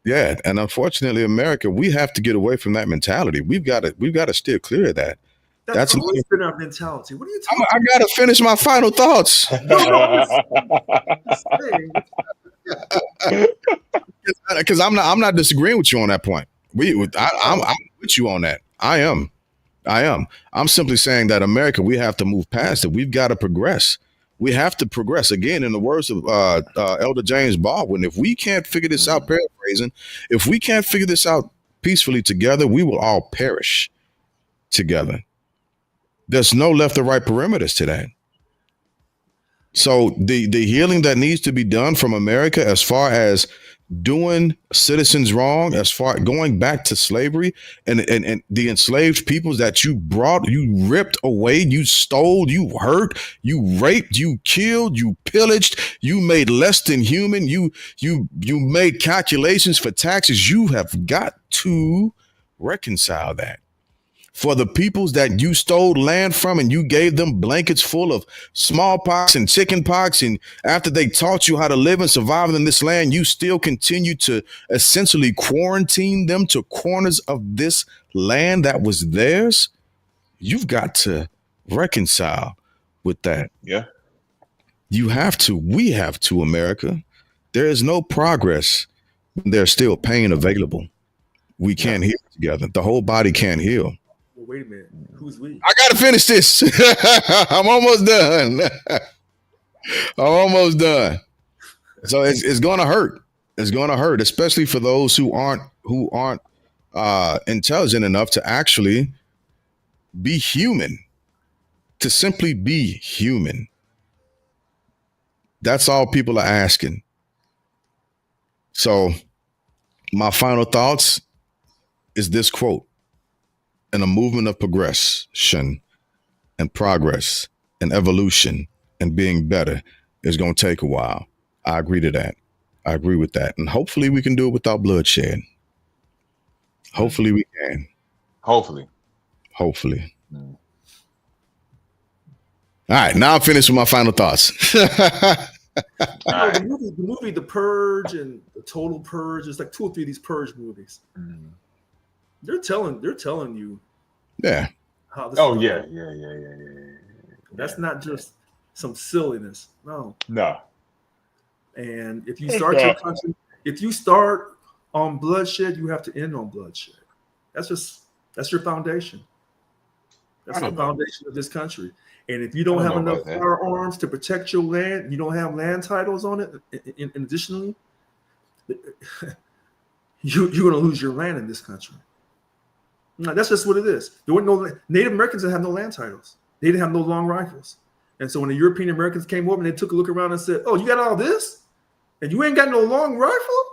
Yeah, and unfortunately, America, we have to get away from that mentality. We've got to steer clear of that. That's always been our mentality. What are you talking about? I got to finish my final thoughts. Because I'm not disagreeing with you on that point. I'm with you on that. I am. I'm simply saying that America, we have to move past it. We've got to progress. We have to progress. Again, in the words of Elder James Baldwin, if we can't figure this out, paraphrasing, if we can't figure this out peacefully together, we will all perish together. There's no left or right perimeters to that. So the healing that needs to be done from America as far as doing citizens wrong, as far going back to slavery and the enslaved peoples that you brought, you ripped away, you stole, you hurt, you raped, you killed, you pillaged, you made less than human, you made calculations for taxes. You have got to reconcile that. For the peoples that you stole land from and you gave them blankets full of smallpox and chickenpox, and after they taught you how to live and survive in this land, you still continue to essentially quarantine them to corners of this land that was theirs. You've got to reconcile with that. Yeah. You have to. We have to, America. There is no progress when there's still pain available. We can't heal together. The whole body can't heal. Wait a minute. Who's we? I gotta finish this. I'm almost done. So it's gonna hurt. It's gonna hurt, especially for those who aren't intelligent enough to actually be human, to simply be human. That's all people are asking. So my final thoughts is this quote: "In a movement of progression and progress and evolution and being better is going to take a while." I agree to that. I agree with that. And hopefully we can do it without bloodshed. Hopefully we can. Hopefully. All right, now I'm finished with my final thoughts. The movie The Purge and The Total Purge, there's like 2 or 3 of these Purge movies. They're telling you. Yeah. How this Yeah. That's not just some silliness. No. And if you start your country, if you start on bloodshed, you have to end on bloodshed. That's your foundation. That's the foundation of this country. And if you don't have enough firearms to protect your land, you don't have land titles on it. And additionally, you're going to lose your land in this country. No, that's just what it is. There were no Native Americans that have no land titles. They didn't have no long rifles. And so when the European Americans came over and they took a look around and said, "Oh, you got all this, and you ain't got no long rifle?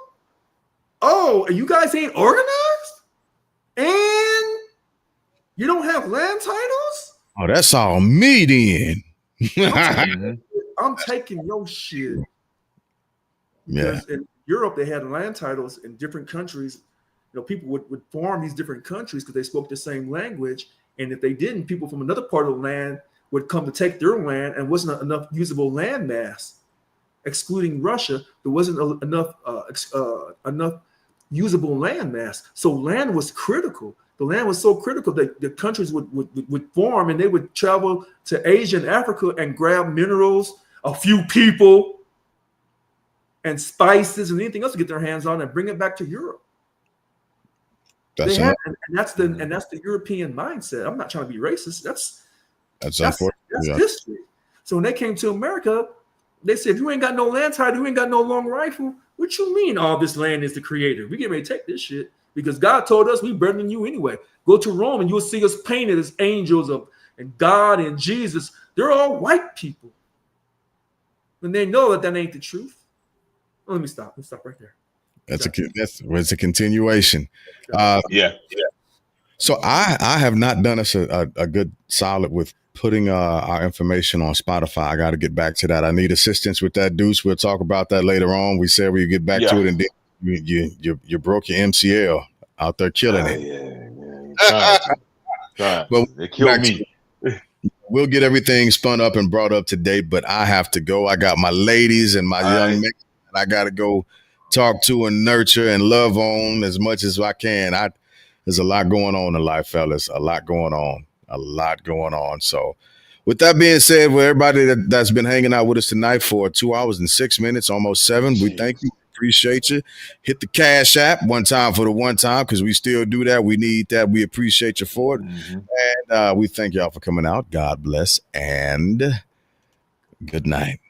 Oh, and you guys ain't organized, and you don't have land titles? Oh, that's all me then." I'm taking your shit. Because in Europe, they had land titles in different countries. You know, people would farm these different countries because they spoke the same language. And if they didn't, people from another part of the land would come to take their land, and wasn't enough usable land mass. Excluding Russia, there wasn't enough usable land mass. So land was critical. The land was so critical that the countries would form, and they would travel to Asia and Africa and grab minerals, a few people, and spices and anything else to get their hands on, and bring it back to Europe. That's the European mindset. I'm not trying to be racist. That's history. So when they came to America, they said, "If you ain't got no land title, you ain't got no long rifle. What you mean all this land is the creator? We get ready to take this shit because God told us we better than you anyway. Go to Rome and you'll see us painted as angels and God and Jesus. They're all white people." And they know that ain't the truth. Let me stop. Let's stop right there. It's a continuation. So I have not done us a good solid with putting our information on Spotify. I got to get back to that. I need assistance with that, Deuce. We'll talk about that later on. We said we'd get back to it, and then you broke your MCL out there killing it. But they killed me. We'll get everything spun up and brought up to date, but I have to go. I got my ladies and my young men I got to go talk to and nurture and love on as much as I can. There's a lot going on in life, fellas. A lot going on. So with that being said, for everybody that's been hanging out with us tonight for 2 hours and 6 minutes, almost 7, we thank you. Appreciate you. Hit the Cash App one time for the one time, because we still do that. We need that. We appreciate you for it. And we thank y'all for coming out. God bless and good night.